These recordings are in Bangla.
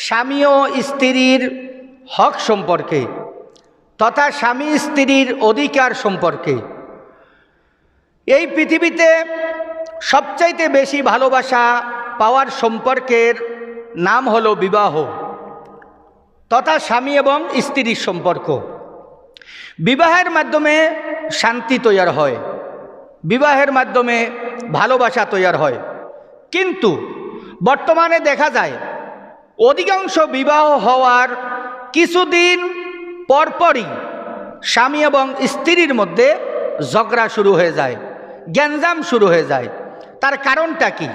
স্বামী ও স্ত্রীর হক সম্পর্কে তথা স্বামী স্ত্রীর অধিকার সম্পর্কে। এই পৃথিবীতে সবচাইতে বেশি ভালোবাসা পাওয়ার সম্পর্কের নাম হলো বিবাহ তথা স্বামী এবং স্ত্রীর সম্পর্ক। বিবাহের মাধ্যমে শান্তি তৈরি হয়, বিবাহের মাধ্যমে ভালোবাসা তৈরি হয়। কিন্তু বর্তমানে দেখা যায় অধিকাংশ বিবাহ হওয়ার কিছুদিন পরপরই স্বামী এবং স্ত্রীর মধ্যে ঝগড়া শুরু হয়ে যায়, গ্যাঞ্জাম শুরু হয়ে যায়। তার কারণটা কি?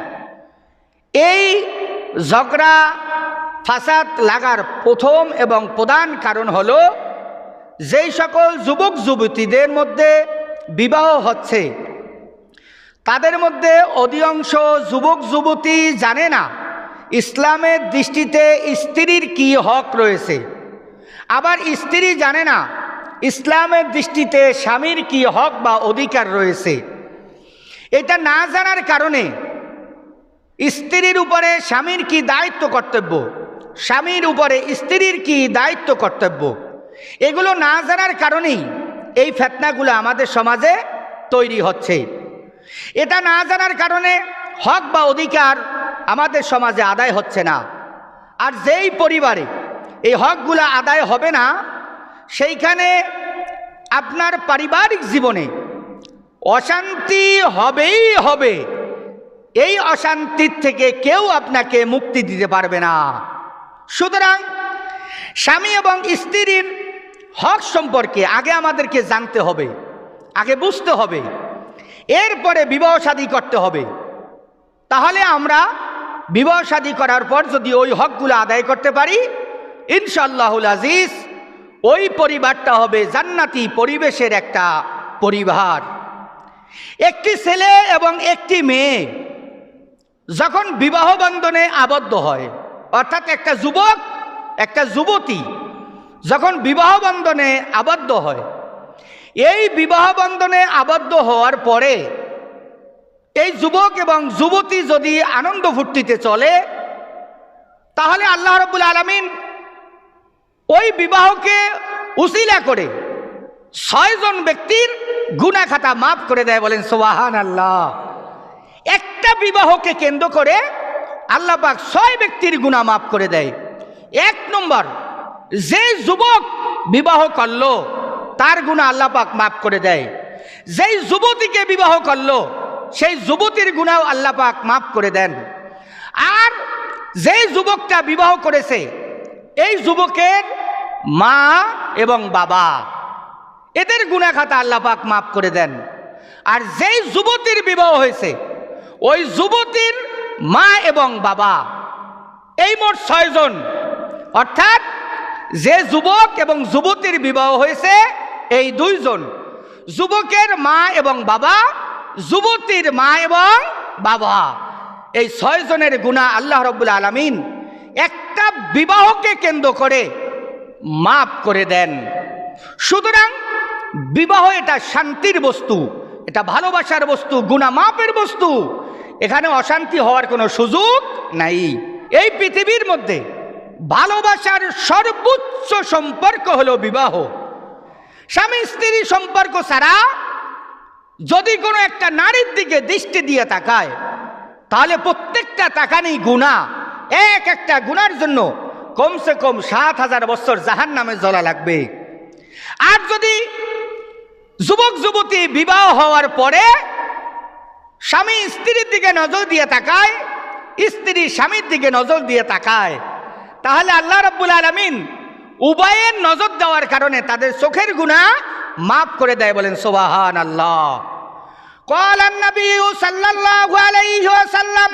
এই ঝগড়া ফাসাদ লাগার প্রথম এবং প্রধান কারণ হলো যেই সকল যুবক যুবতীদের মধ্যে বিবাহ হচ্ছে তাদের মধ্যে অধিকাংশ যুবক যুবতী জানে না ইসলামের দৃষ্টিতে স্ত্রীর কি হক রয়েছে, আবার স্ত্রী জানে না ইসলামের দৃষ্টিতে স্বামীর কি হক বা অধিকার রয়েছে। এটা না জানার কারণে স্ত্রীর উপরে স্বামীর কি দায়িত্ব কর্তব্য, স্বামীর উপরে স্ত্রীর কি দায়িত্ব কর্তব্য, এগুলো না জানার কারণেই এই ফিতনাগুলো আমাদের সমাজে তৈরি হচ্ছে। এটা না জানার কারণে হক বা অধিকার আমাদের সমাজে আদায় হচ্ছে না। আর যেই পরিবারে এই হকগুলো আদায় হবে না সেইখানে আপনার পারিবারিক জীবনে অশান্তি হবেই হবে। এই অশান্তির থেকে কেউ আপনাকে মুক্তি দিতে পারবে না। সুতরাং স্বামী এবং স্ত্রীর হক সম্পর্কে আগে আমাদেরকে জানতে হবে, আগে বুঝতে হবে, এরপরে বিবাহ শাদী করতে হবে। তাহলে আমরা বিবাহ শাদী করার পর যদি ওই হকগুলো আদায় করতে পারি ইনশাআল্লাহুল আজিজ ওই পরিবারটা হবে জান্নাতি পরিবেশের একটা পরিবার। একটি ছেলে এবং একটি মেয়ে যখন বিবাহ বন্ধনে আবদ্ধ হয়, অর্থাৎ একটা যুবক একটা যুবতী যখন বিবাহ বন্ধনে আবদ্ধ হয়, এই বিবাহ বন্ধনে আবদ্ধ হওয়ার পরে এই যুবক এবং যুবতী যদি আনন্দ ফুর্তিতে চলে তাহলে আল্লাহ রাব্বুল আলামিন ওই বিবাহকে উসিলা করে 6 জন ব্যক্তির গুনাহ খাতা মাফ করে দেয়। বলেন সুবহানাল্লাহ। একটা বিবাহকে কেন্দ্র করে আল্লাহ পাক 6 ব্যক্তির গুনাহ মাফ করে দেয়। 1 নম্বর, যে যুবক বিবাহ করলো তার গুনাহ আল্লাহ পাক মাফ করে দেয়। যেই যুবতীকে বিবাহ করলো সেই যুবতীর গুনাহ আল্লাহ পাক মাফ করে দেন। আর যেই যুবকটা বিবাহ করেছে এই যুবকের মা এবং বাবা এদের গুনাহ খাতা আল্লাহ পাক মাফ করে দেন। আর যেই যুবতীর বিবাহ হয়েছে ওই যুবতীর মা এবং বাবা এই মোট 6 জন, অর্থাৎ যে যুবক এবং যুবতীর বিবাহ হয়েছে এই 2 জন, যুবকের মা এবং বাবা, যুবতীর মা এবং বাবা, এই 6 জনের গুনাহ আল্লাহ রাব্বুল আলামিন একটা বিবাহকে কেন্দ্র করে মাফ করে দেন। সুতরাং বিবাহ এটা শান্তির বস্তু, এটা ভালোবাসার বস্তু, গুনাহ মাফের বস্তু। এখানে অশান্তি হওয়ার কোনো সুযোগ নাই। এই পৃথিবীর মধ্যে ভালোবাসার সর্বোচ্চ সম্পর্ক হলো বিবাহ। স্বামী স্ত্রী সম্পর্ক ছাড়া যদি কোনো একটা নারীর দিকে দৃষ্টি দিয়ে তাকায় তাহলে প্রত্যেকটা তাকানি গুনাহ। এক একটা গুনার জন্য কমসে কম 7000 বছর জাহান্নামে জ্বলা লাগবে। আর যদি যুবক যুবতী বিবাহ হওয়ার পরে স্বামী স্ত্রীর দিকে নজর দিয়ে তাকায়, স্ত্রী স্বামীর দিকে নজর দিয়ে তাকায়, তাহলে আল্লাহ রাব্বুল আলামিন উভয়ের নজর দেওয়ার কারণে তাদের চোখের গুনাহ মাফ করে দেয়। বলেন সুবহানাল্লাহ। قال النبي صلى الله عليه وسلم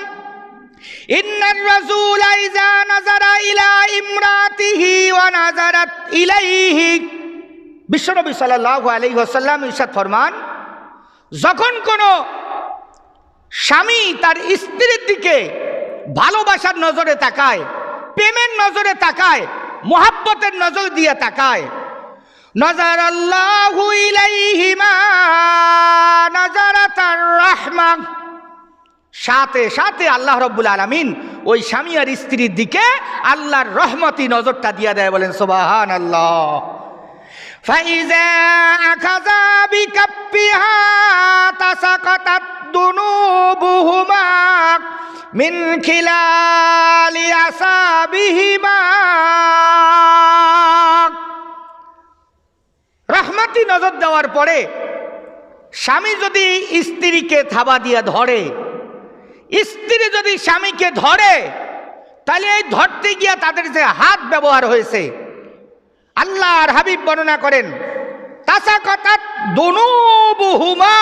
إن الرسول إذا نظر إلى امرأته ونظرت إليه, বিশ্বনবী সাল্লাল্লাহু আলাইহি ওয়াসাল্লাম ইরশাদ ফরমান, যখন কোনো স্বামী তার স্ত্রীর দিকে ভালোবাসার নজরে তাকায়, প্রেমের নজরে তাকায়, মোহাব্বতের নজর দিয়ে তাকায়, নাযারাল্লাহু ইলাইহিমা নাযারাতার রাহমা, সাথে সাথে আল্লাহ রাব্বুল আলামিন ওই স্বামী আর স্ত্রীর দিকে আল্লাহর রহমতি নজরটা দিয়ে দেয়, বলেন সুবহানাল্লাহ। ফাইজা আখাযা বিকাফিহা তাসাকাতাত দুনুবুহুমা মিন খিলালি আসাবিহিমা। রহমতি নজর দেওয়ার পরে স্বামী যদি স্ত্রীকে থাবা দিয়ে ধরে, স্ত্রী যদি স্বামীকে ধরে, তাহলে এই ধরতে গিয়া তাদের যে হাত ব্যবহার হয়েছে, আল্লাহর হাবিব বর্ণনা করেন তাসাকাতাত দুনুবুহুমা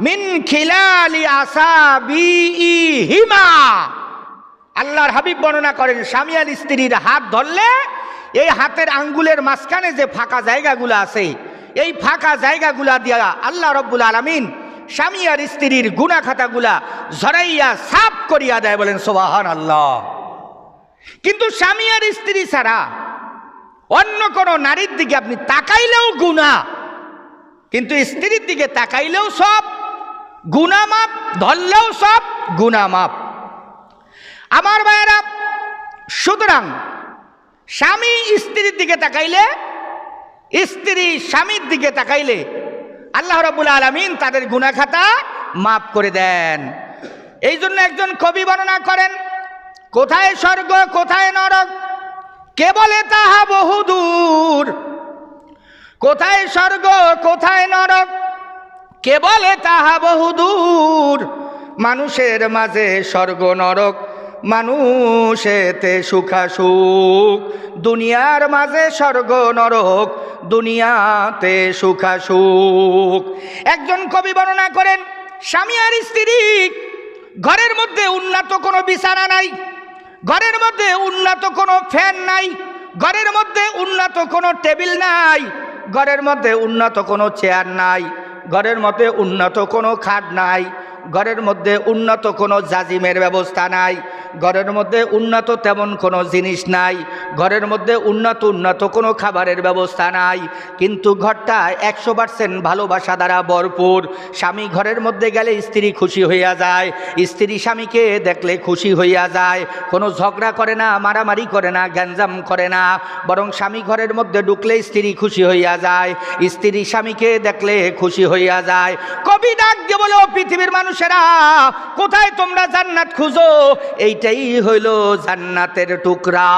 মিন খিলালি আসাবিহিমা। আল্লাহর হাবিব বর্ণনা করেন স্বামী আর স্ত্রীর হাত ধরলে এই হাতের আঙ্গুলের মাঝখানে যে ফাঁকা জায়গাগুলো আছে, এই ফাঁকা জায়গাগুলা দিয়া আল্লাহ রব্বুল আলামিন স্বামী আর স্ত্রীর গুনাহ খাতাগুলা ঝরাইয়া সাফ করিয়া দেয়, বলেন সুবহানাল্লাহ। কিন্তু স্বামী আর স্ত্রী ছাড়া অন্য কোনো নারীর দিকে আপনি তাকাইলেও গুনাহ, কিন্তু স্ত্রীর দিকে তাকাইলেও সব গুনাহ মাপ, ধরলেও সব গুনাহ মাপ। আমার ভাইয়েরা, সুতরাং স্বামী স্ত্রীর দিকে তাকাইলে, স্ত্রী স্বামীর দিকে তাকাইলে আল্লাহ রাব্বুল আলামিন তাদের গুনাহ খাতা মাফ করে দেন। এই জন্য একজন কবি বর্ণনা করেন, কোথায় স্বর্গ কোথায় নরক কে বলে তাহা বহুদূর, কোথায় স্বর্গ কোথায় নরক কে বলে তাহা বহুদূর, মানুষের মাঝে স্বর্গ নরক মানুষেতে সুখাসুখ, দুনিয়ার মাঝে স্বর্গ নরক দুনিয়াতে সুখাসুখ। একজন কবি বর্ণনা করেন, স্বামী আর স্ত্রী ঘরের মধ্যে উন্নত কোনো বিছানা নাই, ঘরের মধ্যে উন্নত কোনো ফ্যান নাই, ঘরের মধ্যে উন্নত কোনো টেবিল নাই, ঘরের মধ্যে উন্নত কোনো চেয়ার নাই, ঘরের মধ্যে উন্নত কোনো খাট নাই, ঘরের মধ্যে উন্নত কোনো জাজিমের ব্যবস্থা নাই, ঘরের মধ্যে উন্নত তেমন কোনো জিনিস নাই, ঘরের মধ্যে উন্নত কোনো খাবারের ব্যবস্থা নাই, কিন্তু ঘরটা 100% ভালোবাসা দ্বারা ভরপুর। স্বামী ঘরের মধ্যে গেলে স্ত্রী খুশি হইয়া যায়, স্ত্রী স্বামীকে দেখলে খুশি হইয়া যায়, কোনো ঝগড়া করে না, মারামারি করে না, গ্যাঞ্জাম করে না, বরং স্বামী ঘরের মধ্যে ঢুকলে স্ত্রী খুশি হইয়া যায়, স্ত্রী স্বামীকে দেখলে খুশি হইয়া যায়। কবি ডাক দিয়ে বলে, ও পৃথিবীর মানুষেরা, কোথায় তোমরা জান্নাত খুঁজো? এইটাই হইল জান্নাতের টুকরা।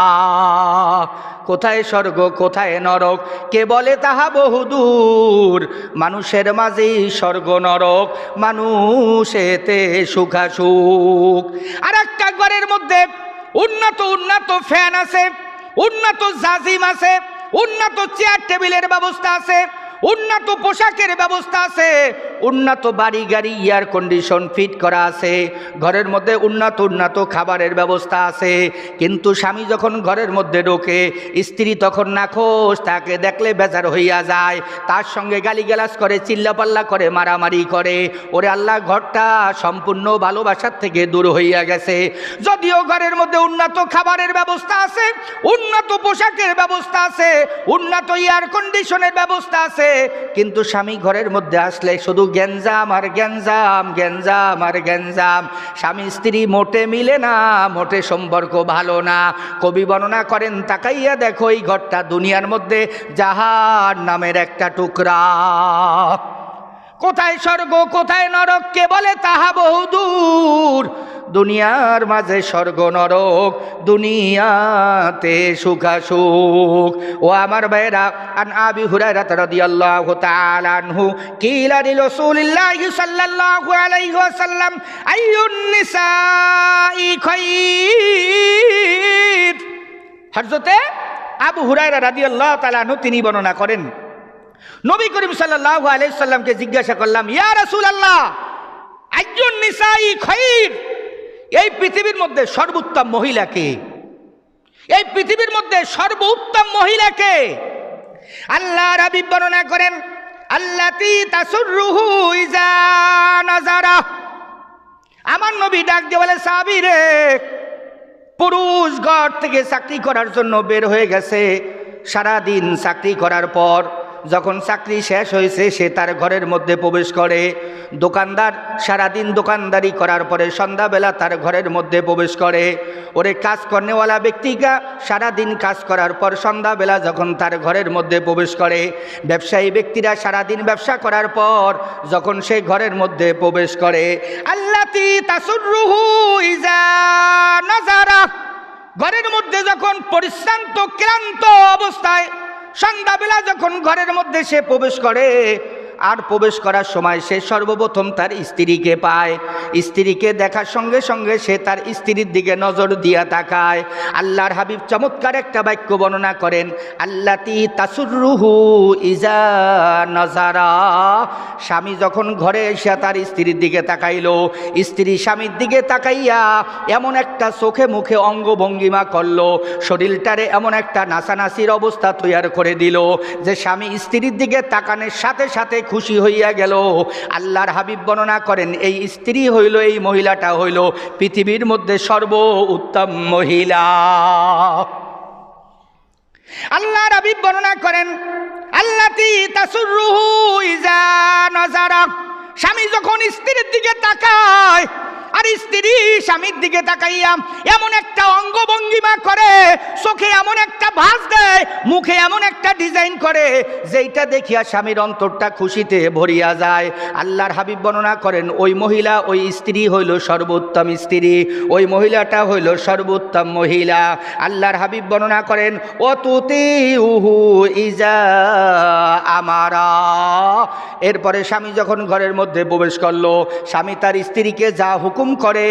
কোথায় স্বর্গ কোথায় নরক কে বলে তাহা বহুদূর, মানুষের মাঝেই স্বর্গ নরক মানুষেতে সুখাসুখ। আর একটা ঘরের মধ্যে উন্নত ফ্যান আছে, উন্নত জাজিম আছে, উন্নত চেয়ার টেবিলের ব্যবস্থা আছে, উন্নত পোশাকের ব্যবস্থা আছে, উন্নত বাড়ি গাড়ি এয়ার কন্ডিশন ফিট করা আছে, ঘরের মধ্যে উন্নত খাবারের ব্যবস্থা আছে, কিন্তু স্বামী যখন ঘরের মধ্যে ঢোকে স্ত্রী তখন নাখোশ, তাকে দেখলে বেজার হইয়া যায়, তার সঙ্গে গালিগালাজ করে, চিল্লাপাল্লা করে, মারামারি করে। ওরে আল্লাহ, ঘরটা সম্পূর্ণ ভালোবাসার থেকে দূর হইয়া গেছে। যদিও ঘরের মধ্যে উন্নত খাবারের ব্যবস্থা আছে, উন্নত পোশাকের ব্যবস্থা আছে, উন্নত এয়ার কন্ডিশনের ব্যবস্থা আছে, কিন্তু স্বামী ঘরের মধ্যে আসলে শুধু গ্যাঞ্জাম আর গ্যাঞ্জাম, গ্যাঞ্জাম আর গ্যাঞ্জাম। স্বামী স্ত্রী মোটে মিলে না, মোটে সম্পর্ক ভালো না। কবি বর্ণনা করেন, তাকাইয়া দেখো এই ঘরটা দুনিয়ার মধ্যে জাহান্নামের একটা টুকরা। কোথায় স্বর্গ কোথায় নরক কে বলে তাহা বহুদূর, দুনিয়ার মাঝে স্বর্গ নরক দুনিয়াতে সুখাসুখ। ও আমার ভাইরা, আন আবি হুরায়রা রাদিয়াল্লাহু তাআলা আনহু কিলা লিরাসূলিল্লাহি সাল্লাল্লাহু আলাইহি ওয়াসাল্লাম আইয়ুন নিসাই খায়র। হযরতে আবু হুরায়রা রাদিয়াল্লাহু তাআলা আনহু তিনি বর্ণনা করেন, নবী করিম সাল্লাল্লাহু আলাইহি সাল্লামকে জিজ্ঞাসা করলাম, ইয়া রাসূলুল্লাহ আইয়ুন নিসাই খায়র, এই পৃথিবীর মধ্যে সর্বোত্তম মহিলা কে? এই পৃথিবীর মধ্যে সর্বোত্তম মহিলা কে? আল্লাহর হাবিব বর্ণনা করেন, আল্লাতী তাসুররুহু ইজা নাযারা। আমার নবী ডাক দিয়ে বলে, সাহাবী রে, পুরুষ ঘর থেকে চাকরি করার জন্য বের হয়ে গেছে, সারাদিন চাকরি করার পর যখন চাকরি শেষ হয়েছে সে তার ঘরের মধ্যে প্রবেশ করে। দোকানদার সারাদিন দোকানদারি করার পরে সন্ধ্যাবেলা তার ঘরের মধ্যে প্রবেশ করে। ওরে কাজ করনেওয়ালা ব্যক্তিরা সারাদিন কাজ করার পর সন্ধ্যাবেলা যখন তার ঘরের মধ্যে প্রবেশ করে, ব্যবসায়ী ব্যক্তিরা সারাদিন ব্যবসা করার পর যখন সে ঘরের মধ্যে প্রবেশ করে, আল্লাতী তাসুররুহু ইজা নাযারা, ঘরের মধ্যে যখন পরিশ্রান্ত ক্লান্ত অবস্থায় সন্ধ্যাবেলা যখন ঘরের মধ্যে সে প্রবেশ করে, আর প্রবেশ করার সময় সে সর্বপ্রথম তার স্ত্রীকে পায়। স্ত্রীকে দেখার সঙ্গে সঙ্গে সে তার স্ত্রীর দিকে নজর দিয়া তাকায়। আল্লাহর হাবিব চমৎকার একটা বাক্য বর্ণনা করেন, আল্লাতী তাসুররুহু ইজা নাযারা। স্বামী যখন ঘরে এসে তার স্ত্রীর দিকে তাকাইলো, স্ত্রী স্বামীর দিকে তাকাইয়া এমন একটা চোখে মুখে অঙ্গভঙ্গিমা করলো, শরীরটারে এমন একটা নাচানাচির অবস্থা তৈরি করে দিল যে স্বামী স্ত্রীর দিকে তাকানোর সাথে সাথে খুশি হইয়া গেল। আল্লাহর হাবিব বর্ণনা করেন, এই স্ত্রী হইল, এই মহিলাটা হইল পৃথিবীর মধ্যে সর্বোত্তম মহিলা। আল্লাহর হাবিব বর্ণনা করেন, আল্লাতী তাসুররুহু ইজা নাযারা, স্বামী যখন স্ত্রীর দিকে তাকায় আর স্ত্রী স্বামীর দিকে তাকাইয়া এমন একটা অঙ্গভঙ্গিমা করে, চোখে এমন একটা ভাঁজ দেয়, মুখে এমন একটা ডিজাইন করে, যেইটা দেখিয়া স্বামীর অন্তরটা খুশিতে ভরিয়া যায়। আল্লাহর হাবিব বর্ণনা করেন, ওই মহিলা, ওই স্ত্রী হইল সর্বোত্তম স্ত্রী, ওই মহিলাটা হইল সর্বোত্তম মহিলা। আল্লাহর হাবিব বর্ণনা করেন, ওয়াতুতিউহু ইজা আমারা। এরপরে স্বামী যখন ঘরের মধ্যে প্রবেশ করলো, স্বামী তার স্ত্রীকে যা হুকুম করে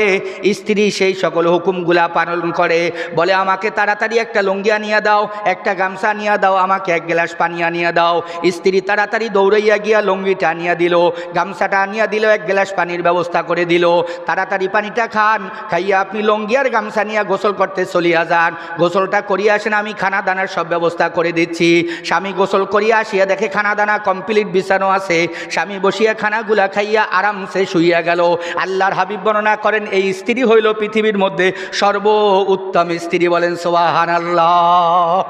স্ত্রী সেই সকল হুকুমগুলা পালন করে। বলে, আমাকে তাড়াতাড়ি একটা লুঙ্গি আনিয়া দাও, একটা গামছা আনিয়া দাও, আমাকে এক গ্লাস পানি আনিয়া দাও। স্ত্রী তাড়াতাড়ি দৌড়াইয়া গিয়া লুঙ্গিটা আনিয়া দিল, গামছাটা আনিয়া দিল, এক গ্লাস পানির ব্যবস্থা করে দিল। তাড়াতাড়ি পানিটা খান, খাইয়া আপনি লুঙ্গি আর গামছা নিয়ে গোসল করতে চলিয়া যান, গোসলটা করিয়া আসেন, আমি খানা দানার সব ব্যবস্থা করে দিচ্ছি। স্বামী গোসল করিয়া আসিয়া দেখে খানা দানা কমপ্লিট বিছানো আছে। স্বামী বসিয়া খানাগুলা খাইয়া আরামসে শুইয়া গেল। আল্লাহর হাবিব বর্ণনা করেন, এই স্ত্রী হইল পৃথিবীর মধ্যে সর্বোত্তম স্ত্রী। বলেন সুবহানাল্লাহ।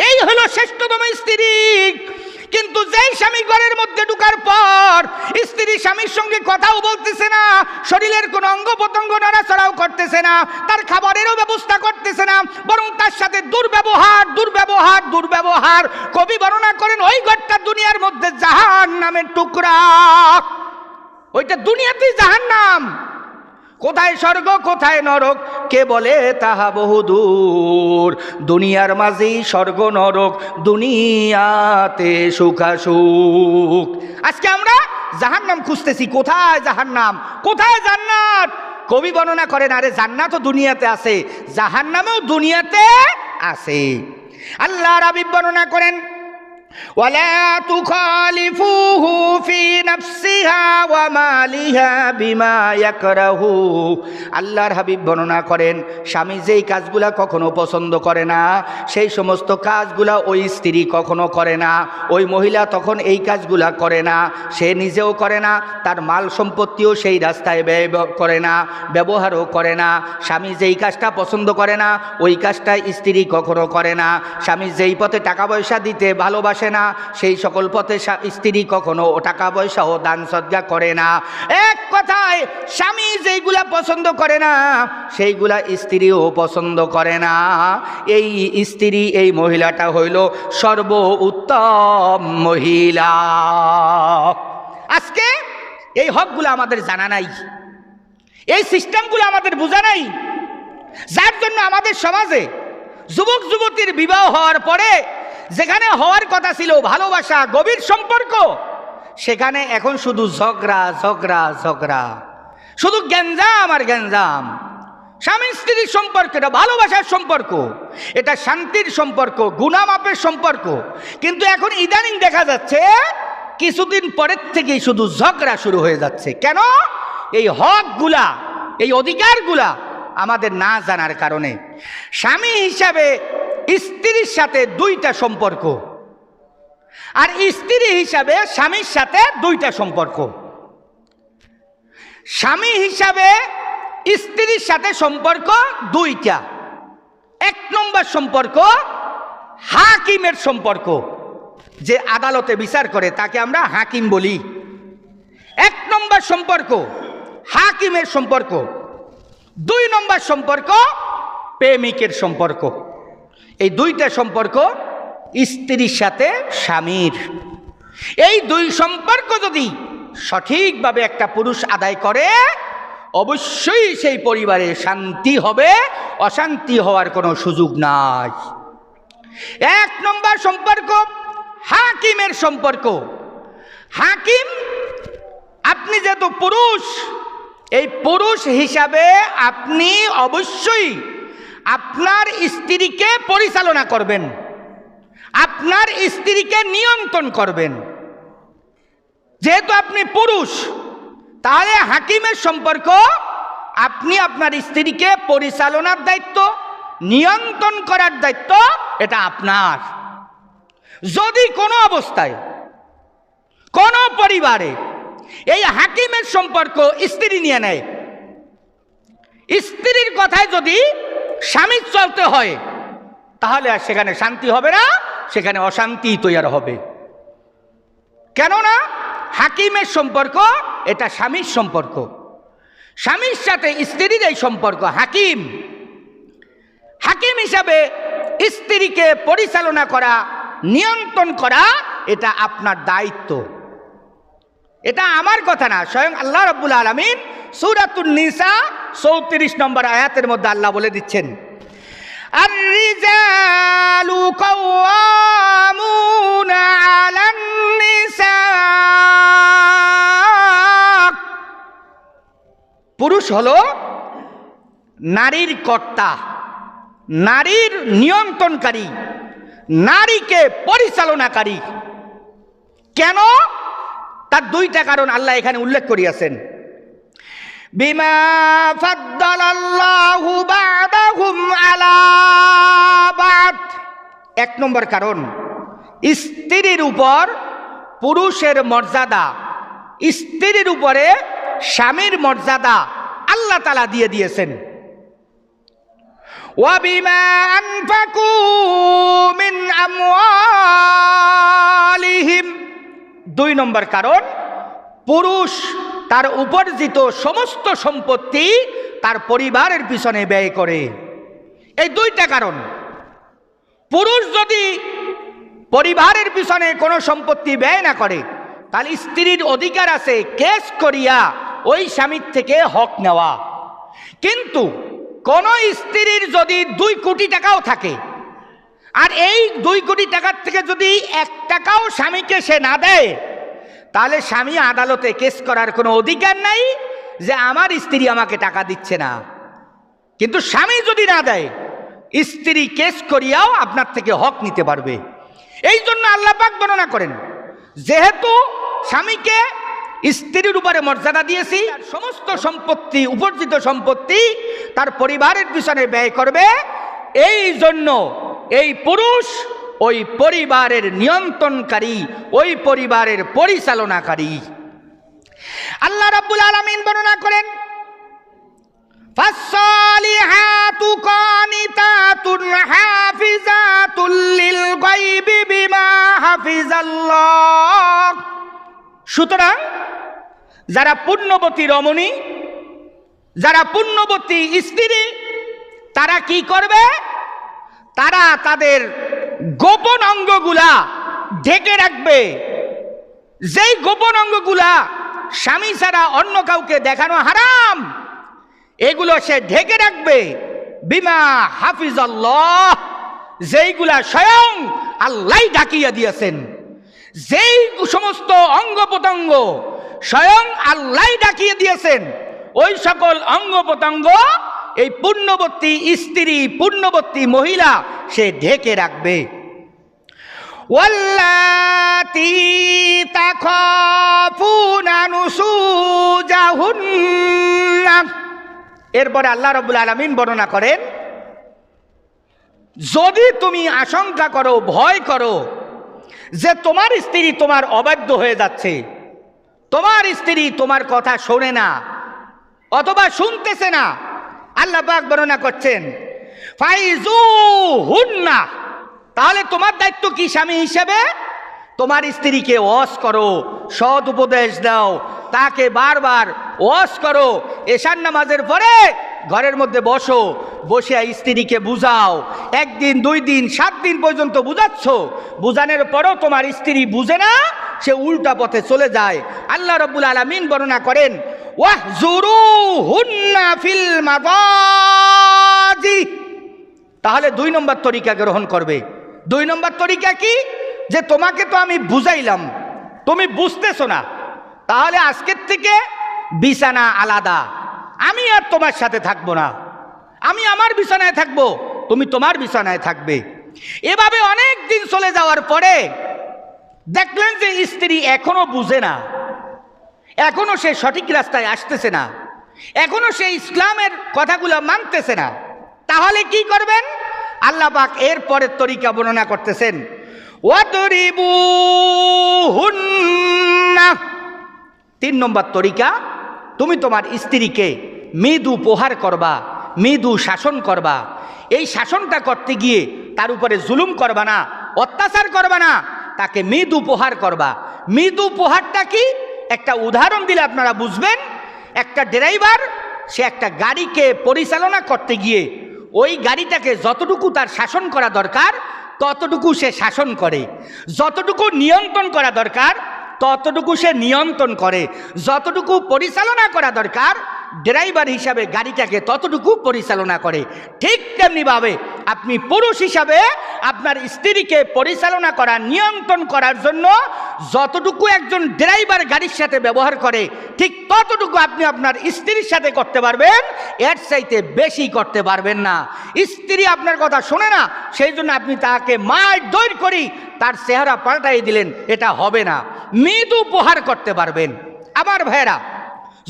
এই হলো শ্রেষ্ঠতম স্ত্রী। কিন্তু যেই স্বামী ঘরের মধ্যে ঢুকার পর স্ত্রী স্বামীর সঙ্গে কথাও বলতেছে না, শরীরের কোনো অঙ্গ প্রত্যঙ্গ নড়াচড়াও করতেছে না, তার খাবারেরও ব্যবস্থা করতেছে না, বরং তার সাথে দুর্ব্যবহার দুর্ব্যবহার দুর্ব্যবহার, কবি বর্ণনা করেন, ওই ঘরটা দুনিয়ার মধ্যে জাহান্নামের টুকরা। ওইটা দুনিয়াতেই জাহান্নাম। কোথায় স্বর্গ কোথায় নরক কে বলে তাহা বহুদূর, দুনিয়ার মাঝেই স্বর্গ নরক, দুনিয়াতে সুখাসুখ। আজকে আমরা জাহান্নাম খুঁজতেছি, কোথায় জাহান্নাম কোথায় জান্নাত। কবি বর্ণনা করেন, আরে জান্নাতও দুনিয়াতে আছে, জাহান্নামেও দুনিয়াতে আছে। আল্লাহর হাবিব বর্ণনা করেন, ওয়ালা তুখালিফুহু ফি নাফসিহা ওয়া মালিহা বিমা ইয়াকরাহু। আল্লাহর হাবিব বর্ণনা করেন, স্বামী যেই কাজগুলা কখনো পছন্দ করে না সেই সমস্ত কাজগুলা ওই স্ত্রী কখনো করে না। ওই মহিলা তখন এই কাজগুলা করে না, সে নিজেও করে না, তার মাল সম্পত্তিও সেই রাস্তায় ব্যয় করে না, ব্যবহারও করে না। স্বামী যেই কাজটা পছন্দ করে না ওই কাজটা স্ত্রী কখনো করে না। স্বামী যেই পথে টাকা পয়সা দিতে ভালোবাসে না সেই সকল পথে স্ত্রী কখনো টাকা পয়সা ও দান সদকা করে না। এক কথায় স্বামী যেইগুলা পছন্দ করে না সেইগুলা স্ত্রীও পছন্দ করে না। এই স্ত্রী, এই মহিলাটা হইল সর্বোত্তম মহিলা। আজকে এই হকগুলো আমাদের জানা নাই, এই সিস্টেমগুলো আমাদের বোঝা নাই, যার জন্য আমাদের সমাজে যুবক যুবতীর বিবাহ হওয়ার পরে যেখানে হওয়ার কথা ছিল ভালোবাসা গভীর সম্পর্ক, সেখানে এখন শুধু ঝগড়া ঝগড়া ঝগড়া, শুধু গ্যাঞ্জাম আর গ্যাঞ্জাম। স্বামী স্ত্রীর সম্পর্ক এটা ভালোবাসার সম্পর্ক, এটা শান্তির সম্পর্ক, গুণামাপের সম্পর্ক। কিন্তু এখন ইদানিং দেখা যাচ্ছে কিছুদিন পরের থেকেই শুধু ঝগড়া শুরু হয়ে যাচ্ছে। কেন? এই হকগুলা, এই অধিকারগুলা আমাদের না জানার কারণে। স্বামী হিসাবে স্ত্রীর সাথে দুইটা সম্পর্ক, আর স্ত্রী হিসাবে স্বামীর সাথে দুইটা সম্পর্ক। স্বামী হিসাবে স্ত্রীর সাথে সম্পর্ক দুইটা। এক নম্বর সম্পর্ক হাকিমের সম্পর্ক, যে আদালতে বিচার করে তাকে আমরা হাকিম বলি। 1 নম্বর সম্পর্ক হাকিমের সম্পর্ক। 2 নম্বর সম্পর্ক প্রেমিকের সম্পর্ক। এই 2টা সম্পর্ক স্ত্রীর সাথে স্বামীর। এই 2 সম্পর্ক যদি সঠিকভাবে একটা পুরুষ আদায় করে অবশ্যই সেই পরিবারে শান্তি হবে, অশান্তি হওয়ার কোনো সুযোগ নাই। 1 নম্বর সম্পর্ক হাকিমের সম্পর্ক। হাকিম, আপনি যেহেতু পুরুষ, এই পুরুষ হিসাবে আপনি অবশ্যই আপনার স্ত্রীকে পরিচালনা করবেন, আপনার স্ত্রীকে নিয়ন্ত্রণ করবেন। যেহেতু আপনি পুরুষ, তাহলে হাকিমের সম্পর্ক আপনি আপনার স্ত্রীকে পরিচালনার দায়িত্ব, নিয়ন্ত্রণ করার দায়িত্ব এটা আপনার। যদি কোনো অবস্থায় কোনো পরিবারে এই হাকিমের সম্পর্ক স্ত্রী নিয়ে নেয়, স্ত্রীর কথায় যদি স্বামী চলতে হয়, তাহলে আর সেখানে শান্তি হবে না, সেখানে অশান্তি তৈরি হবে। কেননা হাকিমের সম্পর্ক এটা স্বামীর সম্পর্ক, স্বামীর সাথে স্ত্রীর এই সম্পর্ক। হাকিম, হাকিম হিসাবে স্ত্রীকে পরিচালনা করা, নিয়ন্ত্রণ করা এটা আপনার দায়িত্ব। এটা আমার কথা না, স্বয়ং আল্লাহ রাব্বুল আলামিন সূরাতুন নিসা 34 নম্বর আয়াতের মধ্যে আল্লাহ বলে দিচ্ছেন, আর-রিজালু কাওয়ামুনা আলান নিসা। পুরুষ হলো নারীর কর্তা, নারীর নিয়ন্ত্রণকারী, নারীকে পরিচালনাকারী। কেন? তার 2টা কারণ আল্লাহ এখানে উল্লেখ করিয়াছেন। বিমা ফাদ্দালাল্লাহু বা'দাহুম আলা বা'দ। 1 নম্বর কারণ, স্ত্রীর উপর পুরুষের মর্যাদা, স্ত্রীর উপরে স্বামীর মর্যাদা আল্লাহ তাআলা দিয়ে দিয়েছেন। ওয়া বিমা আনফাকু মিন আমওয়ালিহিম। 2 নম্বর কারণ, পুরুষ তার উপার্জিত সমস্ত সম্পত্তি তার পরিবারের পিছনে ব্যয় করে। এই 2টা কারণ। পুরুষ যদি পরিবারের পিছনে কোনো সম্পত্তি ব্যয় না করে, তাহলে স্ত্রীর অধিকার আছে কেস করিয়া ওই স্বামীর থেকে হক নেওয়া। কিন্তু কোন স্ত্রীর যদি 2 কোটি টাকাও থাকে, আর এই 2 কোটি টাকার থেকে যদি 1 টাকাও স্বামীকে সে না দেয়, তাহলে স্বামী আদালতে কেস করার কোনো অধিকার নাই যে আমার স্ত্রী আমাকে টাকা দিচ্ছে না। কিন্তু স্বামী যদি না দেয়, স্ত্রী কেস করিয়াও আপনার থেকে হক নিতে পারবে। এই জন্য আল্লাহ পাক বর্ণনা করেন, যেহেতু স্বামীকে স্ত্রীর উপরে মর্যাদা দিয়েছি, সমস্ত সম্পত্তি, উপার্জিত সম্পত্তি তার পরিবারের পিছনে ব্যয় করবে। এই জন্য এই পুরুষ ওই পরিবারের নিয়ন্ত্রণকারী, ওই পরিবারের পরিচালনাকারী। আল্লাহ রাব্বুল আলামিন বর্ণনা করেন, ফাসসালিহাতু কানিতাতুন হাফিজাতুল লিল গায়বি বিমা হাফিজাল্লাহ। সুতরাং যারা পুণ্যবতী রমণী, যারা পুণ্যবতী স্ত্রী, তারা কি করবে? তারা তাদের গোপন অঙ্গগুলা ঢেকে রাখবে। যেই গোপন অঙ্গগুলা স্বামী ছাড়া অন্য কাউকে দেখানো হারাম, এগুলো সে ঢেকে রাখবে। বিমা হাফিজাল্লাহ, যেইগুলা স্বয়ং আল্লাহ ঢাকিয়ে দিয়েছেন। যেই সমস্ত অঙ্গ প্রত্যঙ্গ স্বয়ং আল্লাহ ঢাকিয়ে দিয়েছেন, ওই সকল অঙ্গ প্রত্যঙ্গ এই পুণ্যবতী স্ত্রী, পুণ্যবতী মহিলা সে ঢেকে রাখবে। ওয়াল্লাতী তাখাফুনা নুশুজাহুন্না। এরপরে আল্লাহ রাব্বুল আলামিন বর্ণনা করেন, যদি তুমি আশঙ্কা করো, ভয় করো যে তোমার স্ত্রী তোমার অবাধ্য হয়ে যাচ্ছে, তোমার স্ত্রী তোমার কথা শোনে না অথবা শুনতেছে না, আল্লাহ পাক বর্ণনা করছেন ফাইজুহুন্না। তাহলে তোমার দায়িত্ব কি স্বামী হিসেবে? তোমার স্ত্রীকে ওয়াজ করো, সৎ উপদেশ দাও, তাকে বারবার ওয়াজ করো। এশার নামাজের পরে ঘরের মধ্যে বসো, বসে স্ত্রীকে বুঝাও। 1 দিন 2 দিন 7 দিন পর্যন্ত বুঝাচ্ছ, বুঝানোর পরও তোমার স্ত্রী বুঝে না, সে উল্টা পথে চলে যায়। আল্লাহ রাব্বুল আলামিন বর্ণনা করেন, ওয়াহজুরুহুন্না ফিল মাদাজি। তাহলে 2 নম্বর তরিকা গ্রহণ করবে। 2 নম্বর তরিকা কি? যে তোমাকে তো আমি বুঝাইলাম, তুমি বুঝতেছো না, তাহলে আজকের থেকে বিছানা আলাদা, আমি আর তোমার সাথে থাকবো না, আমি আমার বিছানায় থাকবো, তুমি তোমার বিছানায় থাকবে। এভাবে অনেক দিন চলে যাওয়ার পরে দেখলেন যে স্ত্রী এখনো বুঝে না, এখনো সে সঠিক রাস্তায় আসতেছে না, এখনো সে ইসলামের কথাগুলো মানতেছে না। তাহলে কি করবেন? আল্লাহ পাক এর পরের তরিকা বর্ণনা করতেছেন, ওয়াদরিবুহুন্না। 3 নম্বর তরিকা, তুমি তোমার স্ত্রীকে মৃদু প্রহার করবা, মৃদু শাসন করবা। এই শাসনটা করতে গিয়ে তার উপরে জুলুম করবা না, অত্যাচার করবা না, তাকে মৃদু প্রহার করবা। মৃদু প্রহারটা কি? একটা উদাহরণ দিলে আপনারা বুঝবেন। একটা ড্রাইভার, সে একটা গাড়িকে পরিচালনা করতে গিয়ে ওই গাড়িটাকে যতটুকু তার শাসন করা দরকার ততটুকু সে শাসন করে, যতটুকু নিয়ন্ত্রণ করা দরকার ততটুকু সে নিয়ন্ত্রণ করে, যতটুকু পরিচালনা করা দরকার ড্রাইভার হিসাবে গাড়িটাকে ততটুকু পরিচালনা করে। ঠিক তেমনিভাবে আপনি পুরুষ হিসাবে আপনার স্ত্রীকে পরিচালনা করা, নিয়ন্ত্রণ করার জন্য যতটুকু একজন ড্রাইভার গাড়ির সাথে ব্যবহার করে ঠিক ততটুকু আপনি আপনার স্ত্রীর সাথে করতে পারবেন, এর চাইতে বেশি করতে পারবেন না। স্ত্রী আপনার কথা শোনে না, সেই জন্য আপনি তাকে মারধর করি তার চেহারা পাল্টাই দিলেন, এটা হবে না। মৃদু প্রহার করতে পারবেন। আমার ভাইয়েরা,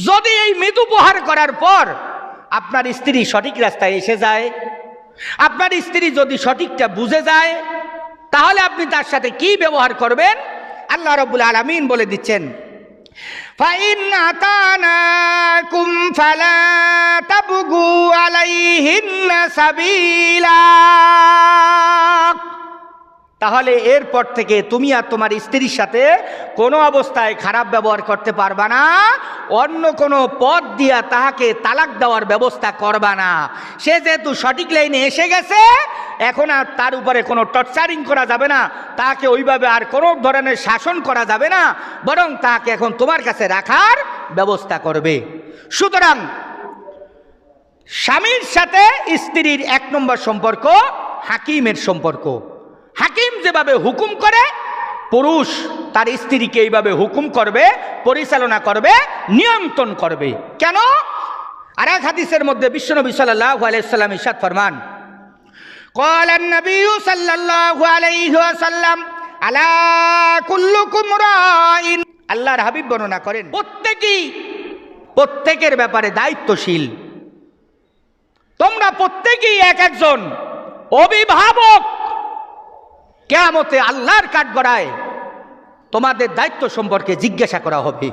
যদি এই মৃদু প্রহার করার পর আপনার স্ত্রী সঠিক রাস্তায় এসে যায়, আপনার স্ত্রী যদি সঠিকটা বুঝে যায়, তাহলে আপনি তার সাথে কি ব্যবহার করবেন? আল্লাহ রাব্বুল আলামিন বলে দিচ্ছেন, ফাইন আতানাকুম ফালা তাবগু আলাইহিন্না সাবিলা। তাহলে এরপর থেকে তুমি আর তোমার স্ত্রীর সাথে কোনো অবস্থায় খারাপ ব্যবহার করতে পারবা না, অন্য কোনো পথ দিয়া তাহাকে তালাক দেওয়ার ব্যবস্থা করবা না। সে যেহেতু সঠিক লাইনে এসে গেছে, এখন আর তার উপরে কোনো টর্চারিং করা যাবে না, তাকে ওইভাবে আর কোনো ধরনের শাসন করা যাবে না, বরং তাকে এখন তোমার কাছে রাখার ব্যবস্থা করবে। সুতরাং স্বামীর সাথে স্ত্রীর 1 নম্বর সম্পর্ক হাকিমের সম্পর্ক। হাকিম যেভাবে হুকুম করে, পুরুষ তার স্ত্রীকে এইভাবে হুকুম করবে, পরিচালনা করবে, নিয়ন্ত্রণ করবে। কেন? আর এক হাদিসের মধ্যে বিশ্বনবী সাল্লাল্লাহু আলাইহি ওয়াসাল্লাম ইরশাদ ফরমান, ক্বালান নবী সাল্লাল্লাহু আলাইহি ওয়াসাল্লাম আলা কুল্লুকুম রাইন। আল্লাহর হাবিব বর্ণনা করেন, প্রত্যেকের ব্যাপারে দায়িত্বশীল। তোমরা প্রত্যেকেই এক একজন অভিভাবক। কিয়ামতে আল্লাহর কাঠগড়ায় তোমাদের দায়িত্ব সম্পর্কে জিজ্ঞাসা করা হবে,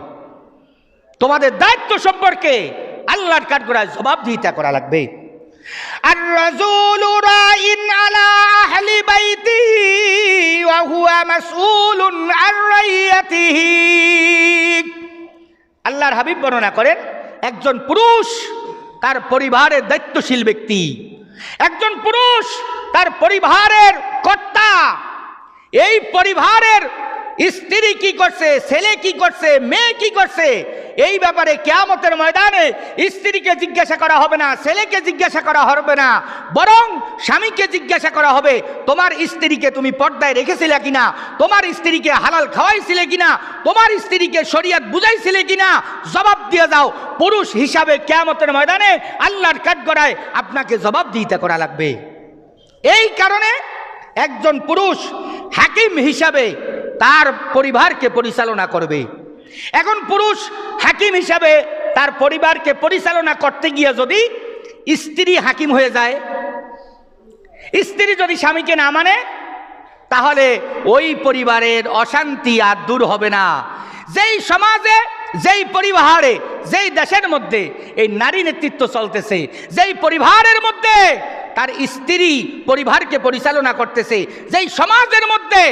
তোমাদের দায়িত্ব সম্পর্কে আল্লাহর কাঠগড়ায় জবাবদিহিতা করা লাগবে। আর রাজুলু রাইন আলা আহলি বাইতিহি ওয়া হুয়া মাসউলুন আন রাইয়াতিহি। আল্লাহর হাবিব বর্ণনা করেন, একজন পুরুষ তার পরিবারের দায়িত্বশীল ব্যক্তি, একজন পুরুষ তার পরিবারের কর্তা। এই পরিবারের স্ত্রী কি করছে, ছেলে কি করছে, মেয়ে কি করছে, এই ব্যাপারে কিয়ামতের ময়দানে স্ত্রীকে জিজ্ঞাসা করা হবে না, ছেলেকে জিজ্ঞাসা করা হবে না, বরং স্বামীকে জিজ্ঞাসা করা হবে, তোমার স্ত্রীকে তুমি পর্দায় রেখেছিলে কিনা, তোমার স্ত্রীকে হালাল খাওয়াইছিলে কিনা, তোমার স্ত্রীকে শরিয়ত বুঝাইছিলে কিনা, জবাব দিয়ে যাও। পুরুষ হিসাবে কিয়ামতের ময়দানে আল্লাহর কাঠগড়ায় আপনাকে জবাবদিহিতা করা লাগবে। এই কারণে একজন পুরুষ হাকিম হিসাবে তার পরিবারকে পরিচালনা করবে। এখন পুরুষ হাকিম হিসাবে তার পরিবারকে পরিচালনা করতে গিয়ে যদি স্ত্রী হাকিম হয়ে যায়, স্ত্রী যদি স্বামীকে না মানে, তাহলে ওই পরিবারের অশান্তি আর দূর হবে না। যেই সমাজে, যেই পরিবারে, যেই দেশের মধ্যে এই নারী নেতৃত্ব চলতেছে, যেই পরিবারের মধ্যে তার স্ত্রী পরিবারকে পরিচালনা করতেছে, যেই সমাজের মধ্যে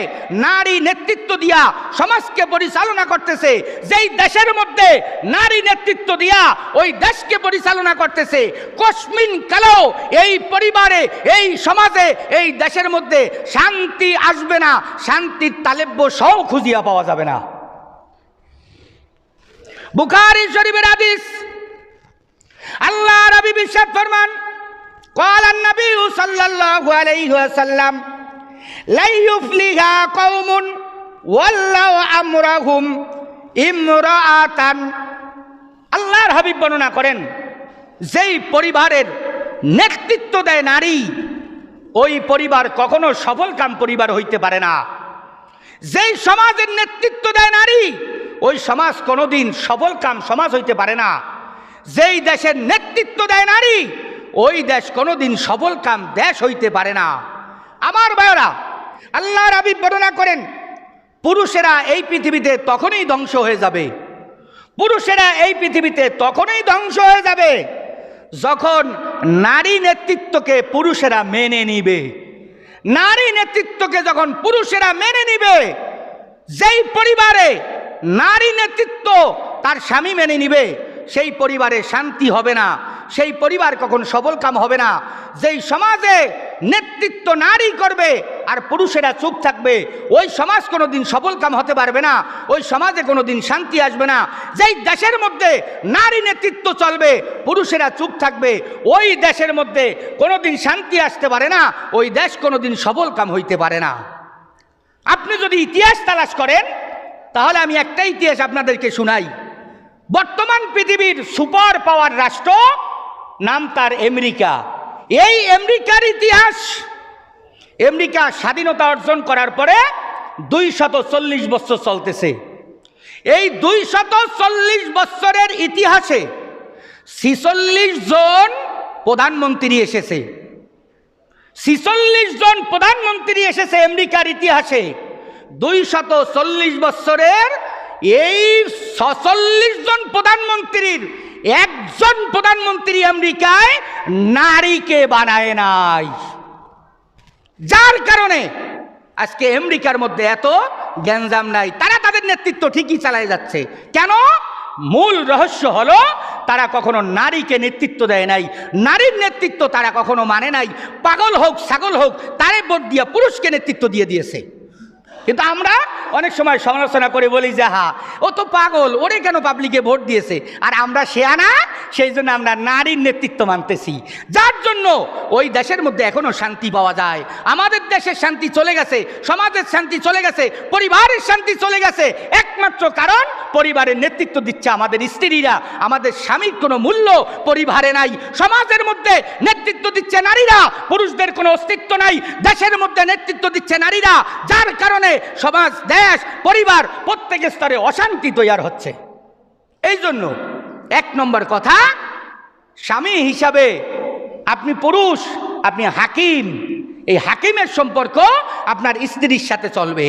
নারী নেতৃত্ব দিয়া সমাজকে পরিচালনা করতেছে, যেই দেশের মধ্যে নারী নেতৃত্ব দিয়া ওই দেশকে পরিচালনা করতেছে, কসমিন কালেও এই পরিবারে, এই সমাজে, এই দেশের মধ্যে শান্তি আসবে না, শান্তির তালেব্য সহ খুঁজিয়া পাওয়া যাবে না। বুখারী শরীফের হাদিস, আল্লাহ নবী ইরশাদ ফরমান, ক্বালা নবী সাল্লাল্লাহু আলাইহি ওয়াসাল্লাম, লা ইউফলিহা কওমুন ওয়াল্লাউ আমরাহুম ইমরাআতান। আল্লাহর হাবিব বর্ণনা করেন, যেই পরিবারের নেতৃত্ব দেয় নারী, ওই পরিবার কখনো সফলকাম পরিবার হইতে পারে না। যেই সমাজের নেতৃত্ব দেয় নারী, ওই সমাজ কোনোদিন সফলকাম সমাজ হইতে পারে না। যেই দেশের নেতৃত্ব দেয় নারী, ওই দেশ কোনোদিন সফলকাম দেশ হইতে পারে না। আমার ভাইরা, আল্লাহর হাবিব বর্ণনা করেন, পুরুষেরা এই পৃথিবীতে তখনই ধ্বংস হয়ে যাবে, পুরুষেরা এই পৃথিবীতে তখনই ধ্বংস হয়ে যাবে যখন নারী নেতৃত্বকে পুরুষেরা মেনে নিবে। নারী নেতৃত্বকে যখন পুরুষেরা মেনে নিবে, যেই পরিবারে নারী নেতৃত্ব তার স্বামী মেনে নিবে, সেই পরিবারে শান্তি হবে না, সেই পরিবার কখন সফলকাম হবে না। যেই সমাজে নেতৃত্ব নারী করবে আর পুরুষেরা চুপ থাকবে, ওই সমাজ কোনোদিন সফলকাম হতে পারবে না, ওই সমাজে কোনোদিন শান্তি আসবে না। যেই দেশের মধ্যে নারী নেতৃত্ব চলবে, পুরুষেরা চুপ থাকবে, ওই দেশের মধ্যে কোনোদিন শান্তি আসতে পারে না, ওই দেশ কোনোদিন সফলকাম হইতে পারে না। আপনি যদি ইতিহাস তালাশ করেন, তাহলে আমি একটা ইতিহাস আপনাদেরকে শুনাই। বর্তমান পৃথিবীর সুপার পাওয়ার রাষ্ট্র, নাম তার আমেরিকা। এই আমেরিকার ইতিহাস, আমেরিকা স্বাধীনতা অর্জন করার পরে 240 বছর চলতেছে। এই 240 বছরের ইতিহাসে 46 জন প্রধানমন্ত্রী এসেছে, 46 জন প্রধানমন্ত্রী এসেছে আমেরিকার ইতিহাসে। 240 বছরের এই 46 জন প্রধানমন্ত্রীর একজন প্রধানমন্ত্রী আমেরিকায় নারীকে বানায় নাই, যার কারণে আজকে আমেরিকার মধ্যে এত গ্যাঞ্জাম নাই। তারা তাদের নেতৃত্ব ঠিকই চালায় যাচ্ছে। কেন? মূল রহস্য হলো তারা কখনো নারীকে নেতৃত্ব দেয় নাই, নারীর নেতৃত্ব তারা কখনো মানে নাই। পাগল হোক ছাগল হোক, তারে ভোট দিয়া পুরুষকে নেতৃত্ব দিয়ে দিয়েছে। কিন্তু আমরা অনেক সময় সমালোচনা করে বলি যে হ্যাঁ, ও তো পাগল, ওরে কেন পাবলিকে ভোট দিয়েছে, আর আমরা শেয়ানা, সেই জন্য আমরা নারীর নেতৃত্ব মানতেছি, যার জন্য ওই দেশের মধ্যে এখনো শান্তি পাওয়া যায়। আমাদের দেশের শান্তি চলে গেছে, সমাজের শান্তি চলে গেছে, পরিবারের শান্তি চলে গেছে, একমাত্র কারণ পরিবারের নেতৃত্ব দিচ্ছে আমাদের স্ত্রীরা। আমাদের স্বামীর কোনো মূল্য পরিবারে নাই, সমাজের মধ্যে নেতৃত্ব দিচ্ছে নারীরা, পুরুষদের কোনো অস্তিত্ব নাই। দেশের মধ্যে নেতৃত্ব দিচ্ছে নারীরা, যার কারণে সমাজ, দেশ, পরিবার প্রত্যেক স্তরে অশান্তি তৈরি হচ্ছে। এই জন্য 1 নম্বর কথা, স্বামী হিসাবে আপনি পুরুষ, আপনি হাকিম। এই হাকিমের সম্পর্ক আপনার স্ত্রীর সাথে চলবে।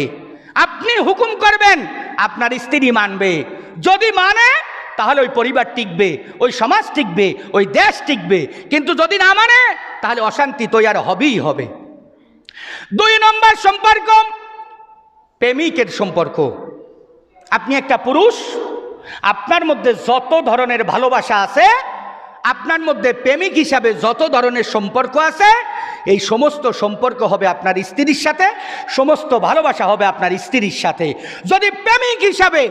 আপনি হুকুম করবেন, আপনার স্ত্রী মানবে। যদি মানে, তাহলে ওই পরিবার টিকবে, ওই সমাজ টিকবে, ওই দেশ টিকবে। কিন্তু যদি না মানে, তাহলে অশান্তি তৈরি হবেই হবে। 2 নম্বর সম্পর্ক, প্রেমিকের সম্পর্ক। আপনি একটা পুরুষ, আপনার মধ্যে যত ধরনের ভালোবাসা আছে, আপনার মধ্যে প্রেমিক হিসাবে যত ধরনের সম্পর্ক আছে, এই সমস্ত সম্পর্ক হবে আপনার স্ত্রীর সাথে, সমস্ত ভালোবাসা হবে আপনার স্ত্রীর সাথে। যদি প্রেমিক হিসাবে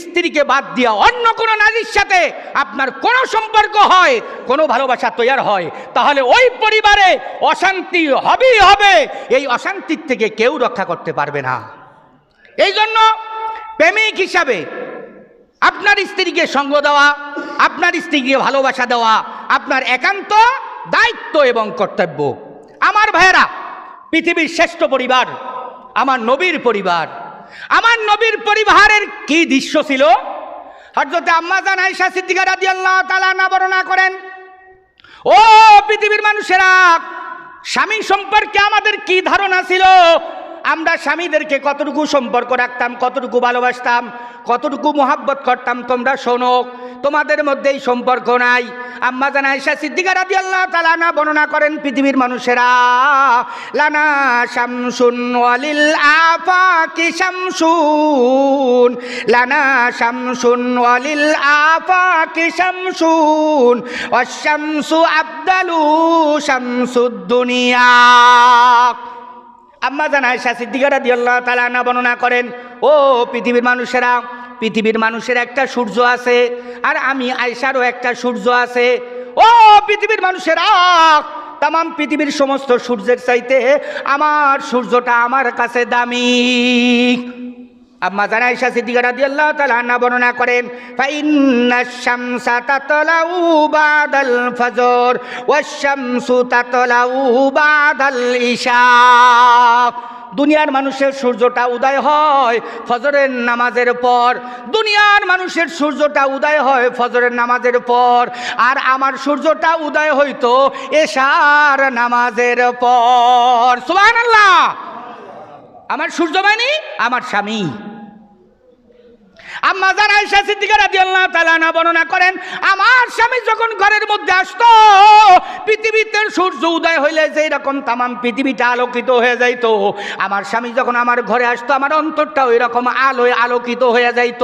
স্ত্রীকে বাদ দিয়া অন্য কোনো নারীর সাথে আপনার কোনো সম্পর্ক হয়, কোনো ভালোবাসা তৈরি হয়, তাহলে ওই পরিবারে অশান্তি হবেই হবে। এই অশান্তির থেকে কেউ রক্ষা করতে পারবে না। এই জন্য প্রেমিক হিসাবে আপনার স্ত্রীকে সঙ্গ দেওয়া, আপনার স্ত্রীকে ভালোবাসা দেওয়া আপনার একান্ত দায়িত্ব এবং কর্তব্য। আমার ভাইয়েরা, পৃথিবীর শ্রেষ্ঠ পরিবার আমার নবীর পরিবার। আমার নবীর পরিবারের কি দৃশ্য ছিল! হযরত আম্মা জান আয়েশা সিদ্দিকা রাদিয়াল্লাহু তাআলা আনহা বর্ণনা করেন, ও পৃথিবীর মানুষেরা, স্বামী সম্পর্কে আমাদের কি ধারণা ছিল আমরা স্বামীদেরকে কতটুকু সম্পর্ক রাখতাম, কতটুকু ভালোবাসতাম, কতটুকু মোহাব্বত করতাম তোমরা শোনো। তোমাদের মধ্যে এই সম্পর্ক নাই। আম্মা জান আয়েশা সিদ্দিকা রাদিয়াল্লাহু তাআলা আনহা বর্ণনা করেন, পৃথিবীর মানুষেরা লানা শামসুন ওয়ালিল আফাকি শামসুন, লানা শামসুন ওয়ালিল আফাকি শামসুন ওয়াশ-শামসু আফদালু শামসুদ দুনিয়া। আম্মা জান আয়েশা সিদ্দিকা রাদিয়াল্লাহু তাআলা আনহা বর্ণনা করেন, ও পৃথিবীর মানুষেরা, পৃথিবীর মানুষের একটা সূর্য আছে, আর আমি আয়েশারও একটা সূর্য আছে। ও পৃথিবীর মানুষেরা, তাম পৃথিবীর সমস্ত সূর্যের চাইতে আমার সূর্যটা আমার কাছে দামি। আম্মা জান আয়েশা সিদ্দিকা রাদিয়াল্লাহু তাআলা আনহা বর্ণনা করেন, ফাইন্নাশ শামসা তাতলাউ বাদাল ফজর ওয়াশ-শামসু তাতলাউ বাদাল ইশা। দুনিয়ার মানুষের সূর্যটা উদয় হয় ফজরের নামাজের পর, দুনিয়ার মানুষের সূর্যটা উদয় হয় ফজরের নামাজের পর, আর আমার সূর্যটা উদয় হইতো এশার নামাজের পর। সুবহানাল্লাহ। আমার সূর্য মানে আমার স্বামী। আম্মা জান আয়েশা সিদ্দিকা রাদিয়াল্লাহু তাআলা আনহা বর্ণনা করেন, আমার স্বামী যখন ঘরের মধ্যে আসতো, পৃথিবীতে সূর্য উদয় হইলে যেই রকম তামাম পৃথিবীটা আলোকিত হয়ে যাইত, আমার স্বামী যখন আমার ঘরে আসতো আমার অন্তরটা ওই রকম আলোয় আলোকিত হয়ে যাইত।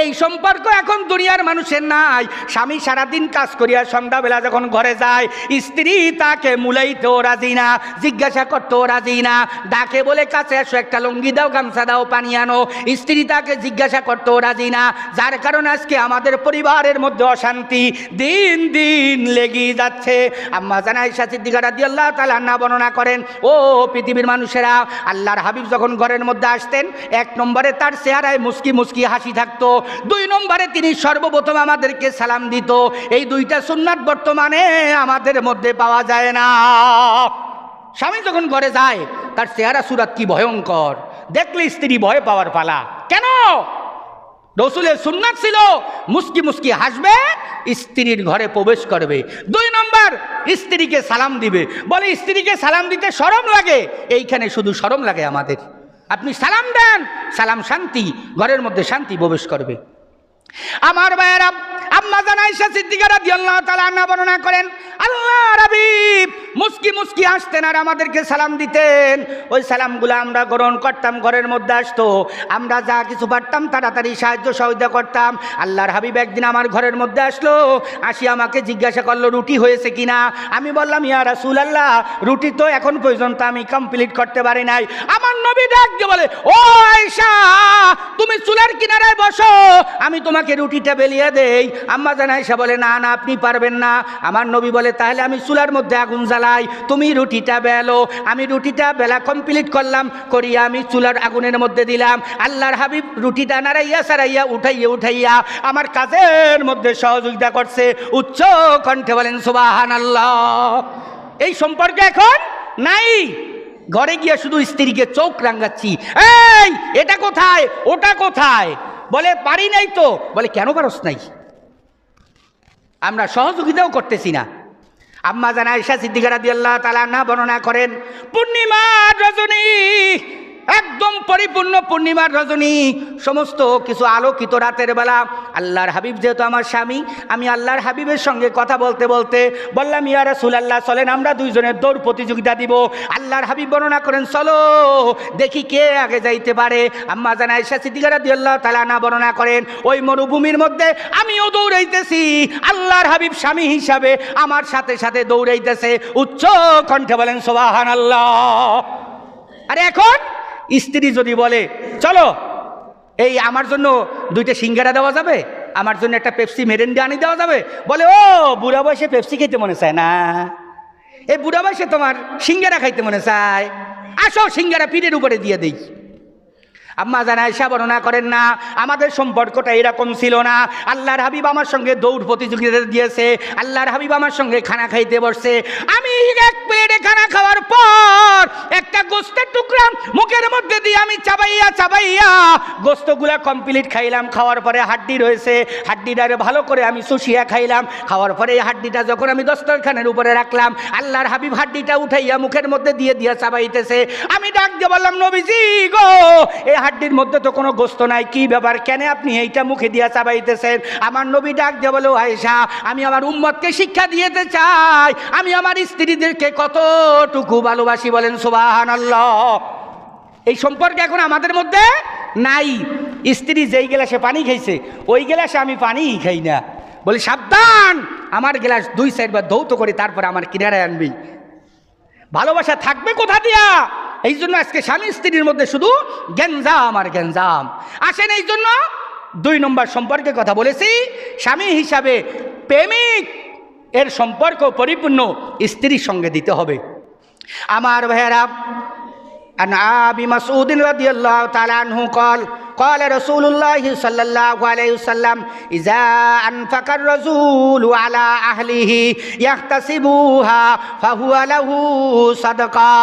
এই সম্পর্ক এখন দুনিয়ার মানুষের নাই। স্বামী সারাদিন কাজ করিয়া সন্ধ্যাবেলা যখন ঘরে যায়, স্ত্রী তাকে মুলাইতেও রাজি না, জিজ্ঞাসা করতেও রাজি না, ডাকে বলে কাছে আসো, একটা লুঙ্গি দাও, গামছা দাও, পানি আনো, স্ত্রী তাকে জিজ্ঞাসা করতেও রাজি না। যার কারণে আজকে আমাদের পরিবারের মধ্যে অশান্তি দিন দিন লেগেই যাচ্ছে। আম্মা জান আয়েশা সিদ্দিকা রাদিয়াল্লাহু তাআলা আনহা বর্ণনা করেন, ও পৃথিবীর মানুষেরা, আল্লাহর হাবিব যখন ঘরের মধ্যে আসতেন, এক নম্বরে তার চেহারায় মুস্কি মুস্কি হাসি থাকতো, দুই নম্বরে তিনি সর্বপ্রথম আমাদেরকে সালাম দিত। এই দুইটা সুন্নাত বর্তমানে আমাদের মধ্যে পাওয়া যায় না। স্বামী যখন ঘরে যায় তার চেহারা সুরাত কি ভয়ঙ্কর, দেখলে স্ত্রী ভয় পাওয়ার পালা। কেন? রসুলের সুন্নাত ছিল মুস্কি মুস্কি হাসবে, স্ত্রীর ঘরে প্রবেশ করবে। দুই নম্বর, স্ত্রীকে সালাম দিবে। বলে স্ত্রীকে সালাম দিতে শরম লাগে, এইখানে শুধু শরম লাগে আমাদের। আপনি সালাম দেন, সালাম শান্তি, ঘরের মধ্যে শান্তি প্রবেশ করবে। আমার ভাইয়েরা, আম্মা জান আয়েশা সিদ্দিকা রাদিয়াল্লাহু তাআলা আনহা বর্ণনা করেন, আল্লাহর হাবিব মুস্কি মুস্কি হাসতেন আর আমাদেরকে সালাম দিতেন। ওই সালামগুলো আমরা গ্রহণ করতাম, ঘরের মধ্যে আসতো, আমরা যা কিছু পারতাম তাড়াতাড়ি সাহায্য সহযোগিতা করতাম। আল্লাহর হাবিব একদিন আমার ঘরের মধ্যে আসলো, আসি আমাকে জিজ্ঞাসা করলো রুটি হয়েছে কিনা। আমি বললাম, ইয়া রাসূলুল্লাহ, রুটি তো এখন পর্যন্ত আমি কমপ্লিট করতে পারি নাই। আমার নবী ডাক দিয়ে বলে, ও আয়েশা, তুমি চুলার কিনারায় বসো, আমি তোমাকে রুটিটা বেলিয়ে দেই। আম্মা জান আয়েশা বলে, না না, আপনি পারবেন না। আমার নবী বলে, তাহলে আমি চুলার মধ্যে আগুন জ্বালাই, তুমি রুটিটা বেলো। আমি রুটিটা বেলা কমপ্লিট করলাম, করিয়া আমি চুলার আগুনের মধ্যে দিলাম। আল্লাহর হাবিব রুটিটা নাড়াইয়া সারাইয়া উঠাইয়া উঠাইয়া আমার কাজের মধ্যে সহযোগিতা করছে। উচ্চ কণ্ঠে বলেন সুবহানাল্লাহ। এই সম্পর্ক এখন নাই। ঘরে গিয়া শুধু স্ত্রীকে চোখ রাঙাচ্ছি, এই এটা কোথায়, ওটা কোথায়, বলে পারি নাই তো। বলে কেন পারস নাই? আমরা সহযোগিতাও করতেছি না। আম্মা জান আয়েশা সিদ্দিকা রাদিয়াল্লাহু তাআলা আনহা বর্ণনা করেন, পূর্ণিমার রজনী, একদম পরিপূর্ণ পূর্ণিমার রজনী, সমস্ত কিছু আলোকিত রাতের বেলা। আল্লাহর হাবিব যেহেতু আমার স্বামী, আমি আল্লাহর হাবিবের সঙ্গে কথা বলতে বলতে বললাম, ইয়া রাসূলুল্লাহ, চলেন আমরা দুইজনের দৌড় প্রতিযোগিতা দিব। আল্লাহর হাবিব বর্ণনা করেন, চলো দেখি কে আগে যাইতে পারে। আম্মা জান আয়েশা সিদ্দিকা রাদিয়াল্লাহু তাআলা আনহা বর্ণনা করেন, ওই মরুভূমির মধ্যে আমিও দৌড়াইতেছি, আল্লাহর হাবিব স্বামী হিসাবে আমার সাথে সাথে দৌড়াইতেছে। উচ্চ কণ্ঠে বলেন সুবহানাল্লাহ। আরে এখন স্ত্রী যদি বলে, চলো এই আমার জন্য দুইটা সিঙ্গারা দেওয়া যাবে, আমার জন্য একটা পেপসি মেরিন্ডা আনি দেওয়া যাবে, বলে ও বুড়া বয়সে পেপসি খেতে মনে চায় না, এই বুড়া বয়সে তোমার সিঙ্গারা খাইতে মনে চায়, আসো সিঙ্গারা পিঠের উপরে দিয়ে দেই। আম্মা জান আয়েশা বর্ণনা করেন না, আমাদের সম্পর্কটা এরকম ছিল না। আল্লাহর হাবিব আমার সঙ্গে দৌড় প্রতিযোগিতা দিয়েছে, আল্লাহর হাবিব আমার সঙ্গে খানা খাইতে বসছে। আমি এক প্লেটে খানা খাওয়ার পর একটা গোস্তের টুকরা মুখের মধ্যে দিয়ে আমি চাবাইয়া চাবাইয়া গোস্তগুলা কমপ্লিট খাইলাম। খাওয়ার পরে হাড্ডি রয়েছে, হাড্ডিটারে ভালো করে আমি শুষিয়া খাইলাম। খাওয়ার পরে এই হাড্ডিটা যখন আমি দস্তরখানের উপরে রাখলাম, আল্লাহর হাবিব হাড্ডিটা উঠাইয়া মুখের মধ্যে দিয়ে দিয়া চাবাইতেছে। আমি ডাক দিয়ে বললাম, নবীজি গো, এই হাড্ডির মধ্যে তো কোনো গোস্ত নাই, কি ব্যাপার, কেন আপনি এইটা মুখে দিয়া চাবাইতেছেন? আমার নবী ডাক দিয়ে বলো, আয়েশা, আমি আমার উম্মতকে শিক্ষা দিতে চাই আমি আমার স্ত্রীদেরকে কতটুকু ভালোবাসি। বলেন সুবহানাল্লাহ। এই সম্পর্ক এখন আমাদের মধ্যে নাই। স্ত্রী যেই গ্লাসে পানি খাইছে ওই গ্লাসে আমি পানিই খাই না। বলি সাবধান, আমার গ্লাস 2-4 বার ধৌত করে তারপরে আমার কিনারায় আনবি। ভালোবাসা থাকবে কোথা দিয়া? এই জন্য আজকে স্বামী স্ত্রীর মধ্যে শুধু গেঞ্জাম আর গেঞ্জাম। আসেন, এই জন্য 2 নম্বর সম্পর্কের কথা বলেছি। স্বামী হিসাবে প্রেমিক এর সম্পর্ক পরিপূর্ণ স্ত্রীর সঙ্গে দিতে হবে। আমার ভাইয়েরা, عن أبي مسعود رضي الله تعالى عنه قال رسول الله صلى الله عليه وسلم إذا أنفق الرسول على أهله يحتسبها فهو له صدقة।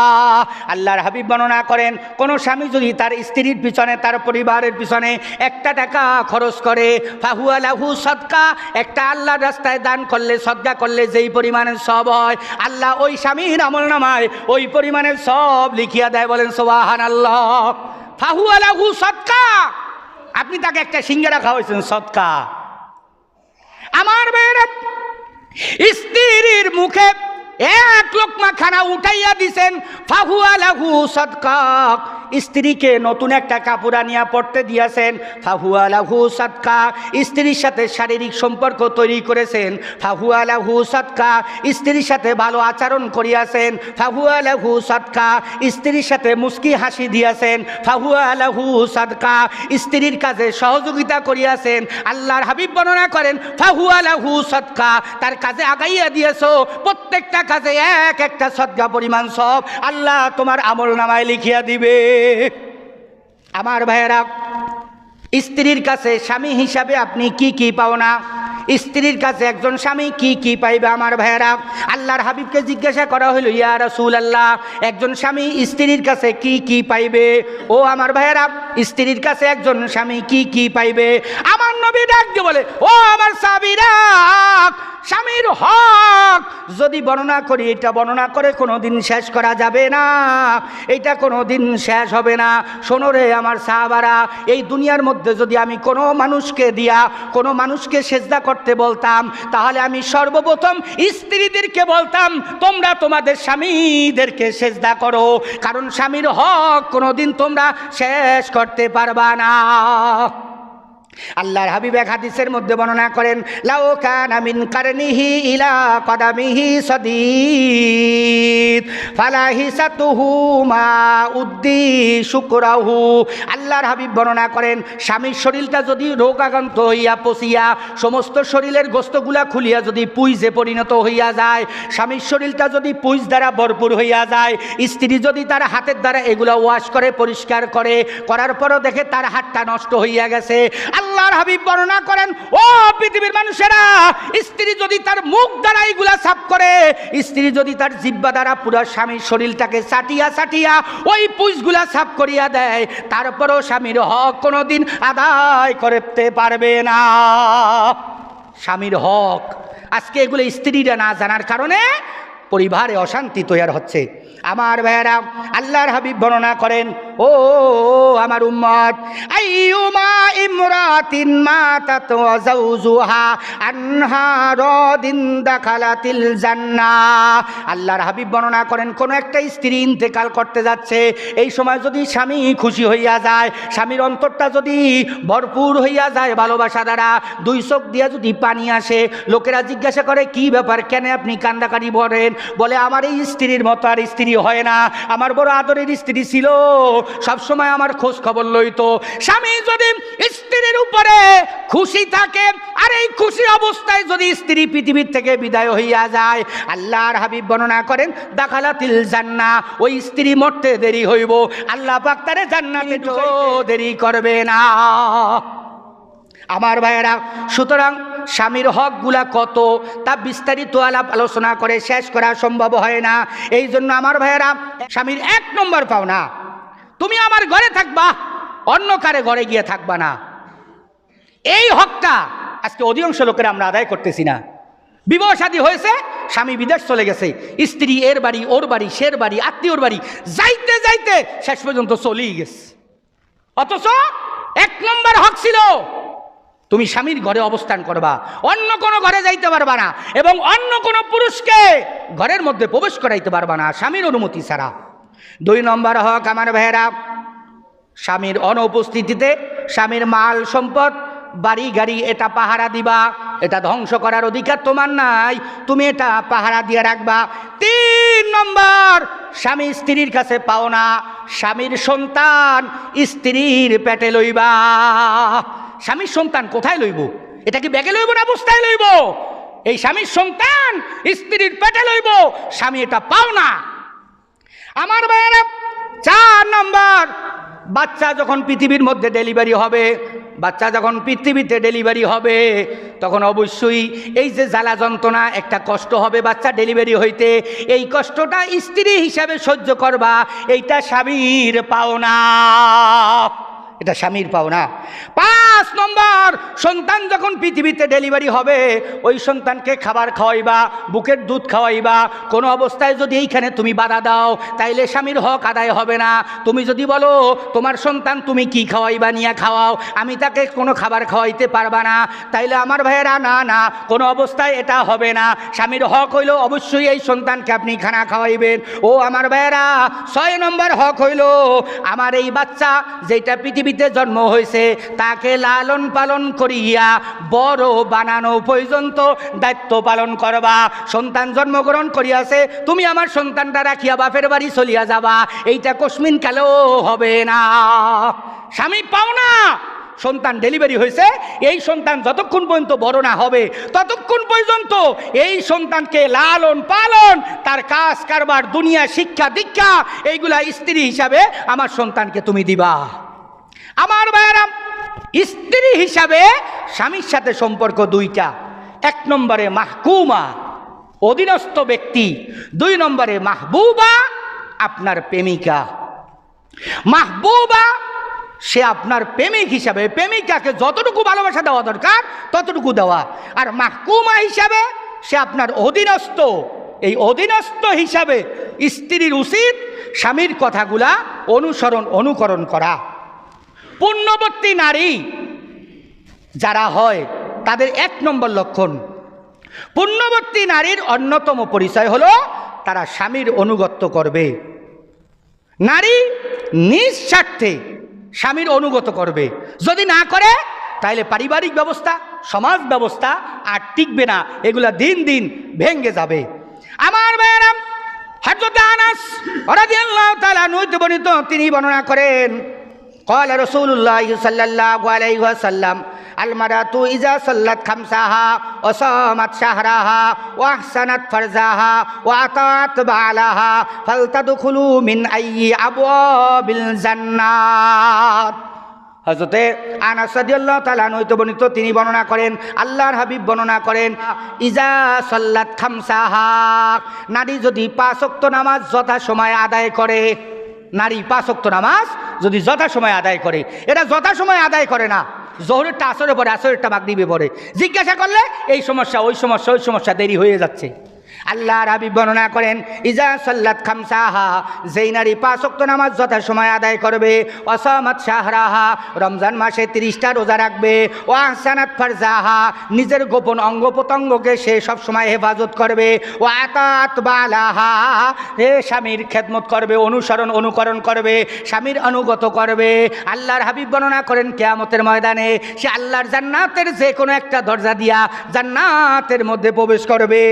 আল্লাহর হাবিব বর্ণনা করেন, কোন স্বামী যদি তার স্ত্রীর পিছনে, তার পরিবারের পিছনে 1 টাকা খরচ করে, ফাহুয়া লাহু সাদকা, একটা আল্লাহর রাস্তায় দান করলে, সদকা করলে যেই পরিমাণের সব হয়, আল্লাহ ওই স্বামীর আমলনামায় ওই পরিমাণের সব লিখিয়া দেয়। বলেন সুবহানাল্লাহ। ফাহুয়া লাহু সাদকা। আপনি তাকে একটা সিঙ্গারা খাওয়াইছেন, সদকা। আমার মেয়েরা, স্ত্রীর মুখে 1 লোকমা খানা উঠাইয়া দিছেন, ফাহুয়া লাহু সাদকা। স্ত্রীকে নতুন একটা কাপড় আনিয়া পড়তে দিয়েছেন, ফাহুয়া লাহু সাদকা। স্ত্রীর সাথে শারীরিক সম্পর্ক তৈরি করেছেন, ফাহুয়া লাহু সাদকা। স্ত্রীর সাথে ভালো আচরণ করিয়াছেন, ফাহুয়া লাহু সাদকা। স্ত্রীর সাথে মুস্কি হাসি দিয়েছেন, ফাহুয়া লাহু সাদকা। স্ত্রীর কাজে সহযোগিতা করিয়াছেন, আল্লাহর হাবিব বর্ণনা করেন, ফাহুয়া লাহু সাদকা। তার কাজে আগাইয়া দিয়েছো, প্রত্যেকটা কাজে একটা সদকা পরিমাণ সব আল্লাহ তোমার আমলনামায় লিখিয়া দিবে। আমার ভাইয়েরা, স্ত্রীর কাছে স্বামী হিসাবে আপনি কি কি পাও না? স্ত্রীর কাছে একজন স্বামী কি কি পাইবে? আমার ভাইয়েরা, আল্লাহর হাবিবকে জিজ্ঞাসা করা হইল, ইয়া রাসূলুল্লাহ, একজন স্বামী স্ত্রীর কাছে কি কি পাইবে? ও আমার ভাইয়েরা, স্ত্রীর কাছে একজন স্বামী কি কি পাইবে? আমার নবী ডাক দিয়ে বলে, ও আমার সাহাবীরা, স্বামীর হক যদি বর্ণনা করি, এটা বর্ণনা করে কোনোদিন শেষ করা যাবে না, এটা কোনোদিন শেষ হবে না। শোনো রে আমার সাহাবারা, এই দুনিয়ার মধ্যে যদি আমি কোনো মানুষকে দিয়া কোনো মানুষকে সেজদা করতে বলতাম, তাহলে আমি সর্বপ্রথম স্ত্রীদেরকে বলতাম, তোমরা তোমাদের স্বামীদেরকে সেজদা করো, কারণ স্বামীর হক কোনোদিন তোমরা শেষ করতে পারবা না। আল্লাহর হাবিব এক হাদিসের মধ্যে বর্ণনা করেন, লাউ কানা মিন কারনিহি ইলা কদামিহি সাদীদ ফালাহিসাতুহু মা উদ্দি শুকরাহু। আল্লাহর হাবিব বর্ণনা করেন, স্বামীর শরীরটা যদি রোগাক্রান্ত হইয়া পচিয়া সমস্ত শরীরের গোস্তগুলা খুলিয়া যদি পুইজে পরিণত হইয়া যায়, স্বামীর শরীরটা যদি পুইজ দ্বারা ভরপুর হইয়া যায়, স্ত্রী যদি তার হাতের দ্বারা এগুলা ওয়াশ করে, পরিষ্কার করে, করার পরও দেখে তার হাতটা নষ্ট হইয়া গেছে, আল্লাহর হাবিব বর্ণনা করেন, ও পৃথিবীর মানুষেরা, স্ত্রী যদি তার মুখ দ্বারা এগুলা সাফ করে, স্ত্রী যদি তার জিহ্বা দ্বারা পুরো স্বামীর শরীরটাকে চাটিয়া চাটিয়া ওই পুইজগুলা সাফ করিয়া দেয়, তারপরও স্বামীর হক কোনোদিন আদায় করতে পারবে না। স্বামীর হক আজকে এগুলো স্ত্রীরা না জানার কারণে পরিবারে অশান্তি তৈরি হচ্ছে। আমার ভাইয়েরা, আল্লাহর হাবিব বর্ণনা করেন, ও আমার উম্মত, আইয়ুমা ইমরাতিন মাতাত ওয়া যাওজুহা আনহা রাদিন দাখালাতিল জান্নাহ। আল্লাহর হাবিব বর্ণনা করেন, কোন একটা স্ত্রী ইন্তেকাল করতে যাচ্ছে, এই সময় যদি স্বামী খুশি হইয়া যায়, স্বামীর অন্তরটা যদি ভরপুর হইয়া যায় ভালোবাসা দ্বারা, 2 চোখ দিয়া যদি পানি আসে, লোকেরা জিজ্ঞাসা করে, কি ব্যাপার, কেন আপনি কান্দাকারি বলেন? বলে, আমার এই স্ত্রীর মতো আর স্ত্রী হয় না, আমার বড় আদরের স্ত্রী ছিল, সবসময় আমার খোঁজ খবর লইতো। স্বামী যদি স্ত্রীর উপরে খুশি থাকে আর এই খুশি অবস্থায় যদি স্ত্রী পৃথিবীর থেকে বিদায় হইয়া যায়, আল্লাহর হাবিব বর্ণনা করেন দাখালাতিল জান্নাহ, ওই স্ত্রী মরতে দেরি হইব, আল্লাহ পাক তারে জান্নাতে ঢুকাইতে দেরি করবে না। আমার ভাইয়েরা, সুতরাং স্বামীর হকগুলা কত তা বিস্তারিত আলাপ আলোচনা করে শেষ করা সম্ভব হয় না। এই জন্য আমার ভাইয়েরা, স্বামীর 1 নম্বর পাওনা, তুমি আমার ঘরে থাকবা, অন্য কারে ঘরে গিয়ে থাকবা না। এই হকটা আজকে অধিকাংশ লোকেরা আমরা আদায় করতেছি না। বিবাহ শাদী হয়েছে, স্বামী বিদেশ চলে গেছে, স্ত্রী এর বাড়ি ওর বাড়ি সের বাড়ি আত্মীয়র বাড়ি যাইতে যাইতে শেষ পর্যন্ত চলেই গেছে। অথচ 1 নম্বর হক ছিল তুমি স্বামীর ঘরে অবস্থান করবা, অন্য কোনো ঘরে যাইতে পারবা না এবং অন্য কোনো পুরুষকে ঘরের মধ্যে প্রবেশ করাইতে পারবা না স্বামীর অনুমতি ছাড়া। 2 নম্বর হক আমার ভাইয়েরা, স্বামীর অনুপস্থিতিতে স্বামীর মাল সম্পদ বাড়ি গাড়ি এটা পাহারা দিবা। এটা ধ্বংস করার অধিকার তোমার নাই, তুমি এটা পাহারা দিয়ে রাখবা। 3 নম্বর, স্বামী স্ত্রীর কাছে পাও না, স্বামীর সন্তান স্ত্রীর পেটে লইবা। স্বামীর সন্তান কোথায় লইব? এটা কি ব্যাগে লইব না বস্তায় লইব? এই স্বামীর সন্তান স্ত্রীর পেটে লইব, স্বামী এটা পাও না। আমার ভাইয়েরা, 4 নম্বর, বাচ্চা যখন পৃথিবীর মধ্যে ডেলিভারি হবে, বাচ্চা যখন পৃথিবীতে ডেলিভারি হবে তখন অবশ্যই এই যে জ্বালা যন্ত্রণা একটা কষ্ট হবে বাচ্চা ডেলিভারি হইতে, এই কষ্টটা স্ত্রী হিসাবে সহ্য করবা, এইটা স্বামীর পাওনা, এটা স্বামীর পাওনা। 5 নম্বর, সন্তান যখন পৃথিবীতে ডেলিভারি হবে ওই সন্তানকে খাবার খাওয়াইবা, বুকের দুধ খাওয়াইবা। কোনো অবস্থায় যদি এইখানে তুমি বাধা দাও তাইলে স্বামীর হক আদায় হবে না। তুমি যদি বলো তোমার সন্তান তুমি কি খাওয়াইবা নিয়ে খাওয়াও, আমি তাকে কোনো খাবার খাওয়াইতে পারবা না, তাইলে আমার ভাইয়েরা না না, কোনো অবস্থায় এটা হবে না। স্বামীর হক হইল অবশ্যই এই সন্তানকে আপনি খানা খাওয়াইবেন। ও আমার ভাইয়েরা, 6 নম্বর হক হইল আমার এই বাচ্চা যেটা পৃথিবীতে জন্ম হয়েছে তাকে লালন পালন করিয়া বড় বানানো পর্যন্ত দায়িত্ব পালন করবা। সন্তান জন্মগ্রহণ করিয়াছে, তুমি আমার সন্তানটা রাখিয়া বাপের বাড়ি চলিয়া যাবা, এইটা কসমিন কালেও হবে না। স্বামী পাও না, সন্তান ডেলিভারি হয়েছে, এই সন্তান যতক্ষণ পর্যন্ত বড় না হবে ততক্ষণ পর্যন্ত এই সন্তানকে লালন পালন, তার কাজ কারবার দুনিয়া শিক্ষা দীক্ষা এইগুলা স্ত্রী হিসাবে আমার সন্তানকে তুমি দিবা। আমার ভাইয়েরা, স্ত্রী হিসাবে স্বামীর সাথে সম্পর্ক 2টা। 1 নম্বরে মাহকুমা, অধীনস্থ ব্যক্তি। 2 নম্বরে মাহবুবা, আপনার প্রেমিকা। মাহবুবা, সে আপনার প্রেমিক হিসাবে প্রেমিকাকে যতটুকু ভালোবাসা দেওয়া দরকার ততটুকু দেওয়া। আর মাহকুমা হিসাবে সে আপনার অধীনস্থ। এই অধীনস্থ হিসাবে স্ত্রীর উচিত স্বামীর কথাগুলা অনুকরণ করা। পুণ্যবতী নারী যারা হয় তাদের 1 নম্বর লক্ষণ, পুণ্যবতী নারীর অন্যতম পরিচয় হলো তারা স্বামীর আনুগত্য করবে। নারী নিজ স্বার্থে স্বামীর অনুগত করবে, যদি না করে তাহলে পারিবারিক ব্যবস্থা সমাজ ব্যবস্থা আর টিকবে না, এগুলা দিন দিন ভেঙে যাবে। আমার ভাইয়েরা, হযরত আনাস রাদিয়াল্লাহু তাআলা আনহু বর্ণিত, তিনি বর্ণনা করেন قال رسول الله صلى الله عليه وسلم المرأة إذا صلت خمسها وصامت شهرها وأحسنت فرجها وأطاعت بعلها فلتدخلوا من أي أبواب الجنة। হযরতে আনাস রাদিয়াল্লাহু তাআলা আনহু বর্ণিত, তিনি বর্ণনা করেন, আল্লাহর হাবিব বর্ণনা করেন, ইজা সাল্লাত খামসাহা, নারী যদি 5 ওয়াক্ত নামাজ যথাসময়ে আদায় করে, নারী 5 ওয়াক্ত নামাজ যদি যথাসময়ে আদায় করে, এটা যথাসময়ে আদায় করে না, জোহরেরটা আসরে পড়ে, আসরেরটা মাগরিবে পড়ে, জিজ্ঞাসা করলে এই সমস্যা ওই সমস্যা ওই সমস্যা, দেরি হয়ে যাচ্ছে। আল্লাহর হাবিব বর্ণনা করেন, ইজা সাল্লাত খামসাহা, যেই নারী 5 ওয়াক্ত নামাজ যথাসময়ে আদায় করবে, ওয়াসামাত শাহরাহা, রমজান মাসে 30টা রোজা রাখবে, ওয়া আহসানাত ফারজাহা, নিজের গোপন অঙ্গ প্রত্যঙ্গকে সে সবসময় হেফাজত করবে, ওয়া আতাত বালাহা, হে স্বামীর খেদমত করবে, অনুকরণ করবে, স্বামীর অনুগত করবে। আল্লাহর হাবিব বর্ণনা করেন, কিয়ামতের ময়দানে সে আল্লাহর জান্নাতের যে কোনো একটা দরজা দিয়া জান্নাতের মধ্যে প্রবেশ করবে।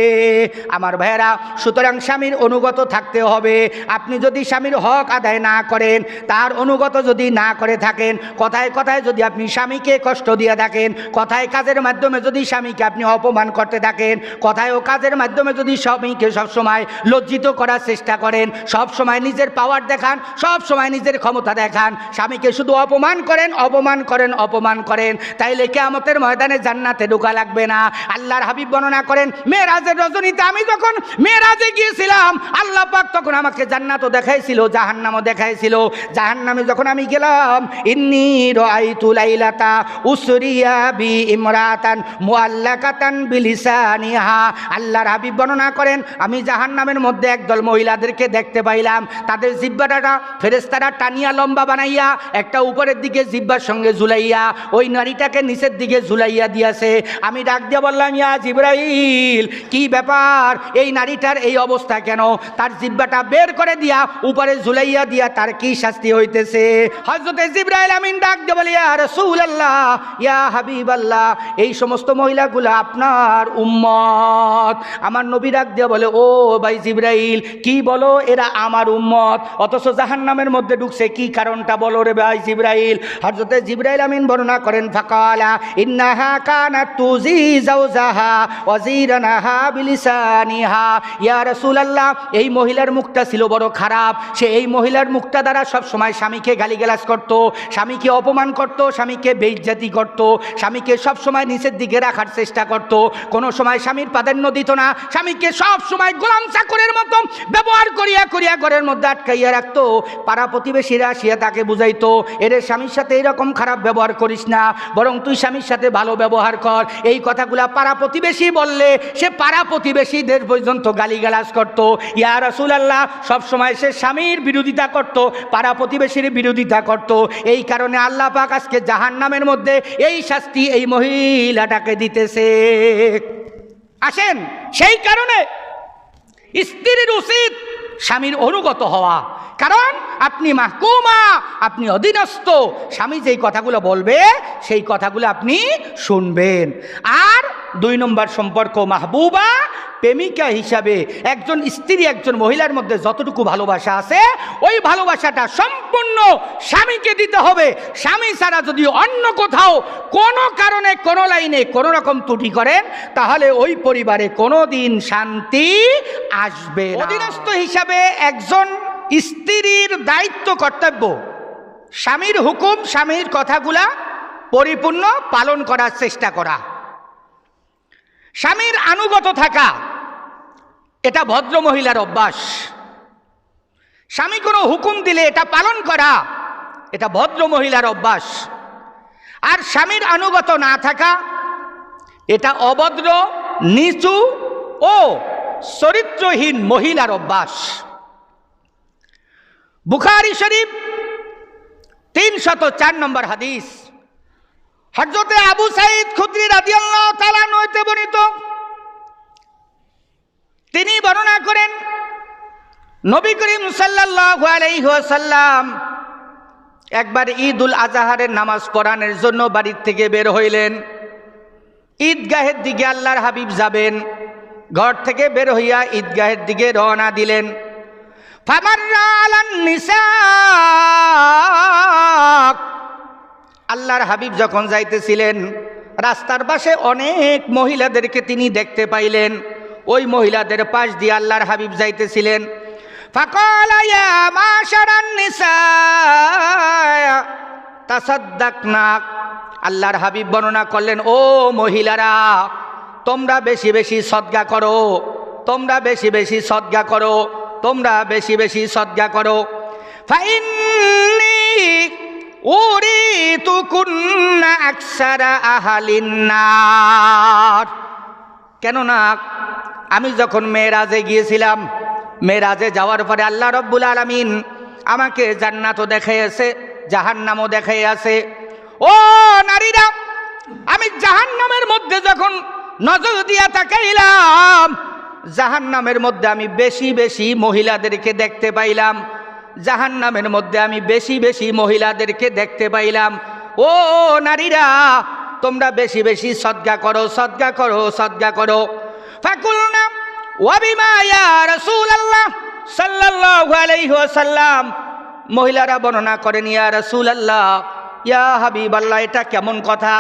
আমার ভাইয়েরা, সুতরাং স্বামীর অনুগত থাকতে হবে। আপনি যদি স্বামীর হক আদায় না করেন, তার অনুগত যদি না করে থাকেন, কথায় কথায় যদি আপনি স্বামীকে কষ্ট দিয়ে থাকেন, কথায় কাজের মাধ্যমে যদি স্বামীকে আপনি অপমান করতে থাকেন, কথায় ও কাজের মাধ্যমে যদি স্বামীকে সবসময় লজ্জিত করার চেষ্টা করেন, সব সময় নিজের পাওয়ার দেখান, সব সময় নিজের ক্ষমতা দেখান, স্বামীকে শুধু অপমান করেন, অপমান করেন, অপমান করেন, তাইলে কিয়ামতের ময়দানে জান্নাতে ঢোকা লাগবে না। আল্লাহর হাবিব বর্ণনা করেন, মেরাজের রজনীতে আমি যখন মেরাজে গিয়েছিলাম, আল্লাহ পাক তখন আমাকে জান্নাতও দেখাইছিল, জাহান্নামও দেখাইছিল। জাহান্নামে যখন আমি গেলাম, ইন্নী রাআইতু লাইলাতা উসরিয়া বি ইমরাতান মুআল্লাকাতান বিলিসানিহা। আল্লাহর হাবিব বর্ণনা করেন, আমি জাহান্নামের মধ্যে একদল মহিলাদেরকে দেখতে পাইলাম, তাদের জিহ্বাটা ফেরেশতারা টানিয়া লম্বা বানাইয়া একটা উপরের দিকে জিহ্বার সঙ্গে ঝুলাইয়া ওই নারীটাকে নিচের দিকে ঝুলাইয়া দিয়েছে। আমি ডাক দিয়ে বললাম, ইয়া জিবরাইল, কি ব্যাপার, এই নারীটার এই অবস্থা কেন? তার জিহ্বাটা বের করে দিয়া উপরে ঝুলাইয়া দিয়া তার কি শাস্তি হইতেছে? হযরতে জিবরাইল আমিন ডাক দিয়ে বলে, ইয়া রাসূলুল্লাহ, ইয়া হাবিবাল্লাহ, এই সমস্ত মহিলাগুলো আপনার উম্মত। আমার নবী ডাক দিয়ে বলে, ও ভাই জিবরাইল, কি বলো, এরা আমার উম্মত, অথচ জাহান্নামের মধ্যে ঢুকছে, কি কারণটা বলো রে ভাই জিবরাইল? হযরতে জিবরাইল আমিন বর্ণনা করেন, ফাকালা ইন্নাহা কানাত তুজি যাওজাহা ওয়াজিরানাহা বিলিসানিহা। ইয়া রাসূলুল্লাহ, এই মহিলার মুখটা ছিল বড় খারাপ, সে এই মহিলার মুখটা দ্বারা সব সময় স্বামীকে গালিগালাজ করত, স্বামীকে অপমান করত, স্বামীকে বেইজ্জতি করত, স্বামীকে সব সময় নিচের দিকে রাখার চেষ্টা করত, কোনো সময় স্বামীর প্রাধান্য দিত না, স্বামীকে সব সময় গোলাম চাকরের মতো ব্যবহার করিয়া করিয়া ঘরের মধ্যে আটকাইয়া রাখতো। পাড়া প্রতিবেশীরা আসিয়া তাকে বুঝাইতো, এর স্বামীর সাথে এরকম খারাপ ব্যবহার করিস না, বরং তুই স্বামীর সাথে ভালো ব্যবহার কর। এই কথাগুলা পাড়া প্রতিবেশী বললে সে পাড়া প্রতিবেশীদের পর্যন্ত গালিগালাজ করত। ইয়া রাসূলুল্লাহ, সব সময় সে স্বামীর বিরোধিতা করত, পাড়া প্রতিবেশীর বিরোধিতা করত। এই কারণে আল্লাহ পাক আজকে জাহান্নামের মধ্যে এই শাস্তি এই মহিলাটাকে দিতেছে। আসেন, সেই কারণে স্ত্রীর উচিত স্বামীর অনুগত হওয়া, কারণ আপনি মাহকুমা, আপনি অধীনস্থ। স্বামী যেই কথাগুলো বলবে সেই কথাগুলো আপনি শুনবেন। আর 2 নম্বর সম্পর্ক, মাহবুবা, প্রেমিকা হিসাবে একজন স্ত্রী একজন মহিলার মধ্যে যতটুকু ভালোবাসা আছে, ওই ভালোবাসাটা সম্পূর্ণ স্বামীকে দিতে হবে। স্বামী ছাড়া যদি অন্য কোথাও কোনো কারণে কোনো লাইনে কোনো রকম ত্রুটি করেন, তাহলে ওই পরিবারে কোনো দিন শান্তি আসবে না। অধীনস্থ হিসাবে একজন স্ত্রীর দায়িত্ব, কর্তব্য, স্বামীর হুকুম, স্বামীর কথাগুলা পরিপূর্ণ পালন করার চেষ্টা করা, স্বামীর আনুগত থাকা, এটা ভদ্র মহিলার অভ্যাস। স্বামী কোনো হুকুম দিলে এটা পালন করা, এটা ভদ্র মহিলার অভ্যাস। আর স্বামীর আনুগত না থাকা, এটা অভদ্র, নিচু ও চরিত্রহীন মহিলার অভ্যাস। বুখারী শরীফ 304 নম্বর হাদিস, হযরতে আবু সাঈদ খুদরি রাদিয়াল্লাহু তাআলা হতে বর্ণিত, তিনি বর্ণনা করেন, নবী করিম সাল্লাল্লাহু আলাইহি ওয়াসাল্লাম একবার ঈদুল আজহারের নামাজ পড়ানোর জন্য বাড়ির থেকে বের হইলেন। ঈদগাহের দিকে আল্লাহর হাবিব যাবেন, ঘর থেকে বের হইয়া ঈদগাহের দিকে রওনা দিলেন। ফামাররা আলান নিসা, আল্লাহর হাবিব যখন যাইতেছিলেন, রাস্তার পাশে অনেক মহিলাদেরকে তিনি দেখতে পাইলেন। ওই মহিলাদের পাশ দিয়ে আল্লাহর হাবিব যাইতেছিলেন। ফাকালা ইয়া মাশারান নিসা তাসাদ্দাকনা, আল্লাহর হাবিব বর্ণনা করলেন, ও মহিলারা, তোমরা বেশি বেশি সদকা করো, তোমরা বেশি বেশি সদকা করো, তোমরা বেশি বেশি সদকা করো। ফাইন্নী উরিতুকুন্না আকসারা আহালিন নার, কেননা আমি যখন মেরাজে গিয়েছিলাম, মেরাজে যাওয়ার পরে আল্লাহ রব্বুল আলামিন আমাকে জান্নাতও দেখাইয়াছে, জাহান্নামও দেখাইয়াছে। ও নারীরা, আমি জাহান্নামের মধ্যে যখন নজর দিয়া তাকাইলাম, জাহান্নামের মধ্যে আমি বেশি বেশি মহিলাদেরকে দেখতে পাইলাম, জাহান্নামের মধ্যে আমি বেশি বেশি মহিলাদেরকে দেখতে পাইলাম। ও নারীরা, তোমরা বেশি বেশি সদকা করো, সদকা করো, সদকা করো। ফাকুলনা ওয়া বিমা ইয়া রাসূলুল্লাহ সাল্লাল্লাহু আলাইহি ওয়াসাল্লাম, মহিলারা বর্ণনা করেন, ইয়া রাসূলুল্লাহ, ইয়া হাবিবাল্লাহ, এটা কেমন কথা?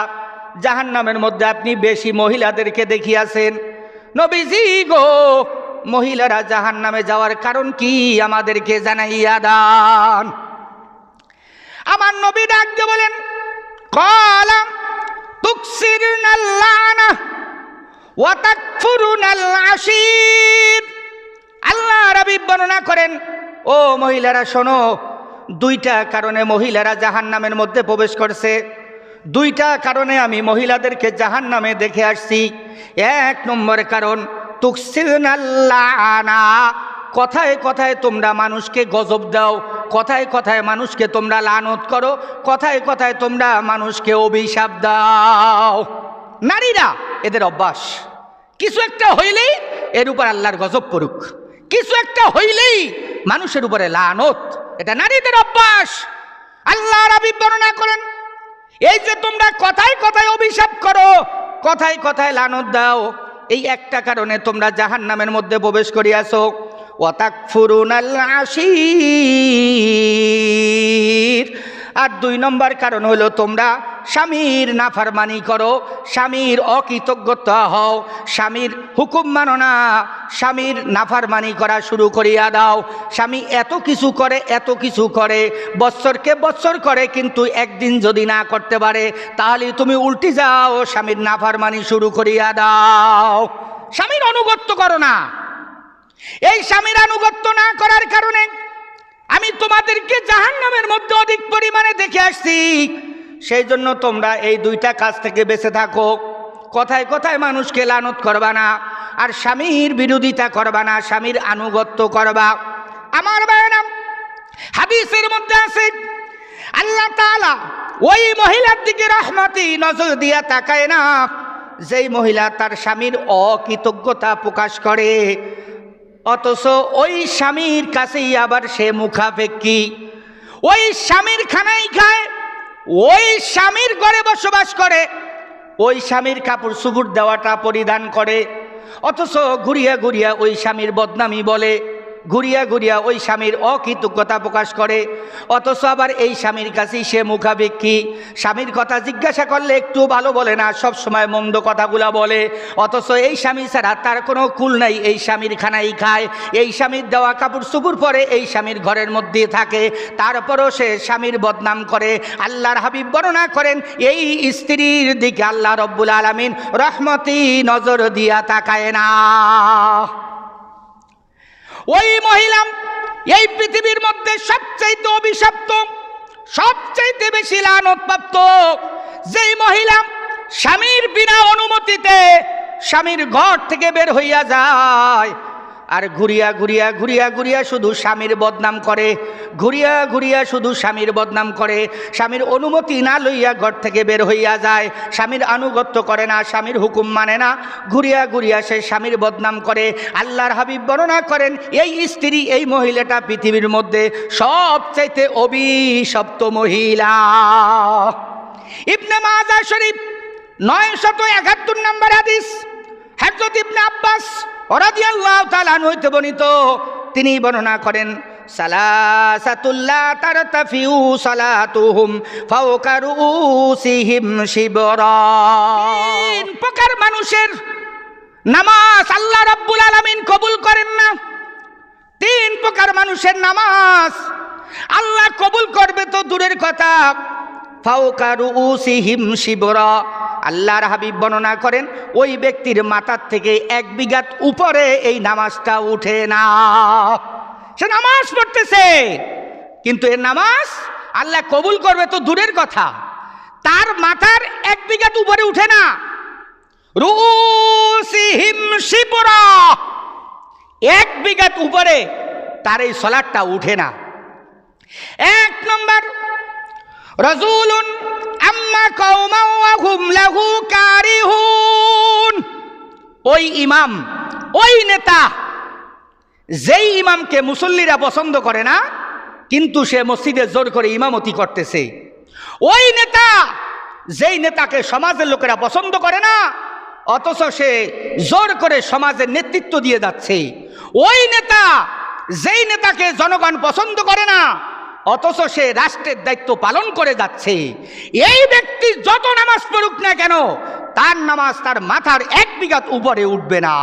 জাহান্নামের মধ্যে আপনি বেশি মহিলাদেরকে দেখিয়াছেন। নবীজি গো, মহিলারা জাহান্নামে যাওয়ার কারণ কি আমাদেরকে জানাইয়া দান। আমার নবী ডাক দিয়ে বলেন, ক্বালা তুকসিরনাল লানা ওয়া তাকফুরুনাল আশীর। আল্লাহ হাবিব বর্ণনা করেন, ও মহিলারা শোনো, দুইটা কারণে মহিলারা জাহান্নামের মধ্যে প্রবেশ করছে। দুইটা কারণে আমি মহিলাদেরকে জাহান্নামে দেখে আসছি। এক নম্বর কারণ তুকসিরনাল লানা, কথায় কথায় তোমরা মানুষকে গজব দাও, কথায় কথায় মানুষকে তোমরা লানত করো, কথায় কথায় তোমরা মানুষকে অভিশাপ দাও। নারীরা এদের অভ্যাস, কিছু একটা হইলেই এর উপর আল্লাহর গজব পড়ুক, কিছু একটা হইলেই মানুষের উপরে লানত, এটা নারীদের অভ্যাস। আল্লাহ হাবিব বর্ণনা করেন, এই যে তোমরা কথায় কথায় অভিশাপ করো, কথায় কথায় লানত দাও, এই একটা কারণে তোমরা জাহান্নামের মধ্যে প্রবেশ করিয়াছো। ওয়া তাকফুরুনাল আশীর, আর দুই নম্বর কারণ হলো তোমরা স্বামীর নাফরমানি করো, স্বামীর অকৃতজ্ঞতা হও, স্বামীর হুকুম মানো না, স্বামীর নাফরমানি করা শুরু করিয়া দাও। স্বামী এত কিছু করে, এত কিছু করে, বৎসরকে বৎসর করে, কিন্তু একদিন যদি না করতে পারে তাহলে তুমি উল্টে যাও, স্বামীর নাফরমানি শুরু করিয়া দাও। স্বামীর আনুগত্য করো না। এই স্বামীর আনুগত্য না করার কারণে আমি তোমাদেরকে জাহান্নামের মধ্যে অধিক পরিমাণে দেখে আসছি। সেই জন্য তোমরা এই দুইটা কাজ থেকে বেঁচে থাকো। কথায় কথায় মানুষকে লানত করবা না, আর স্বামীর বিরোধিতা করবা না, স্বামীর আনুগত্য করবা। আমার ভাইরা, হাদিসের মধ্যে আছে আল্লাহ তাআলা ওই মহিলার দিকে রহমতি নজর দিয়া তাকায় না যেই মহিলা তার স্বামীর অকৃতজ্ঞতা প্রকাশ করে, অথচ ওই স্বামীর কাছেই আবার সে মুখাপেক্ষী, ওই স্বামীর খানাই খায়, ওই স্বামীর ঘরে বসবাস করে, ওই স্বামীর কাপড় চোপড় দেওয়াটা পরিধান করে, অথচ ঘুরিয়া ঘুরিয়া ওই স্বামীর বদনামি বলে, ঘুরিয়া ঘুরিয়া ওই স্বামীর অকৃতজ্ঞতা প্রকাশ করে, অথচ আবার এই স্বামীর কাছেই সে মুখাপেক্ষী। স্বামীর কথা জিজ্ঞাসা করলে একটু ভালো বলে না, সব সময় মন্দ কথাগুলা বলে, অথচ এই স্বামী ছাড়া তার কোনো কুল নাই, এই স্বামীর খানাই খায়, এই স্বামীর দেওয়া কাপড় চোপড় পরে, এই স্বামীর ঘরের মধ্যে থাকে, তারপরও সে স্বামীর বদনাম করে। আল্লাহর হাবিব বর্ণনা করেন, এই স্ত্রীর দিকে আল্লাহ রব্বুল আলামিন রহমতি নজর দিয়া তাকায় না। ওই মহিলা এই পৃথিবীর মধ্যে সবচাইতে অভিশপ্ত, সবচাইতে বেশি লানতপ্রাপ্ত, যেই মহিলা স্বামীর বিনা অনুমতিতে স্বামীর ঘর থেকে বের হইয়া যায়, আর ঘুরিয়া ঘুরিয়া ঘুরিয়া ঘুরিয়া শুধু স্বামীর বদনাম করে, ঘুরিয়া ঘুরিয়া শুধু স্বামীর বদনাম করে, স্বামীর অনুমতি না লইয়া ঘর থেকে বের হইয়া যায়, স্বামীর আনুগত্য করে না, স্বামীর হুকুম মানে না, ঘুরিয়া ঘুরিয়া সে স্বামীর বদনাম করে। আল্লাহর হাবিব বর্ণনা করেন, এই স্ত্রী, এই মহিলাটা পৃথিবীর মধ্যে সবচাইতে অভিশপ্ত মহিলা। ইবনে মাজাহ শরীফ 971 নম্বর হাদিস, হযরত ইবনে আব্বাস রাদিয়াল্লাহু তাআলা আনহু হইতে বর্ণিত, তিনি বর্ণনা করেন, সালাসাতুল্লা তারতাফিউ সালাতুহুম ফাওকা রুউসিহিম শিবরা। তিন প্রকার মানুষের নামাজ আল্লাহ রাব্বুল আলামিন কবুল করেন না। তিন প্রকার মানুষের নামাজ আল্লাহ কবুল করবে তো দূরের কথা, ফাওকা রুউসিহিম শিবরা, আল্লাহর হাবিব বর্ণনা করেন, ওই ব্যক্তির মাথার থেকে 1 বিঘাত উপরে এই নামাজটা উঠে না। সে নামাজ পড়তেছে, কিন্তু এর নামাজ আল্লাহ কবুল করবে তো দূরের কথা, তার মাথার 1 বিঘাত উপরে উঠে না। রুউসিহিম শিবরা, 1 বিঘাত উপরে তার এই সালাতটা উঠে না। 1 নম্বর, রাজুলুন আম্মা কওমা ওয়া হুম লাহু কারিহুন, ওই ইমাম, ওই নেতা, যেই ইমামকে মুসল্লিরা পছন্দ করে না কিন্তু সে মসজিদে জোর করে ইমামতি করতেছে, ওই নেতা, যেই নেতাকে সমাজের লোকেরা পছন্দ করে না অথচ সে জোর করে সমাজের নেতৃত্ব দিয়ে যাচ্ছে। ওই নেতা, যেই নেতাকে জনগণ পছন্দ করে না, অথচ সে রাষ্ট্রের দায়িত্ব পালন করে যাচ্ছে। এই ব্যক্তি যত নামাজ পড়ুক না কেন, তার নামাজ তার মাথার 1 বিঘাত উপরে উঠবে না।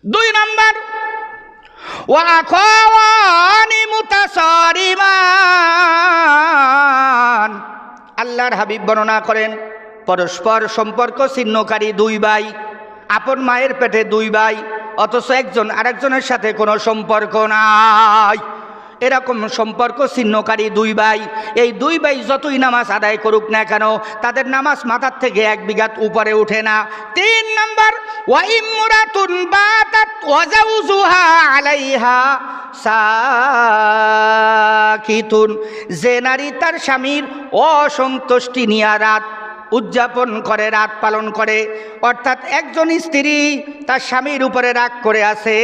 2 নাম্বার, ওয়াখাওয়ানি মুতাসারিমান। আল্লাহর হাবিব বর্ণনা করেন, পরস্পর সম্পর্ক ছিন্নকারী 2 ভাই, আপন মায়ের পেটে 2 ভাই, অথচ একজন আরেকজনের সাথে কোনো সম্পর্ক নাই। এরকম সম্পর্ক ছিন্নকারী 2 ভাই, এই 2 ভাই যতই নামাজ আদায় করুক না কেন, তাদের নামাজ মাথার থেকে 1 বিঘাত উপরে উঠে না। 3 নাম্বার, ওয়া ইমরাতুন বাতাত ওয়া যাওজুহা আলাইহা সাকিতুন। যে নারী তার স্বামীর অসন্তুষ্টি নিয়ে রাত উদযাপন করে, রাত পালন করে, অর্থাৎ একজন স্ত্রী তার স্বামীর উপরে রাগ করে আছে,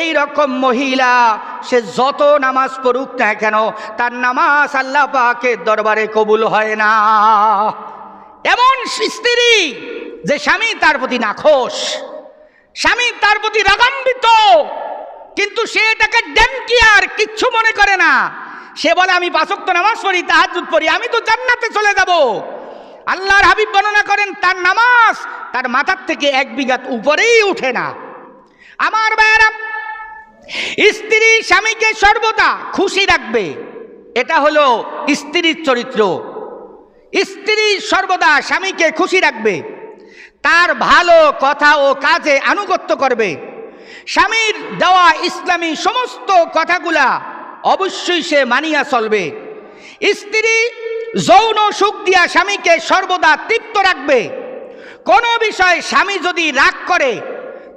এই রকম মহিলা সে যত নামাজ পড়ুক না কেন, তার নামাজ আল্লাহ পাকের দরবারে কবুল হয় না। এমন স্ত্রী যে স্বামী তার প্রতি নাখোশ, স্বামী তার প্রতি রাগান্বিত, কিন্তু সে এটাকে ডেমকিয়ার কিচ্ছু মনে করে না। সে বলে আমি 5 ওয়াক্ত নামাজ পড়ি, তাহাজ্জুদ পড়ি, আমি তো জান্নাতে চলে যাব। আল্লাহর হাবিব বর্ণনা করেন, তার নামাজ তার মাথার থেকে 1 বিঘাত উপরেই উঠে না। আমার ভাইয়েরা, স্ত্রী স্বামীকে সর্বদা খুশি রাখবে, এটা হলো স্ত্রীর চরিত্র। স্ত্রী সর্বদা স্বামীকে খুশি রাখবে, তার ভালো কথা ও কাজে আনুগত্য করবে। স্বামীর দেওয়া ইসলামী সমস্ত কথাগুলা অবশ্যই সে মানিয়া চলবে। স্ত্রী যৌন সুখ দিয়া স্বামীকে সর্বদা তৃপ্ত রাখবে। কোনো বিষয়ে স্বামী যদি রাগ করে,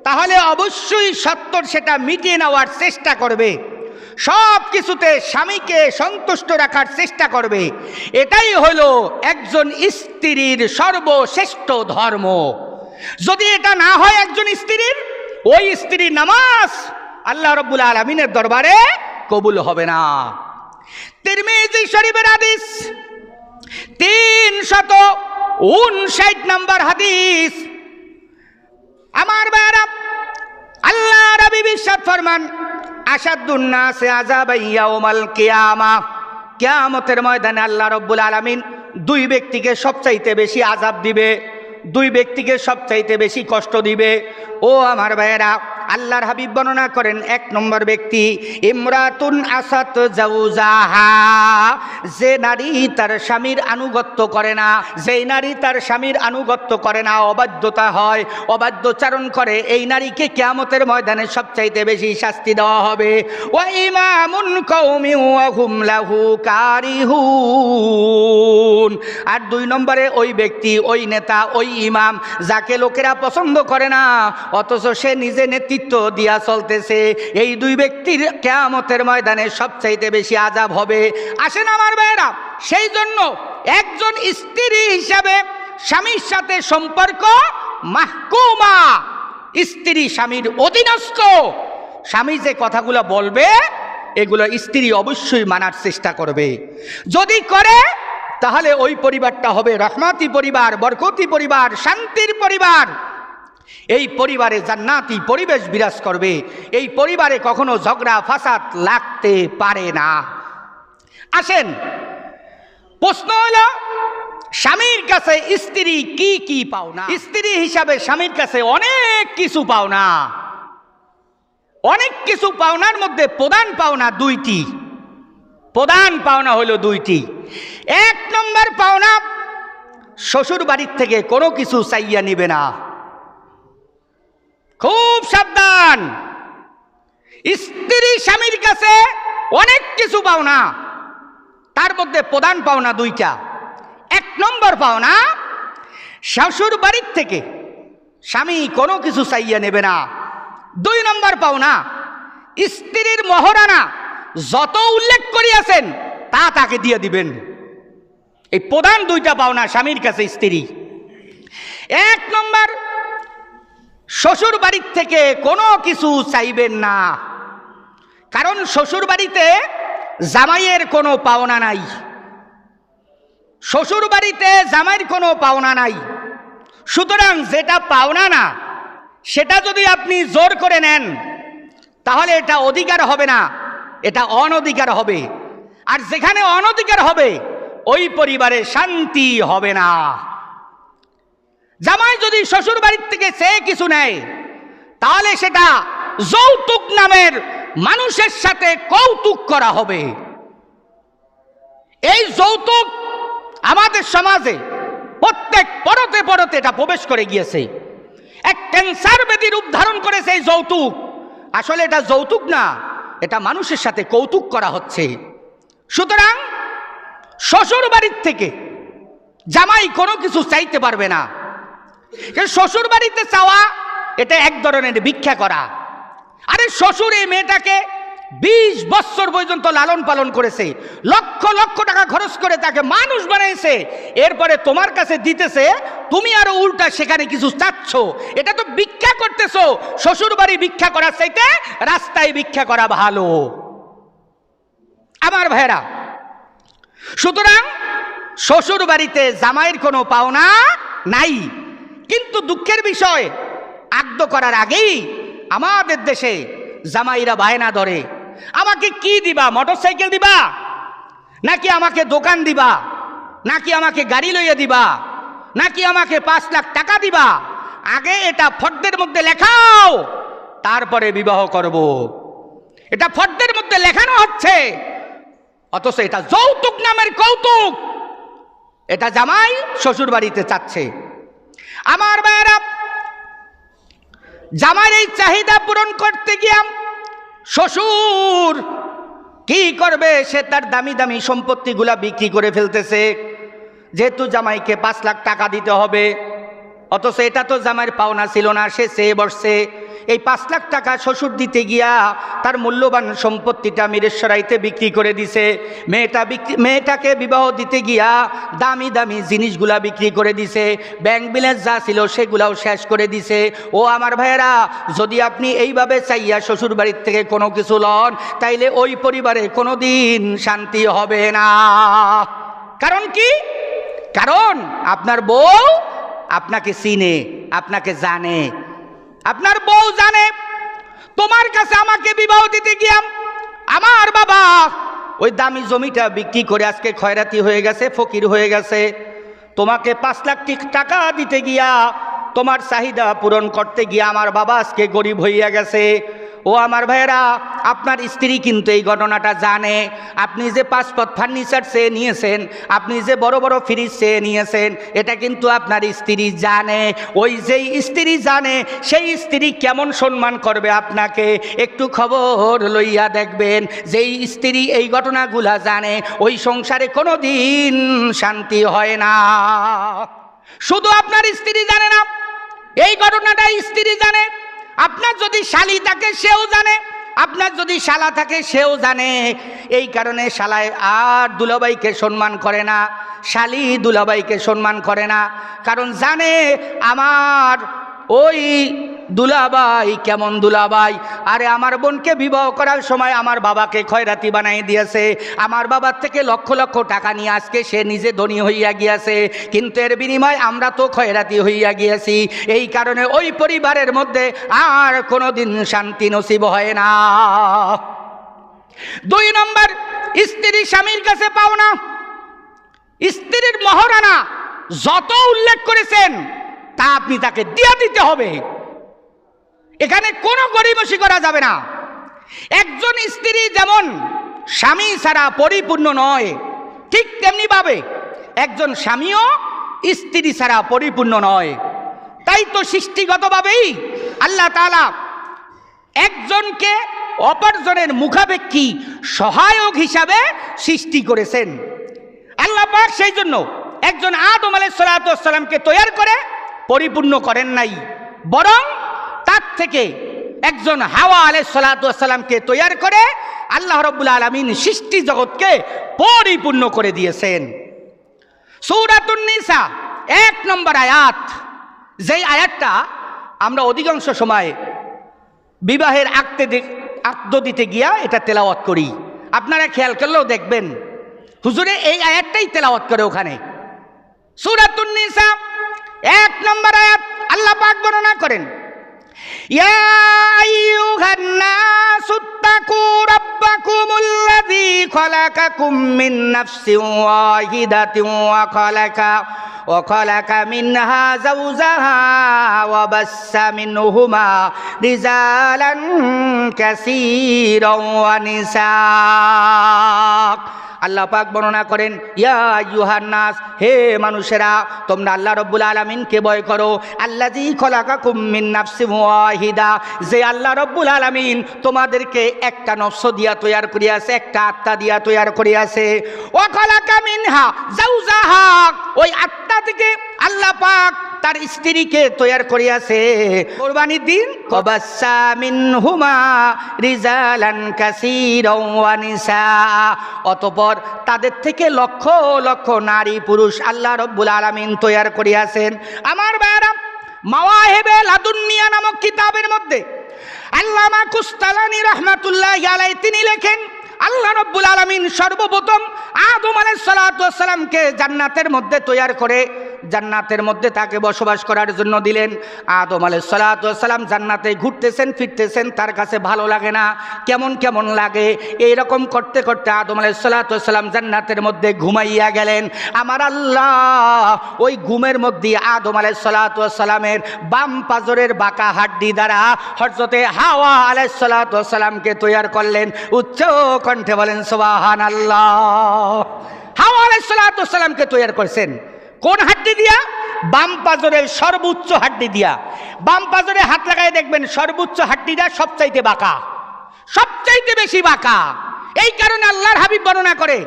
তাহলে অবশ্যই সত্তর সেটা মিটিয়ে নেওয়ার চেষ্টা করবে। সব কিছুতে স্বামীকে সন্তুষ্ট রাখার চেষ্টা করবে। এটাই হলো একজন স্ত্রীর সর্বশ্রেষ্ঠ ধর্ম। যদি এটা না হয় একজন স্ত্রীর, ওই স্ত্রীর নামাজ আল্লাহ রাব্বুল আলামিনের দরবারে কবুল হবে না। তিরমিজি শরীফের হাদিস, 359 নম্বর হাদিস। আমার ভাইরা, আল্লাহ নবী ইরশাদ ফরমান, আশাদ্দুন নাসি আযাবান ইয়াউমাল কিয়ামা। কিয়ামতের ময়দানে আল্লাহ রাব্বুল আলামিন 2 ব্যক্তিকে সবচাইতে বেশি আযাব দিবে, 2 ব্যক্তিকে সবচাইতে বেশি কষ্ট দিবে। ও আমার ভাইয়েরা, আল্লাহর হাবিব বর্ণনা করেন, 1 নম্বর ব্যক্তি, ইমরাতুন আসাত জাওজাহা। যে নারী তার স্বামীর আনুগত্য করে না, যেই নারী তার স্বামীর আনুগত্য করে না, অবাধ্যতা হয়, অবাধ্যচারণ করে, এই নারীকে কিয়ামতের ময়দানে সবচাইতে বেশি শাস্তি দেওয়া হবে। ওয়া ইমামুন কওমি ওয়া হুম লাহু কারিহুন। আর 2 নম্বরে ওই ব্যক্তি, ওই নেতা, ওই ইমাম, যাকে লোকেরা পছন্দ করে না, অথচ সে নিজে নেতৃত্ব দিয়া চলতেছে। এই 2 ব্যক্তির কিয়ামতের ময়দানে সবচাইতে বেশি আযাব হবে। আসেন আমার ভাইয়েরা, সেই জন্য একজন স্ত্রী হিসাবে স্বামীর সাথে সম্পর্ক মাহকুমা, স্ত্রী স্বামীর অধীনস্থ। স্বামী যে কথাগুলো বলবে, এগুলো স্ত্রী অবশ্যই মানার চেষ্টা করবে। যদি করে, তাহলে ওই পরিবারটা হবে রহমতি পরিবার, বরকতি পরিবার, শান্তির পরিবার। এই পরিবারে জান্নাতি পরিবেশ বিরাজ করবে। এই পরিবারে কখনো ঝগড়া ফাসাদ লাগতে পারে না। আসেন, প্রশ্ন হলো, স্বামীর কাছে স্ত্রী কি কি পাওনা? স্ত্রী হিসাবে স্বামীর কাছে অনেক কিছু পাওনা। অনেক কিছু পাওনার মধ্যে প্রধান পাওনা 2টি। প্রধান পাওনা হলো 2টি। 1 নম্বর পাওনা, শ্বশুর বাড়ির থেকে কোনো কিছু চাইয়া নিবে না। খুব সাবধান, স্ত্রী স্বামীর কাছে অনেক কিছু পাওনা, তার মধ্যে প্রধান পাওনা 2টা। 1 নম্বর পাওনা, শ্বশুর বাড়ির থেকে স্বামী কোনো কিছু চাইয়া নেবে না। 2 নম্বর পাওনা, স্ত্রীর মহারানা যত উল্লেখ করিয়াছেন তা তাকে দিয়ে দিবেন। এই প্রধান 2টা পাওনা স্বামীর কাছে স্ত্রী। 1 নম্বর, শ্বশুর বাড়ির থেকে কোনো কিছু চাইবেন না, কারণ শ্বশুর বাড়িতে জামাইয়ের কোনো পাওনা নাই। শ্বশুর বাড়িতে জামাইয়ের কোনো পাওনা নাই। সুতরাং যেটা পাওনা না সেটা যদি আপনি জোর করে নেন তাহলে এটা অধিকার হবে না, এটা অনধিকার হবে। আর যেখানে অনধিকার হবে ওই পরিবারে শান্তি হবে না। জামাই যদি শ্বশুর বাড়ির থেকে চেয়ে কিছু নেয় তাহলে সেটা যৌতুক নামের মানুষের সাথে কৌতুক করা হবে। এই যৌতুক আমাদের সমাজে প্রত্যেক পরতে পরতে এটা প্রবেশ করে গিয়েছে। এক ক্যান্সার ব্যাধি রূপ ধারণ করেছে এই যৌতুক। আসলে এটা যৌতুক না, এটা মানুষের সাথে কৌতুক করা হচ্ছে। সুতরাং শ্বশুর বাড়ির থেকে জামাই কোনো কিছু চাইতে পারবে না। শ্বশুর বাড়িতে চাওয়া এটা এক ধরনের ভিক্ষা করা। আরে শ্বশুর এই মেয়েটাকে 20 বছর পর্যন্ত লালন পালন করেছে, লক্ষ লক্ষ টাকা খরচ করে তাকে মানুষ বানাইছে, এরপরে তোমার কাছে দিতেছে, তুমি আরো উল্টা সেখানে কিছু চাচ্ছ। এটা তো ভিক্ষা করতেছো। শ্বশুর বাড়ি ভিক্ষা করার চাইতে রাস্তায় ভিক্ষা করা ভালো আমার ভাইরা। সুতরাং শ্বশুর বাড়িতে জামাইয়ের কোনো পাওনা নাই। কিন্তু দুঃখের বিষয়, আদ্য করার আগেই আমাদের দেশে জামাইরা বায়না ধরে, আমাকে কি দিবা, মোটরসাইকেল দিবা, নাকি আমাকে দোকান দিবা, নাকি আমাকে গাড়ি লইয়া দিবা, নাকি আমাকে 5 লাখ টাকা দিবা, আগে এটা ফর্দের মধ্যে লেখাও, তারপরে বিবাহ করব। এটা ফর্দের মধ্যে লেখানো হচ্ছে, অথচ এটা যৌতুক নামের কৌতুক। এটা জামাই শ্বশুর বাড়িতে চাচ্ছে। আমার ভাইয়েরা, জামাইয়ের এই চাহিদা পূরণ করতে গিয়ে শ্বশুর কি করবে? সে তার দামি দামি সম্পত্তিগুলা বিক্রি করে ফেলতেছে, যেহেতু জামাইকে 5 লাখ টাকা দিতে হবে। অথচ এটা তো জামাইয়ের পাওনা ছিল না, সে চেয়ে বসছে। এই 5 লাখ টাকা শ্বশুর দিতে গিয়া তার মূল্যবান সম্পত্তিটা মিরেশ্বরাইতে বিক্রি করে দিছে। মেয়েটাকে বিবাহ দিতে গিয়া দামি দামি জিনিসগুলা বিক্রি করে দিছে, ব্যাংক ব্যালেন্স যা ছিল সেগুলাও শেষ করে দিছে। ও আমার ভাইয়েরা, যদি আপনি এইভাবে চাইয়া শ্বশুর বাড়ির থেকে কোনো কিছু লন, তাইলে ওই পরিবারে কোনো দিন শান্তি হবে না। কারণ কি? কারণ আপনার বউ আপনাকে চিনে, আপনাকে জানে। আপনার বউ জানে তোমার কাছে আমাকে বিবাহ দিতে গিয়া আমার বাবা ওই দামি জমিটা বিক্রি করে আজকে খয়রাতি হয়ে গেছে, ফকির হয়ে গেছে। তোমাকে 5 লাখ টাকা দিতে গিয়া, তোমার চাহিদা পূরণ করতে গিয়া আমার বাবা আজকে গরিব হইয়া গেছে। ও আমার ভাইয়েরা, আপনার স্ত্রী কিন্তু এই ঘটনাটা জানে। আপনি যে 5 পদ ফার্নিচার চেয়ে নিয়েছেন, আপনি যে বড় বড় ফ্রিজ চেয়ে নিয়েছেন, এটা কিন্তু আপনার স্ত্রী জানে। ওই যেই স্ত্রী জানে, সেই স্ত্রী কেমন সম্মান করবে আপনাকে একটু খবর লইয়া দেখবেন। যেই স্ত্রী এই ঘটনাগুলা জানে, ওই সংসারে কোনো দিন শান্তি হয় না। শুধু আপনার স্ত্রী জানে না, এই ঘটনাটা স্ত্রী জানে। আপনার যদি শালি থাকে সেও জানে, আপনার যদি শালা থাকে সেও জানে। এই কারণে শালায় আর দুলাভাইকে সম্মান করে না, শালি দুলাভাইকে সম্মান করে না। কারণ জানে আমার ওই দুলাভাই কেমন দুলাভাই। আরে আমার বোনকে বিবাহ করার সময় আমার বাবাকে খয়রাতি বানাই দিয়েছে, আমার বাবার থেকে লক্ষ লক্ষ টাকা নিয়ে আজকে সে নিজে ধনী হইয়া গিয়েছে, কিন্তু এর বিনিময় আমরা তো খয়রাতি হইয়া গিয়েছি। এই কারণে ওই পরিবারের মধ্যে আর কোনোদিন শান্তি নসিব হয় না। 2 নম্বর, স্ত্রী স্বামীর কাছে পাওনা। স্ত্রীর মহারানা যত উল্লেখ করেছেন তা আপনি তাকে দিয়ে দিতে হবে। এখানে কোনো গরিমসি করা যাবে না। একজন স্ত্রী যেমন স্বামী ছাড়া পরিপূর্ণ নয়, ঠিক তেমনি ভাবে একজন স্বামীও স্ত্রী ছাড়া পরিপূর্ণ নয়। তাই তো সৃষ্টিগতভাবেই আল্লাহ তাআলা একজনকে অপরজনের মুখাপেক্ষী সহায়ক হিসাবে সৃষ্টি করেছেন। আল্লাহ পাক সেই জন্য একজন আদম আলাইহিস সালামকে তৈরি করে পরিপূর্ণ করেন নাই, বরং তার থেকে একজন হাওয়া আলাইহিস সালামকে তৈরি করে আল্লাহ রাব্বুল আলামিন সৃষ্টি জগৎকে পরিপূর্ণ করে দিয়েছেন। সূরাতুন নিসা 1 নম্বর আয়াত, যেই আয়াতটা আমরা অধিকাংশ সময় বিবাহের আকদ দিতে গিয়া এটা তেলাওয়াত করি। আপনারা খেয়াল করলেও দেখবেন হুজুরে এই আয়াতটাই তেলাওয়াত করে ওখানে। সূরাতুন নিসা এক নম্বর আয়াত আল্লাহ পাক বর্ণনা করেন, ইয়া আইয়ুহান নাসু তাকু রাব্বাকুমুল্লাযী খালাকাকুম মিন নাফসিন ওয়াহিদাতিন ওয়া খালাকা মিনহা যাওজাহা ওয়া বাসসা মিনহুমা রিজালান কাসীরান ওয়া নিসা। আল্লাহ পাক বর্ণনা করেন, ইয়া আইয়ুহান নাস, হে মানুষেরা, তোমরা আল্লাহ রাব্বুল আলামিনকে ভয় করো। আল্লাযী খলাকাকুম মিন নাফসিন ওয়াহিদা, যে আল্লাহ রাব্বুল আলামিন তোমাদেরকে একটা নফস দিয়া তৈয়ার করিয়াছে, একটা আত্মা দিয়া তৈয়ার করিয়াছে। ওয়া খলাকা মিনহা যাওজাহা, ওই আত্মা থেকে আল্লাহ পাক তার স্ত্রীকে তৈয়ার করিয়াছে কুরবানির দিন। ওয়াবাসসা মিনহুমা রিজালান কাসীরান ওয়া নিসা, অতঃপর তাদের থেকে লক্ষ লক্ষ নারী পুরুষ আল্লাহ রাব্বুল আলামিন তৈয়ার করিয়াছেন। আমার ভাইরা, মাওয়াহিবে লাদুন্নিয়া নামক কিতাবের মধ্যে আল্লামা কুস্তালানী রাহমাতুল্লাহি আলাইহি তিনি লেখেন, আল্লাহ রাব্বুল আলামিন সর্বপ্রথম আদম আলাইহিস সালাতু ওয়াস সালামকে জান্নাতের মধ্যে তৈয়ার করে জান্নাতের মধ্যে তাকে বসবাস করার জন্য দিলেন। আদম আলাইহিস সালাতু ওয়াস সালাম জান্নাতে ঘুরতেছেন ফিরতেছেন, তার কাছে ভালো লাগে না, কেমন কেমন লাগে। এইরকম করতে করতে আদম আলাইহিস সালাতু ওয়াস সালাম জান্নাতের মধ্যে ঘুমাইয়া গেলেন। আমার আল্লাহ ওই ঘুমের মধ্যে আদম আলাইহিস সালাতু ওয়াস সালামের বাম পাজরের বাঁকা হাড্ডি দ্বারা হযরতে হাওয়া আলাইহিস সালাতু ওয়াস সালামকে তৈয়ার করলেন। উচ্চ কণ্ঠে বলেন সুবহানাল্লাহ। হাওয়া আলাইহিস সালাতু ওয়াস সালামকে তৈয়ার করেছেন কোন হাড্ডি দিয়া? বাম পাজরের সর্বোচ্চ হাড্ডি দিয়া। বাম পাজরে হাত লাগাই দেখবেন সর্বোচ্চ হাড্ডিটা সবচাইতে বাঁকা, সবচাইতে বেশি বাঁকা। এই কারণে আল্লাহর হাবিব বর্ণনা করে,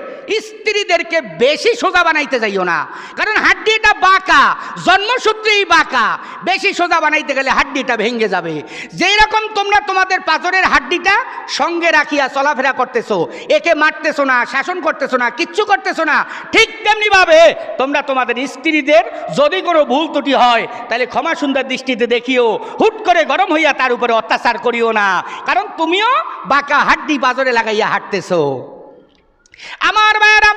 স্ত্রীদেরকে বেশি সোজা বানাইতে যাইও না, কারণ হাড্ডিটা বাঁকা, জন্মসূত্রেই বাঁকা। বেশি সোজা বানাইতে গেলে হাড্ডিটা ভেঙে যাবে। যেই রকম তোমরা তোমাদের পাজরের হাড্ডিটা সঙ্গে রাখিয়া চলাফেরা করতেছো, একে মারতেছো না, শাসন করতেছো না, কিচ্ছু করতেছো না, ঠিক তেমনি ভাবে তোমরা তোমাদের স্ত্রীদের যদি কোনো ভুল ত্রুটি হয় তাহলে ক্ষমা সুন্দর দৃষ্টিতে দেখিও, হুট করে গরম হইয়া তার উপরে অত্যাচার করিও না, কারণ তুমিও বাঁকা হাড্ডি পাজরে লাগাইয়া হাঁটতেছো। আমার ভাইয়েরা,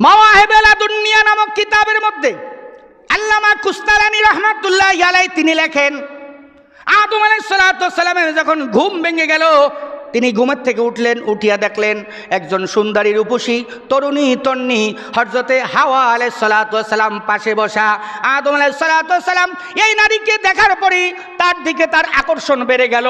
মাওয়াহিবে লাদুন্নিয়া নামক কিতাবের মধ্যে আল্লামা কুস্তালানী রাহমাতুল্লাহি আলাইহি তিনি লেখেন, আদম আলাইহিস সালাতু ওয়াস সালামের যখন ঘুম ভেঙে গেল, তিনি ঘুমের থেকে উঠলেন, উঠিয়া দেখলেন একজন সুন্দরী রূপসী তরুণী তন্নী হযরতে হাওয়া আলাইহিস সালাতু ওয়াস সালাম পাশে বসা। আদম আলাইহিস সালাতু ওয়াস সালাম এই নারীকে দেখার পরে তার দিকে তার আকর্ষণ বেড়ে গেল।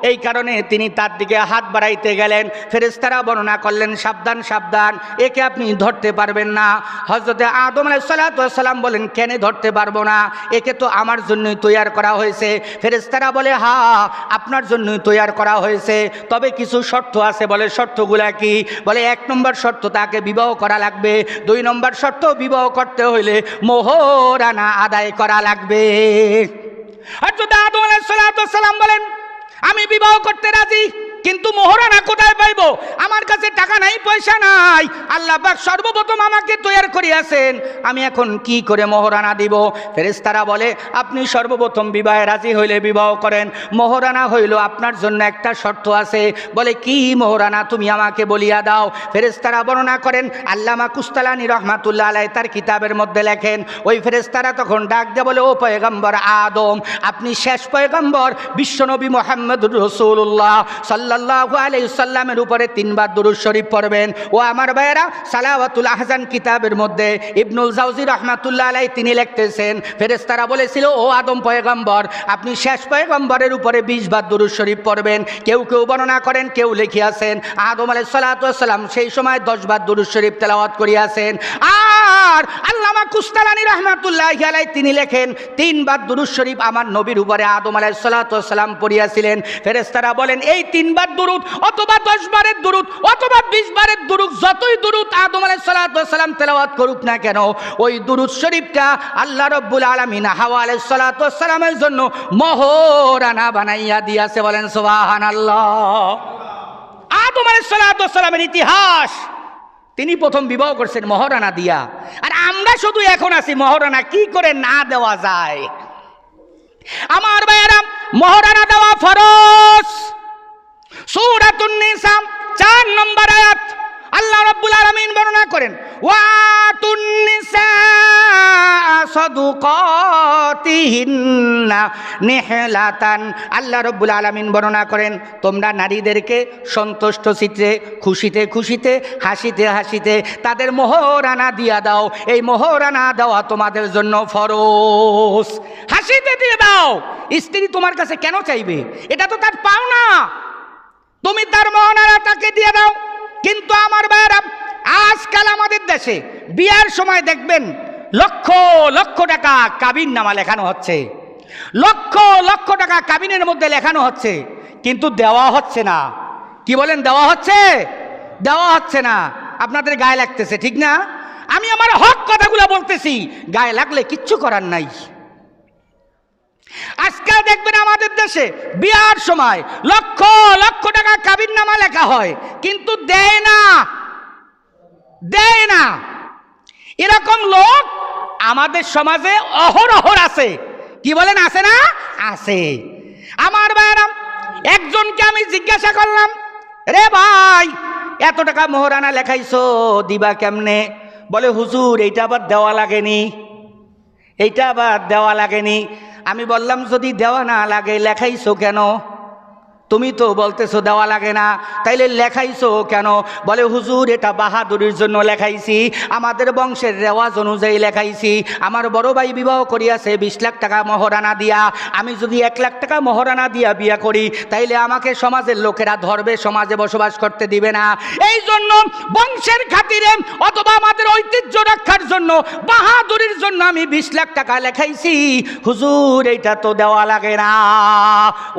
এই কারণে তিনি তার দিকে হাত বাড়াইতে গেলেন। ফেরেশতারা বর্ণনা করলেন, সাবধান সাবধান, একে আপনি ধরতে পারবেন না। হযরতে আদম আলাইহিস সালাতু ওয়াস সালাম বলেন, কেন ধরতে পারবো না? একে তো আমার জন্যই তৈয়ার করা হয়েছে। ফেরেশতারা বলে, হ্যাঁ আপনার জন্যই তৈয়ার করা হয়েছে, তবে কিছু শর্ত আছে। বলে, শর্তগুলা কি? বলে, এক নম্বর শর্ত, তাকে বিবাহ করা লাগবে। দুই নম্বর শর্ত, বিবাহ করতে হইলে মোহরানা আদায় করা লাগবে। হযরত আদম আলাইহিস সালাতু ওয়াস সালাম বলেন, আমি বিবাহ করতে রাজি, কিন্তু মোহরানা কোথায় পাইব? আমার কাছে টাকা নাই, পয়সা নাই। আল্লাহ পাক সর্বপ্রথম আমাকে তৈয়ার করিয়াছেন, আমি এখন কি করে মোহরানা দিব? ফেরেশতারা বলে, আপনি সর্বপ্রথম বিবাহে রাজি হইলে বিবাহ করেন, মোহরানা হইল আপনার জন্য একটা শর্ত আছে। বলে, কি মোহরানা তুমি আমাকে বলিয়া দাও। ফেরেশতারা বর্ণনা করেন, আল্লামা কুস্তালানী রাহমাতুল্লাহি আলাইহি তার কিতাবের মধ্যে লেখেন, ওই ফেরেশতারা তখন ডাক দিয়ে বলে, ও পয়গম্বর আদম, আপনি শেষ পয়গম্বর বিশ্বনবী মুহাম্মদুর রাসূলুল্লাহ সাল্লাল্লাহু আলাইহি সাল্লামের উপরে 3 বার দুরূদ শরীফ পড়বেন। ও আমার ভাইয়েরা, সালাওয়াতুল আহজান কিতাবের মধ্যে ইবনুল জাওজি রাহমাতুল্লাহি আলাইহি তিনি লিখতেছেন, ফেরেশতারা বলেছিল, ও আদম পয়গম্বর, আপনি শেষ পয়গম্বরের উপরে 20 বার দুরূদ শরীফ পড়বেন। কেউ কেউ বর্ণনা করেন, কেউ লিখিয়াছেন আদম আলাইহিস সালাতু ওয়াস সালাম সেই সময় 10 বার দুরূদ শরীফ তেলাওয়াত করিয়াছেন। আর আল্লামা কুস্তালানী রাহমাতুল্লাহি আলাইহি তিনি লেখেন, 3 বার দুরূদ শরীফ আমার নবীর উপরে আদম আলাইহিস সালাতু ওয়াস সালাম পড়িয়াছিলেন। ফেরেশতারা বলেন, এই 3 বার দুরূদ অথবা 10 বারের দুরূদ অথবা 20 বারের দুরূদ, যতই দুরূদ আদম আলাইহিস সালাতু ওয়াস সালাম তেলাওয়াত করুক না কেন, ওই দুরূদ শরীফটা আল্লাহ রাব্বুল আলামিন হাওয়া আলাইহিস সালাতু ওয়াস সালামের জন্য মোহরানা বানাইয়া দিয়েছে। বলেন সুবহানাল্লাহ। আদম আলাইহিস সালাতু ওয়াস সালামের ইতিহাস, তিনি প্রথম বিবাহ করছেন মোহরানা দিয়া। আর আমরা শুধু এখন আছি মোহরানা কি করে না দেওয়া যায়। আমার ভাইয়েরা, মোহরানা দেওয়া ফরজ। সূরাতুন নিসা 4 নম্বর আয়াত আল্লাহ রাব্বুল আলামিন বর্ণনা করেন, ওয়াতুন নিসা সাদুকাতিহিন্না নিহলাতান। আল্লাহ রাব্বুল আলামিন বর্ণনা করেন, তোমরা নারীদেরকে সন্তুষ্ট চিত্রে, খুশিতে খুশিতে, হাসিতে হাসিতে তাদের মোহরানা দিয়া দাও। এই মোহরানা দেওয়া তোমাদের জন্য ফরজ। হাসিতে দিয়ে দাও। স্ত্রী তোমার কাছে কেন চাইবে? এটা তো তার পাওনা, তুমি তার মোহরানা তাকে দিয়ে দাও। কিন্তু আমার ভাইয়েরা, আজকাল আমাদের দেশে বিয়ার সময় দেখবেন লক্ষ লক্ষ টাকা কাবিন নামা লেখানো হচ্ছে, লক্ষ লক্ষ টাকা কাবিনের মধ্যে লেখানো হচ্ছে, কিন্তু দেওয়া হচ্ছে না। কি বলেন? দেওয়া হচ্ছে? দেওয়া হচ্ছে না। আপনাদের গায়ে লাগতেছে, ঠিক না? আমি আমার হক কথাগুলো বলতেছি, গায়ে লাগলে কিচ্ছু করার নাই। আজকাল দেখবেন আমাদের দেশে বিয়ার সময় লক্ষ লক্ষ টাকা কাবিন নামা লেখা হয়, কিন্তু দেয় না, দেয় না। এরকম লোক আমাদের সমাজে অহরহ আছে। কি বলেন? আছে না? আছে। আমার ভাইরা, একজনকে আমি জিজ্ঞাসা করলাম, রে ভাই, এত টাকা মোহরানা লেখাইছো, দিবা কেমনে? বলে, হুজুর এইটা আবার দেওয়া লাগেনি, এইটা আবার দেওয়া লাগেনি। আমি বললাম, যদি দেওয়া না লাগে লেখাইছো কেন? তুমি তো বলতেছো দেওয়া লাগে না, তাইলে লেখাইছো কেন? বলে, হুজুর এটা বাহাদুরির জন্য লেখাইছি, আমাদের বংশের রেওয়াজ অনুযায়ী লেখাইছি। আমার বড় ভাই বিবাহ করিয়াছে 20 লাখ টাকা মহারানা দিয়া, আমি যদি 1 লাখ টাকা মহারানা দিয়া বিয়া করি, তাইলে আমাকে সমাজের লোকেরা ধরবে, সমাজে বসবাস করতে দিবে না। এই জন্য বংশের খাতিরে অথবা আমাদের ঐতিহ্য রক্ষার জন্য, বাহাদুরির জন্য আমি 20 লাখ টাকা লেখাইছি। হুজুর এইটা তো দেওয়া লাগে না।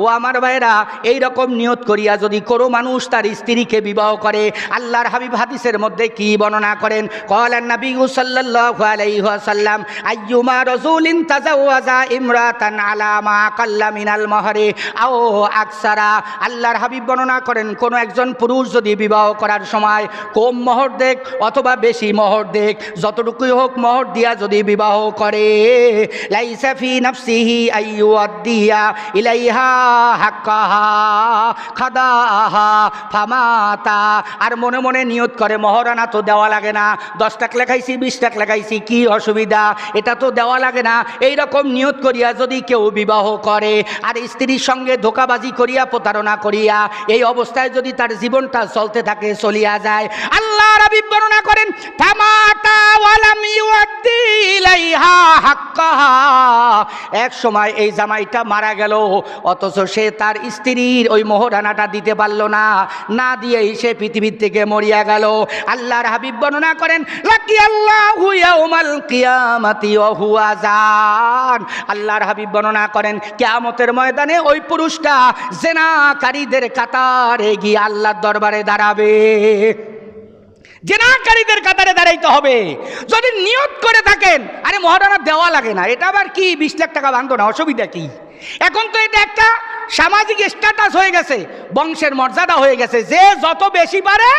ও আমার ভাইরা, এইরকম নিয়ত করিয়া যদি কোনো মানুষ তার স্ত্রীকে বিবাহ করে, আল্লাহর হাবিব হাদিসের মধ্যে কি বর্ণনা করেন? ক্বালান নবী সাল্লাল্লাহু আলাইহি ওয়াসাল্লাম, আইয়ুমা রাসূলিন তাজাওয়াজা ইমরাতান আলা মা কাল্লা মিনাল মাহরি আও আকসারা। আল্লাহর হাবিব বর্ণনা করেন, কোন একজন পুরুষ যদি বিবাহ করার সময় কম মোহর দেখ অথবা বেশি মোহর দেখ, যতটুকুই হোক মোহর দিয়া যদি বিবাহ করে, লাইসা ফি নাফসিহি আইয়ুআদ্দিয়া ইলাইহা হাক্কাহা খাদাহা ফামাতা। আর মনে মনে নিয়ত করে, মহারানা তো দেওয়া লাগে না, 10 লাখ লেখাইছি, 20 লাখ লেখাইছি, কি অসুবিধা, এটা তো দেওয়া লাগে না। এইরকম নিয়ত করিয়া যদি কেউ বিবাহ করে আর স্ত্রীর সঙ্গে ধোঁকাবাজি করিয়া, প্রতারণা করিয়া, এই অবস্থায় যদি তার জীবনটা চলতে থাকে, চলিয়া যায়, আল্লাহর হাবিব বর্ণনা করেন, ফামাতা ওয়ালাম ইউআদ্দি ইলাইহা হাক্কাহা। এক সময় এই জামাইটা মারা গেল, অথচ সে তার স্ত্রীর ওই মোহরানাটা দিতে পারল না, না দিয়েই সে পৃথিবীর থেকে মরিয়া গেল। আল্লাহর হাবিব বর্ণনা করেন, লাকিয়াল্লাহু ইয়াউমাল কিয়ামাতি ওয়া হুয়া জান। আল্লাহর হাবিব বর্ণনা করেন, কিয়ামতের ময়দানে ওই পুরুষটা জিনাকারীদের কাতারে গিয়ে আল্লাহর দরবারে দাঁড়াবে। জিনাকারীদের কাতারে দাঁড়াইতে হবে। যদি নিয়ত করে থাকেন, আরে মহারানা দেওয়া লাগে না, এটা আবার কি 20 লাখ টাকা ভাঙতো না, অসুবিধা কি? এখন তো এটা একটা সামাজিক স্ট্যাটাস হয়ে গেছে, বংশের মর্যাদা হয়ে গেছে, যে যত বেশি পারে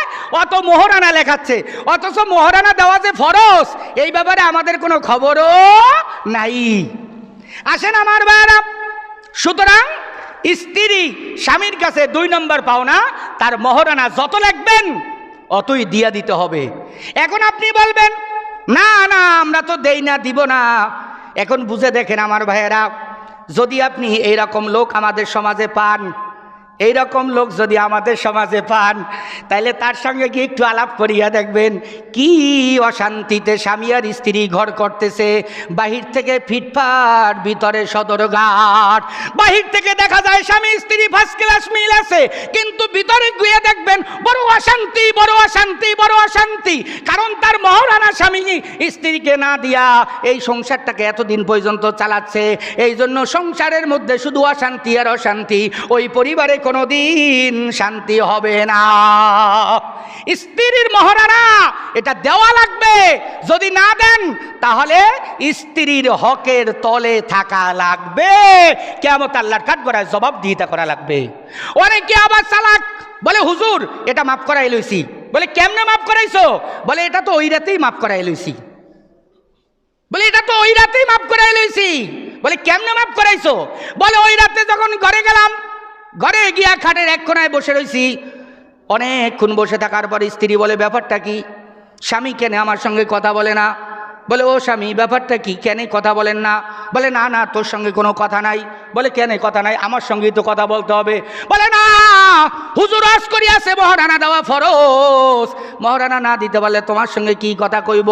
অত মোহরানা লেখাচ্ছে, অথচ মোহরানা দেওয়া যে ফরজ, এই ব্যাপারে আমাদের কোনো খবরও নাই। আসেন আমার ভাইরা, সুতরাং স্ত্রী স্বামীর কাছে 2 নম্বর পাওনা, তার মোহরানা যত লাগবেন অতই দিয়া দিতে হবে। এখন আপনি বলবেন, না না আমরা তো দেই না, দিব না। এখন বুঝে দেখেন আমার ভাইয়েরা, যদি আপনি এইরকম লোক আমাদের সমাজে পান, এইরকম লোক যদি আমাদের সমাজে পান, তাইলে তার সঙ্গে গিয়ে একটু আলাপ করিয়া দেখবেন কি অশান্তিতে স্বামী আর স্ত্রী ঘর করতেছে। বাহির থেকে ফিটফাট, ভিতরে সদরঘাট। বাহির থেকে দেখা যায় স্বামী স্ত্রী ফার্স্ট ক্লাস মিল আছে, কিন্তু ভিতরে গিয়ে দেখবেন বড় অশান্তি, বড় অশান্তি, বড় অশান্তি। কারণ তার মহারানা স্বামী স্ত্রীকে না দিয়া এই সংসারটাকে এতদিন পর্যন্ত চালাচ্ছে। এই জন্য সংসারের মধ্যে শুধু অশান্তি আর অশান্তি, ওই পরিবারে কোনোদিন শান্তি হবে না। স্ত্রীর মহারানা এটা দেওয়া লাগবে, যদি না দেন তাহলে স্ত্রীর হকের তলে থাকা লাগবে, কিয়ামত আল্লাহর কাঠগড়ায় জবাবদিহিতা করা লাগবে। অনেকে আবার চালাক, বলে হুজুর এটা মাফ করাই লইছি। বলে কেমনে মাফ করাইছো? বলে এটা তো ওই রাতেই মাফ করাই লইছি। বলে এটা তো ওই রাতেই মাফ করাই লইছি। বলে কেমনে মাফ করাইছো? বলে ওই রাতে যখন ঘরে গেলাম, ঘরে গিয়া খাটের এক কোনায় বসে রইছি, অনেকক্ষণ বসে থাকার পর স্ত্রী বলে ব্যাপারটা কি, স্বামী কেন আমার সঙ্গে কথা বলে না? বলে ও স্বামী ব্যাপারটা কি, কেন কথা বলেন না? বলে না না তোর সঙ্গে কোনো কথা নাই। বলে কেন কথা নাই, আমার সঙ্গেই তো কথা বলতে হবে। বলে না হুজুর আজ করিয়াছে মহারানা দেওয়া ফরজ, মহারানা না দিতে পারলে তোমার সঙ্গে কি কথা কইব।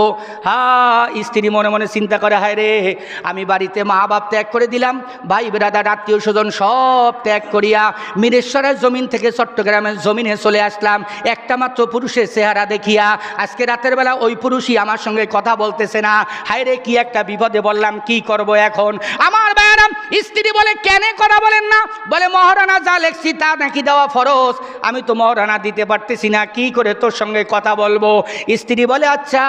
স্ত্রী মনে মনে চিন্তা করে, হায় রে আমি বাড়িতে মা বাপ ত্যাগ করে দিলাম, ভাই বেরাদার আত্মীয় স্বজন সব ত্যাগ করিয়া মিরেশ্বরের জমিন থেকে চট্টগ্রামের জমিনে চলে আসলাম একটা মাত্র পুরুষের চেহারা দেখিয়া। আজকে রাতের বেলা ওই পুরুষই আমার সঙ্গে কথা বলতেছে না, হায় রে কি একটা বিপদে বললাম, কি করব এখন। আমার ভাইয়ারাম স্ত্রী বলে কেন কথা বলেন না? বলে মহারানা যা লেখছি তা নাকি দেওয়া ফরজ, আমি তো মহারানা দিতে পারতেছি না, কি করে তোর সঙ্গে কথা বলবো। স্ত্রী বলে আচ্ছা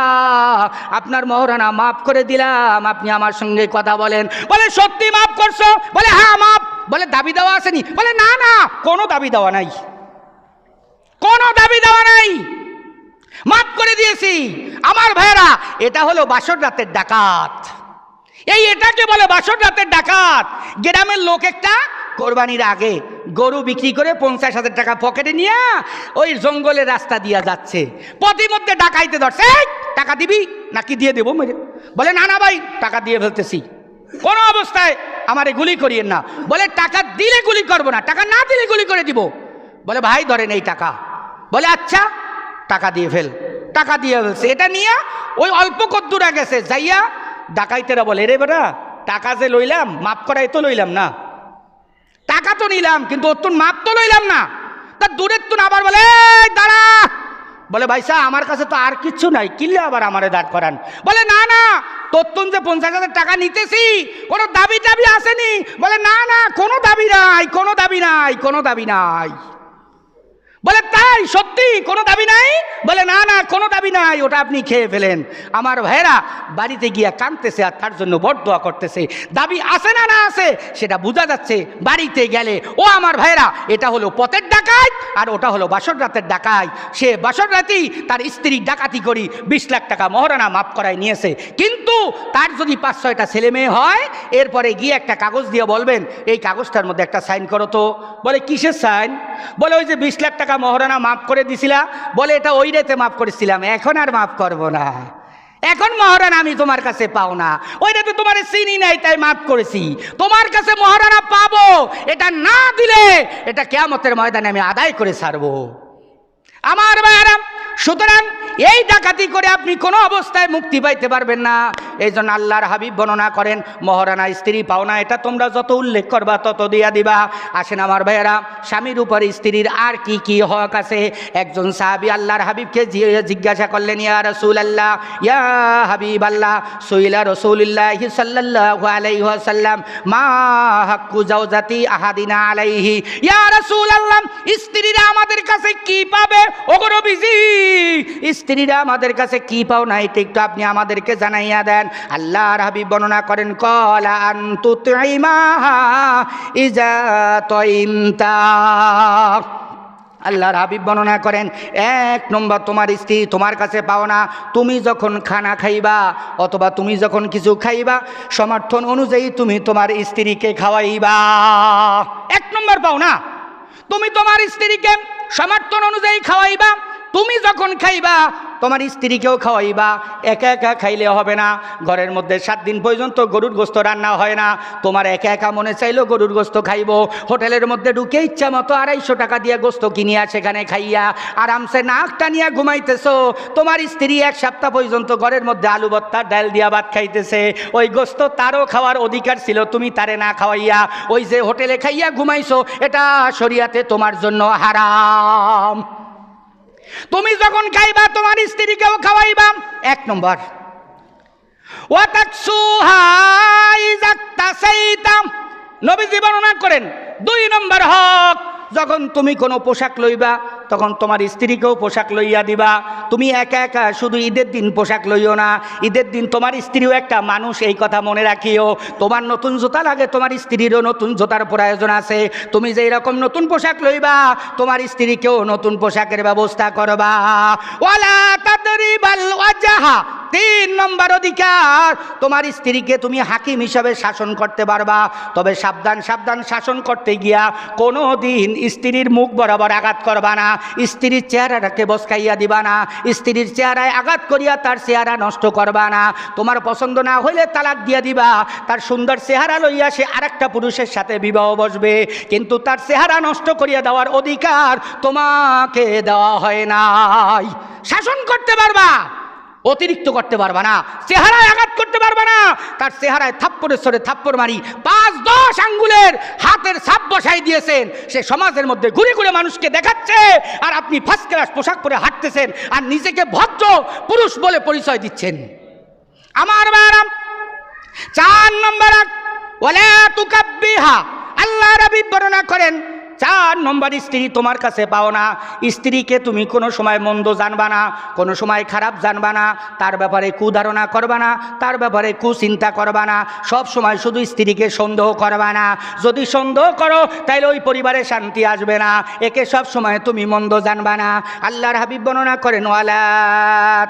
আপনার মহারানা মাফ করে দিলাম, আপনি আমার সঙ্গে কথা বলেন। বলে সত্যি মাফ করছো? বলে হ্যাঁ মাফ। বলে দাবি দেওয়া আসেনি? বলে না না কোনো দাবি দেওয়া নাই, কোনো দাবি দেওয়া নাই, মাফ করে দিয়েছি। আমার ভাইরা এটা হলো বাসর রাতের ডাকাত, এটাকে বলে বাসর রাতের ডাকাত। গ্রামের লোক একটা কোরবানির আগে গরু বিক্রি করে 50,000 টাকা পকেটে নিয়ে ওই জঙ্গলের রাস্তা দিয়ে যাচ্ছে, পথিমধ্যে ডাকাইতে ধরছে, টাকা দিবি নাকি দিয়ে দেবো মেরে। বলে না না ভাই টাকা দিয়ে ফেলতেছি, কোনো অবস্থায় আমারে গুলি করিয়েন না। বলে টাকা দিলে গুলি করবো না, টাকা না দিলে গুলি করে দিব। বলে ভাই ধরেন এই টাকা। বলে আচ্ছা টাকা দিয়ে ফেল। টাকা দিয়ে ফেলছে, এটা নিয়ে ওই অল্প কদ্দুরা গেছে, যাইয়া ডাকাইতেরা বলে রে বেটা টাকা যে লইলাম মাপ করাই তো লইলাম না, টাকা তো নিলাম কিন্তু ওর তো মাপ তো লইলাম না। তা দূরের তো আবার বলে দাঁড়া। বলে ভাই সাহেব আমার কাছে তো আর কিচ্ছু নাই, কিনলে আবার আমারে দাঁড় করান। বলে না না তোর তুন যে 50,000 টাকা নিতেছি কোনো দাবি টাবি আসেনি। বলে না না কোনো দাবি নাই, কোনো দাবি নাই, কোনো দাবি নাই। বলে তাই সত্যি কোনো দাবি নাই? বলে না না কোনো দাবি নাই, ওটা আপনি খেয়ে ফেলেন। আমার ভাইরা বাড়িতে গিয়া কাঁদতেছে আর তার জন্য বরদোয়া করতেছে। দাবি আছে না না আছে সেটা বোঝা যাচ্ছে বাড়িতে গেলে। ও আমার ভাইরা এটা হলো পথের ডাকাত আর ওটা হলো বাসর রাতের ডাকাত। সে বাসর রাতেই তার স্ত্রী ডাকাতি করি 20 লাখ টাকা মহারানা মাফ করায় নিয়েছে, কিন্তু তার যদি 5-6টা ছেলে মেয়ে হয় এরপরে গিয়ে একটা কাগজ দিয়ে বলবেন এই কাগজটার মধ্যে একটা সাইন করো তো। বলে কিসের সাইন? বলে ওই যে 20 লাখ টাকা মহারানা মাফ করে দিছিলা, বলে এটা ওই রেতে মাফ করেছিলাম, এখন আর মাফ করব না, এখন মহারানা আমি তোমার কাছে পাও না, ওই রেতে তোমার চিনি নাই তাই মাফ করেছি, তোমার কাছে মহারানা পাবো, এটা না দিলে এটা কিয়ামতের ময়দানে আমি আদায় করে ছাড়বো। আমার ভাইরা সুতরাং এই ডাকাতি করে আপনি কোনো অবস্থায় মুক্তি পাইতে পারবেন না। এই জন্য আল্লাহর হাবিব বর্ণনা করেন মহারানা স্ত্রী পাওনা এটা তোমরা যত উল্লেখ করবা তত দিয়া দিবা। আসেন আমার ভাইয়েরা স্বামীর উপর স্ত্রীর আর কি কি হক আছে। একজন সাহাবী আল্লাহর হাবিবকে জিজ্ঞাসা করলেন ইয়া রাসূলুল্লাহ ইয়া হাবিবাল্লাহ সুইলা রাসূলুল্লাহি সাল্লাল্লাহু আলাইহি ওয়াসাল্লাম মা হাক্কু জাওজাতি আহাদিনা আলাইহি। ইয়া রাসূলুল্লাহ স্ত্রীরা আমাদের কাছে কি পাবে? ওগো নবীজি স্ত্রীরা আমাদের কাছে কি পাও না এটা একটু আপনি আমাদেরকে জানাইয়া দেন। আল্লাহর হাবিব বর্ণনা করেন ক্বালা আন তুতঈমাহা ইজা তাইমতা। আল্লাহর হাবিব বর্ণনা করেন 1 নম্বর তোমার স্ত্রী তোমার কাছে পাও না তুমি যখন খানা খাইবা অথবা তুমি যখন কিছু খাইবা সমর্থন অনুযায়ী তুমি তোমার স্ত্রীকে খাওয়াইবা। 1 নম্বর পাও না তুমি তোমার স্ত্রীকে সমর্থন অনুযায়ী খাওয়াইবা। তুমি যখন খাইবা তোমার স্ত্রীকেও খাওয়াইবা। একা একা খাইলে হবে না। ঘরের মধ্যে 7 দিন পর্যন্ত গরুর গোস্ত রান্না হয় না। তোমার একা একা মনে চাইলো গরুর গোস্ত খাইবো, হোটেলের মধ্যে ঢুকে ইচ্ছা মতো 250 টাকা দিয়ে গোস্ত কিনিয়া সেখানে খাইয়া আরামসে নাক টানিয়া ঘুমাইতেছো। তোমার স্ত্রী 1 সপ্তাহ পর্যন্ত ঘরের মধ্যে আলু ভর্তা ডাল দিয়া ভাত খাইতেছে। ওই গোস্ত তারও খাওয়ার অধিকার ছিল, তুমি তারে না খাওয়াইয়া ওই যে হোটেলে খাইয়া ঘুমাইছো, এটা শরিয়াতে তোমার জন্য হারাম। তুমি যখন খাইবা তোমার স্ত্রীকেও খাওয়াইবা। 1 নম্বর ওয়াতাকসুহা ইযা তাসাইতাম। নবীজি বর্ণনা করেন 2 নম্বর হক যখন তুমি কোনো পোশাক লইবা তখন তোমার স্ত্রীকেও পোশাক লইয়া দিবা। তুমি একা একা শুধু ঈদের দিন পোশাক লইও না, ঈদের দিন তোমার স্ত্রীও একটা মানুষ, এই কথা মনে রাখিও। তোমার নতুন জুতা লাগে, তোমার স্ত্রীরও নতুন জুতার প্রয়োজন আছে। তুমি যেই রকম নতুন পোশাক লইবা তোমার স্ত্রীকেও নতুন পোশাকের ব্যবস্থা করবা। ওয়ালা তাদরিবাল ওয়াজহা তিন নম্বর অধিকার, তোমার স্ত্রীকে তুমি হাকিম হিসাবে শাসন করতে পারবা। তবে সাবধান সাবধান, শাসন করতে গিয়া কোনো দিন স্ত্রীর মুখ বরাবর আঘাত করবা না, স্ত্রীর চেহারাটাকে বসকাইয়া দিবা না, স্ত্রীর চেহারায় আঘাত করিয়া তার চেহারা নষ্ট করবা না। তোমার পছন্দ না হইলে তালাক দিয়া দিবা। তার সুন্দর চেহারা লইয়া সে আরেকটা পুরুষের সাথে বিবাহ বসবে, কিন্তু তার চেহারা নষ্ট করিয়া দেওয়ার অধিকার তোমাকে দেওয়া হয় নাই। শাসন করতে পারবা, অতিরিক্ত করতে পারবা না, চেহারায় আঘাত করতে পারবা না। তার চেহারায় থাপ্পড়ের সরে থাপ্পড় মারি 5-10 আঙ্গুলের হাতের ছাপ বসাই দিয়েছেন, সে সমাজের মধ্যে ঘুরে ঘুরে মানুষকে দেখাচ্ছে, আর আপনি ফার্স্ট ক্লাস পোশাক পরে হাঁটতেছেন আর নিজেকে ভদ্র পুরুষ বলে পরিচয় দিচ্ছেন। আমার ভাইরা, 4 নম্বর ওয়ালা তুকাব্বিহা, আল্লাহ রাব্বি বর্ণনা করেন 4 নম্বর স্ত্রী তোমার কাছে পাও না। স্ত্রীকে তুমি কোনো সময় মন্দ জানবা না, কোনো সময় খারাপ জানবা না, তার ব্যাপারে কুধারণা করবা না, তার ব্যাপারে কুচিন্তা করবা না, সব সময় শুধু স্ত্রীকে সন্দেহ করবা না। যদি সন্দেহ করো তাহলে ওই পরিবারে শান্তি আসবে না, একে সব সময় তুমি মন্দ জানবা না। আল্লাহর হাবিব বর্ণনা করেন ওয়ালা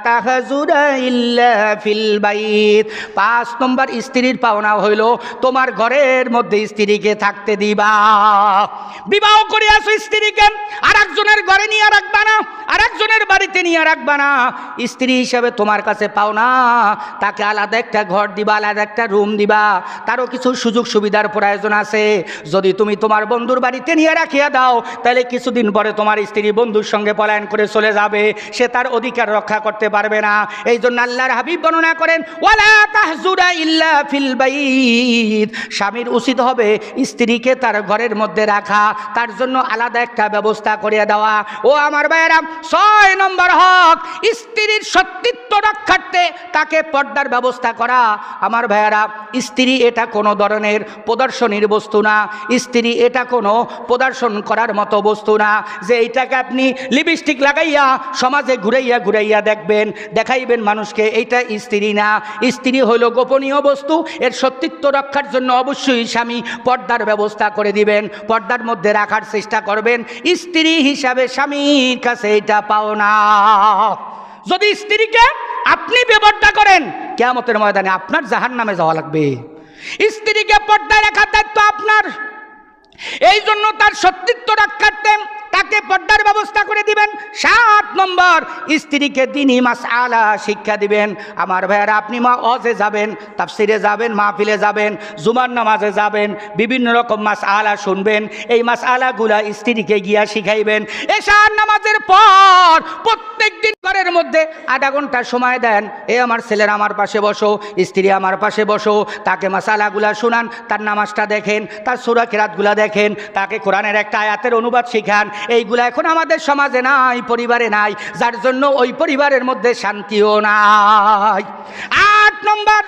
তাহজুরা ইল্লা ফিল বাইত, 5 নম্বর স্ত্রীর পাওনা হইল তোমার ঘরের মধ্যে স্ত্রীকে থাকতে দিবা। বিবাহ করে আসো স্ত্রীকে আর একজনের ঘরে নিয়ে রাখবা না, আর একজনের বাড়িতে নিয়ে রাখবা না। স্ত্রী হিসাবে তোমার কাছে পাও না, তাকে আলাদা একটা ঘর দিবা, আলাদা একটা রুম দিবা, তারও কিছু সুযোগ সুবিধার প্রয়োজন আছে। যদি তুমি তোমার বন্ধুর বাড়িতে নিয়ে রাখিয়া দাও তাহলে কিছুদিন পরে তোমার স্ত্রী বন্ধুর সঙ্গে পলায়ন করে চলে যাবে, সে তার অধিকার রক্ষা করতে পারবে না। এই জন্য আল্লাহর হাবিব বর্ণনা করেন ওয়ালা তাহজুরা ইল্লা ফিল বাইত, স্বামীর উচিত হবে স্ত্রীকে তার ঘরের মধ্যে রাখা, তার জন্য আলাদা একটা ব্যবস্থা করে দেওয়া। ও আমার ভাইয়েরা, 6 নম্বর হক, স্ত্রীর সতীত্ব রক্ষার্থে তাকে পর্দার ব্যবস্থা করা। আমার ভাইয়েরা, স্ত্রী এটা কোনো ধরনের প্রদর্শনীর বস্তু না, স্ত্রী এটা কোনো প্রদর্শন করার মতো বস্তু না যে এইটাকে আপনি লিপস্টিক লাগাইয়া সমাজে ঘুরাইয়া ঘুরাইয়া দেখবেন, দেখাইবেন মানুষকে, এইটা স্ত্রী না। স্ত্রী হইল গোপনীয় বস্তু, এর সতীত্ব রক্ষার জন্য অবশ্যই স্বামী পর্দার ব্যবস্থা করে দিবেন, পর্দার মধ্যে রাখার চেষ্টা করবেন। স্ত্রী হিসাবে স্বামীর কাছে এটা পাও না। যদি স্ত্রীকে আপনি বেপর্দা করেন, কিয়ামতের ময়দানে আপনার জাহান্নামে যাওয়া লাগবে। স্ত্রীকে পর্দায় রাখার দায়িত্ব আপনার, এই জন্য তার সতীত্ব রক্ষার্থে তাকে পর্দার ব্যবস্থা করে দিবেন। 7 নম্বর, স্ত্রীকে দ্বীনি মাসআলা শিক্ষা দিবেন। আমার ভাইয়ারা, আপনি ওয়াজে যাবেন, তাফসিরে যাবেন, মাহফিলে যাবেন, জুমার নামাজে যাবেন, বিভিন্ন রকম মাসআলা শুনবেন, এই মাসআলাগুলা স্ত্রীকে গিয়া শিখাইবেন। এশার নামাজের পর প্রত্যেক দিন ঘরের মধ্যে আধা ঘন্টা সময় দেন, এ আমার ছেলের আমার পাশে বসো, স্ত্রী আমার পাশে বসো, তাকে মাসআলাগুলা শোনান, তার নামাজটা দেখেন, তার সূরা কিরাতগুলা দেখেন, তাকে কোরআনের একটা আয়াতের অনুবাদ শিখান। এইগুলা এখন আমাদের সমাজে নাই, পরিবারে নাই, যার জন্য ওই পরিবারের মধ্যে শান্তিও নাই। 8 নম্বর,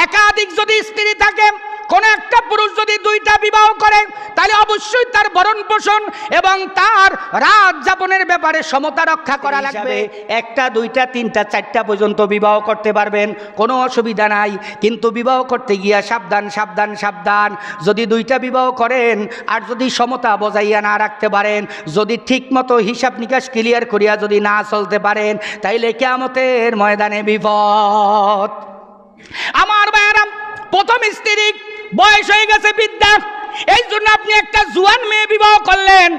একাধিক যদি স্ত্রী থাকে, কোন একটা পুরুষ যদি 2টা বিবাহ করে, তাহলে অবশ্যই তার ভরণ পোষণ এবং তার রাত যাপনের ব্যাপারে সমতা রক্ষা করা লাগবে। 1টা 2টা 3টা 4টা পর্যন্ত বিবাহ করতে পারবেন, কোনো অসুবিধা নাই, কিন্তু বিবাহ করতে গিয়া সাবধান সাবধান সাবধান। যদি 2টা বিবাহ করেন আর যদি সমতা বজাইয়া না রাখতে পারেন, যদি ঠিক মতো হিসাব নিকাশ ক্লিয়ার করিয়া যদি না চলতে পারেন, তাইলে কিয়ামতের ময়দানে বিপদ। আমার ভাইয়েরা, প্রথম স্ত্রী বয়স হয়ে গেছে বৃদ্ধা, এই জন্য আপনি একটা জুয়ান মেয়ে বিবাহ করলেন।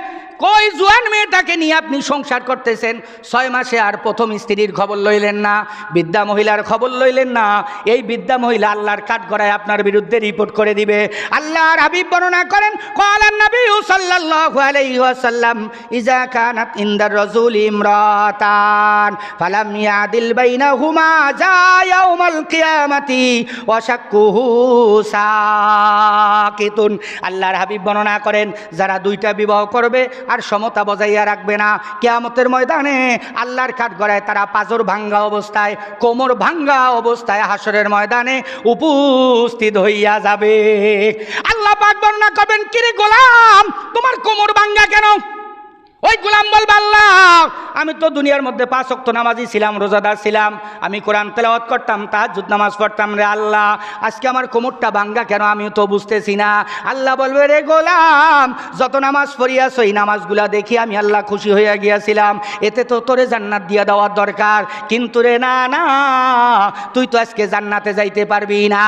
কই জুয়ান মেয়েটাকে নিয়ে আপনি সংসার করতেছেন, 6 মাসে আর প্রথম স্ত্রীর খবর লইলেন না, বৃদ্ধা মহিলার খবর লইলেন না। এই বৃদ্ধা মহিলা আল্লাহর কাঠগড়ায় আপনার বিরুদ্ধে রিপোর্ট করে দিবে। আল্লাহর হাবিব বর্ণনা করেন ক্বালান নবী সাল্লাল্লাহু আলাইহি ওয়াসাল্লাম ইজা কানাত ইনদার রাসূলি ইমরাতান ফালাম ইয়াদিল বাইনাহুমা জা ইয়াউমাল কিয়ামাতি ওয়া শাক্কুহু সাকিতুন। আল্লাহর হাবিব বর্ণনা করেন, যারা 2টা বিবাহ করবে আর সমতা বজাইয়া রাখবে না, কিয়ামতের ময়দানে আল্লাহর কাঠগড়ায় তারা পাজর ভাঙ্গা অবস্থায়, কোমর ভাঙ্গা অবস্থায় হাসরের ময়দানে উপস্থিত হইয়া যাবে। আল্লাহ পাক বর্ণনা করবেন, কিরে গোলাম, তোমার কোমর ভাঙ্গা কেন? ওই গোলাম বলবে, আল্লাহ আমি তো দুনিয়ার মধ্যে 5 ওয়াক্ত নামাজি ছিলাম, রোজাদার ছিলাম, আমি কোরআন তেলাওয়াত করতাম, তাহাজ্জুদ নামাজ পড়তাম, রে আল্লাহ আজকে আমার কোমরটা ভাঙ্গা কেন আমি তো বুঝতেছি না। আল্লাহ বলবে, রে গোলাম যত নামাজ পড়িয়াছ এই নামাজগুলা দেখি আমি আল্লাহ খুশি হইয়া গিয়াছিলাম, এতে তো তোরে জান্নাত দিয়া দেওয়ার দরকার, কিন্তু রে না না তুই তো আজকে জান্নাতে যাইতে পারবি না।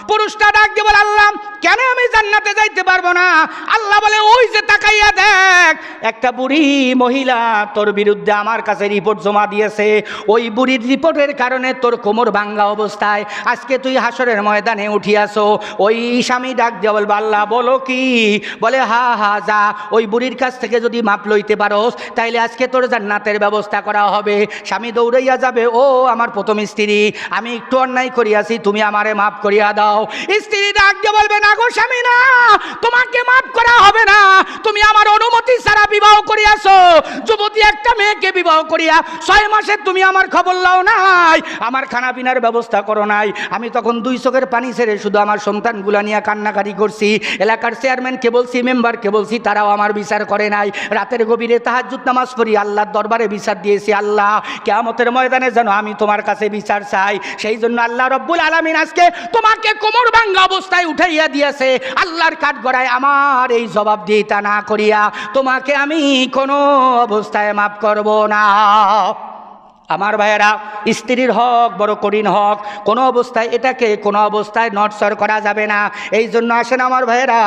পুরুষটা ডাক দিয়ে বলে, আল্লাহ কেন আমি জান্নাতে যাইতে পারবো না? আল্লাহ বলে, ওই যে তাকাইয়া দেখ, একটা বুড়ি মহিলা তোর বিরুদ্ধে আমার কাছে রিপোর্ট জমা দিয়েছে, ওই বুড়ির রিপোর্টের কারণে তোর কোমর ভাঙ্গা অবস্থায় আজকে তুই হাসরের ময়দানে উঠিয়াছো। ওই স্বামী ডাক দিয়ে বলবে, আল্লাহ বলো কি? বলে, হা হা যা, ওই বুড়ির কাছ থেকে যদি মাপ লইতে পারোস তাইলে আজকে তোর জান্নাতের ব্যবস্থা করা হবে। স্বামী দৌড়াইয়া যাবে, ও আমার প্রথম স্ত্রী, আমি একটু অন্যায় করিয়াছি, তুমি আমারে মাফ করিয়া দাও। স্ত্রী ডাক দিয়ে বলবে, না গো স্বামী না, তোমাকে মাফ করা হবে না, তুমি আমার অনুমতি ছাড়া বিবাহ করিয়াছো। যুবতী একটা মেয়েকে বিবাহ করিয়া 6 মাসে তুমি আমার খবর লাও নাই, আমার খানা পিনার ব্যবস্থা করো নাই। আমি তখন 2 চোখের পানি ছেড়ে শুধু আমার সন্তানগুলা নিয়ে কান্নাকাটি করছি। এলাকার চেয়ারম্যানকে বলছি, মেম্বারকে বলছি, তারাও আমার বিচার করে নাই। রাতের গভীরে তাহাজ্জুদ নামাজ পড়ি আল্লাহর দরবারে বিচার দিয়েছি, আল্লাহ কিয়ামতের ময়দানে যেন আমি তোমার কাছে বিচার চাই। সেই জন্য আল্লাহ রব্বুল আলামিন আজকে তোমাকে কোমর ভাঙ্গা অবস্থায় উঠাইয়া দিয়েছে। আল্লাহর কাঠগড়ায় আমার এই জবাবদিহিতা না করিয়া তোমাকে আমি কোনো অবস্থায় মাফ করব না। আমার ভাইয়েরা, স্ত্রীর হক বড় কঠিন হক, কোনো অবস্থায় এটাকে কোনো অবস্থায় নড়চড় করা যাবে না। এই জন্য আসেন আমার ভাইয়েরা,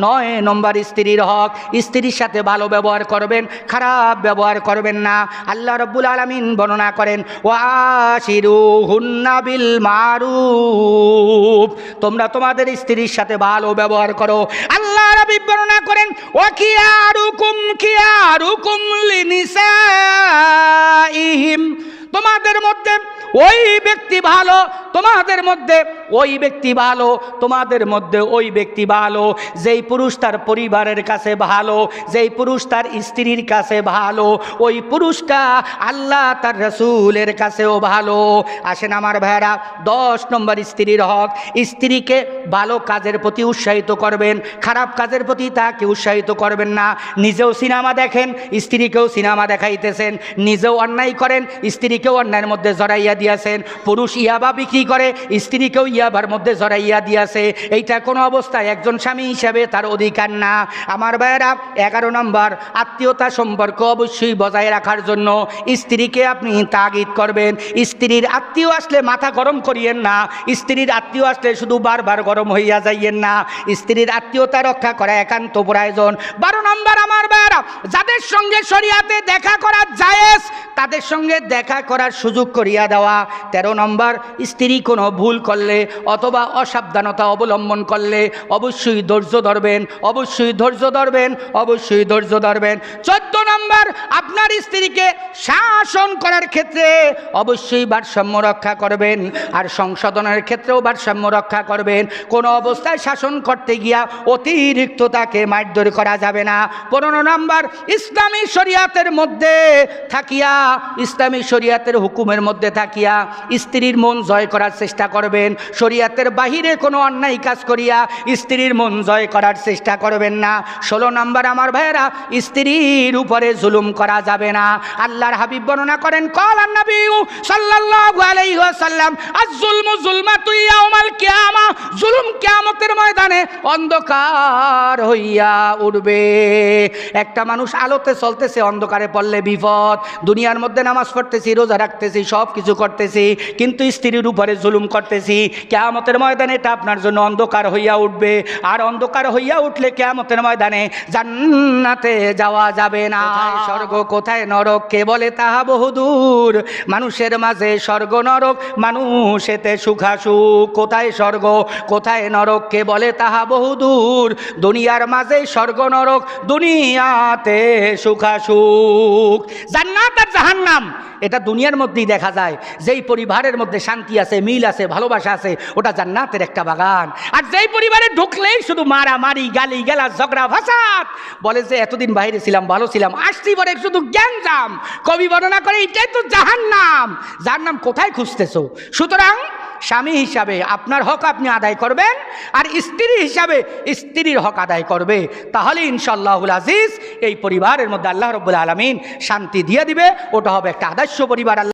9 নম্বর স্ত্রীর হক, স্ত্রীর সাথে ভালো ব্যবহার করবেন, খারাপ ব্যবহার করবেন না। আল্লাহ রাব্বুল আলামিন বর্ণনা করেন, ওয়াশিরুহুন্না বিল মারুফ, তোমরা তোমাদের স্ত্রীর সাথে ভালো ব্যবহার করো। আল্লাহ রাব্বি বর্ণনা করেন, খিয়ারুকুম লিনিসাইহিম, তোমাদের মধ্যে ওই ব্যক্তি ভালো, তোমাদের মধ্যে ওই ব্যক্তি ভালো, তোমাদের মধ্যে ওই ব্যক্তি ভালো যেই পুরুষ তার পরিবারের কাছে ভালো, যেই পুরুষ তার স্ত্রীর কাছে ভালো, ওই পুরুষটা আল্লাহ তার রাসূলের কাছেও ভালো। আসেন আমার ভাইরা, 10 নম্বর স্ত্রীর হক, স্ত্রীকে ভালো কাজের প্রতি উৎসাহিত করবেন, খারাপ কাজের প্রতি তাকে উৎসাহিত করবেন না। নিজেও সিনেমা দেখেন, স্ত্রীকেও সিনেমা দেখাইতেছেন, নিজেও অন্যায় করেন, স্ত্রীকেও অন্যায়ের মধ্যে জড়াইয়া দিয়েছেন। পুরুষ ইয়াবা বিক্রি করে, স্ত্রীকেও ইয়াবার মধ্যে জড়াইয়া দিয়েছে। এইটা কোনো অবস্থায় একজন স্বামী হিসেবে তার অধিকার না। আমার ভাইয়েরা, 11 নম্বর, আত্মীয়তা সম্পর্ক অবশ্যই বজায় রাখার জন্য স্ত্রীকে আপনি তাগিদ করবেন। স্ত্রীর আত্মীয় আসলে মাথা গরম করিয়েন না, স্ত্রীর আত্মীয় আসলে শুধু বারবার গরম হইয়া যাইয়েন না, স্ত্রীর আত্মীয়তা রক্ষা করা একান্ত প্রয়োজন। 12 নম্বর, আমার ভাইয়েরা, যাদের সঙ্গে শরিয়াতে দেখা করা জায়েজ তাদের সঙ্গে দেখা করার সুযোগ করিয়া দেওয়া। 13 নম্বর, স্ত্রী কোনো ভুল করলে অথবা অসাবধানতা অবলম্বন করলে অবশ্যই ধৈর্য ধরবেন, অবশ্যই ধৈর্য ধরবেন, অবশ্যই ধৈর্য ধরবেন। 14 নম্বর, আপনার স্ত্রীকে শাসন করার ক্ষেত্রে অবশ্যই ভারসাম্য রক্ষা করবেন, আর সংশোধনের ক্ষেত্রেও ভারসাম্য রক্ষা করবেন। কোনো অবস্থায় শাসন করতে গিয়া অতিরিক্ত তাকে মারধর করা যাবে না। 15 নম্বর, ইসলামী শরিয়াতের মধ্যে থাকিয়া, ইসলামী শরিয়াতের হুকুমের মধ্যে থাকিয়া স্ত্রীর মন জয় করার চেষ্টা করবেন। শরিয়াতের বাহিরে কোনো অন্যায় কাজ করিয়া স্ত্রীর মন জয় করার চেষ্টা করবেন না। 16 নম্বর, আমার ভাইয়েরা, স্ত্রীর উপরে জুলুম করা যাবে না। আল্লাহর হাবিব বর্ণনা করেন, ক্বালান নবী সাল্লাল্লাহু আলাইহি ওয়াসাল্লাম, আয-যুলমু যুলমাতু ইয়াউমাল কিয়ামা, জুলুম কিয়ামতের ময়দানে অন্ধকার হইয়া উঠবে। একটা মানুষ আলোতে চলতেছে, অন্ধকারে পড়লে বিপদ। দুনিয়ার মধ্যে নামাজ পড়তেছি, রোজা রাখতেছি, সব কিছু করতেছি, কিন্তু স্ত্রীর উপরে জুলুম করতেছি। কিয়ামতের ময়দানে এটা আপনার জন্য অন্ধকার হইয়া উঠবে, আর অন্ধকার হইয়া উঠলে কিয়ামতের ময়দানে জান্নাতে যাওয়া যাবে না। স্বর্গ কোথায় নরক কে বলে তাহা বহুদূর, মানুষের মাঝে স্বর্গ নরক, মানুষ এতে সুখাসুখ। কোথায় স্বর্গ কোথায় নরক কে বলে তাহা বহুদূর, দুনিয়ার মাঝে স্বর্গ নরক, দুনিয়াতে সুখাসুখ। জান্নাত আর জাহান্নাম এটা দুনিয়ার মধ্যেই দেখা যায়। যেই পরিবারের মধ্যে শান্তি আছে, মিল আছে, ভালোবাসা আছে, ওটা জান্নাতের একটা বাগান। আর যেই পরিবারে ঢুকলেই শুধু মারামারি, গালি গালা, ঝগড়া ফাসাদ, বলে যে এতদিন বাইরে ছিলাম, ভালো ছিলাম, আসছি পরে শুধু গ্যাঞ্জাম, কবি বর্ণনা করে এটাই তো জাহান্নাম। জাহান্নাম কোথায় খুঁজতেছো? সুতরাং স্বামী হিসাবে আপনার হক আপনি আদায় করবেন, আর স্ত্রী হিসাবে স্ত্রীর হক আদায় করবে। তাহলে ইনশাআল্লাহুল আজিজ এই পরিবারের মধ্যে আল্লাহ রাব্বুল আলামিন শান্তি দিয়ে দিবে। ওটা হবে একটা আদর্শ পরিবার।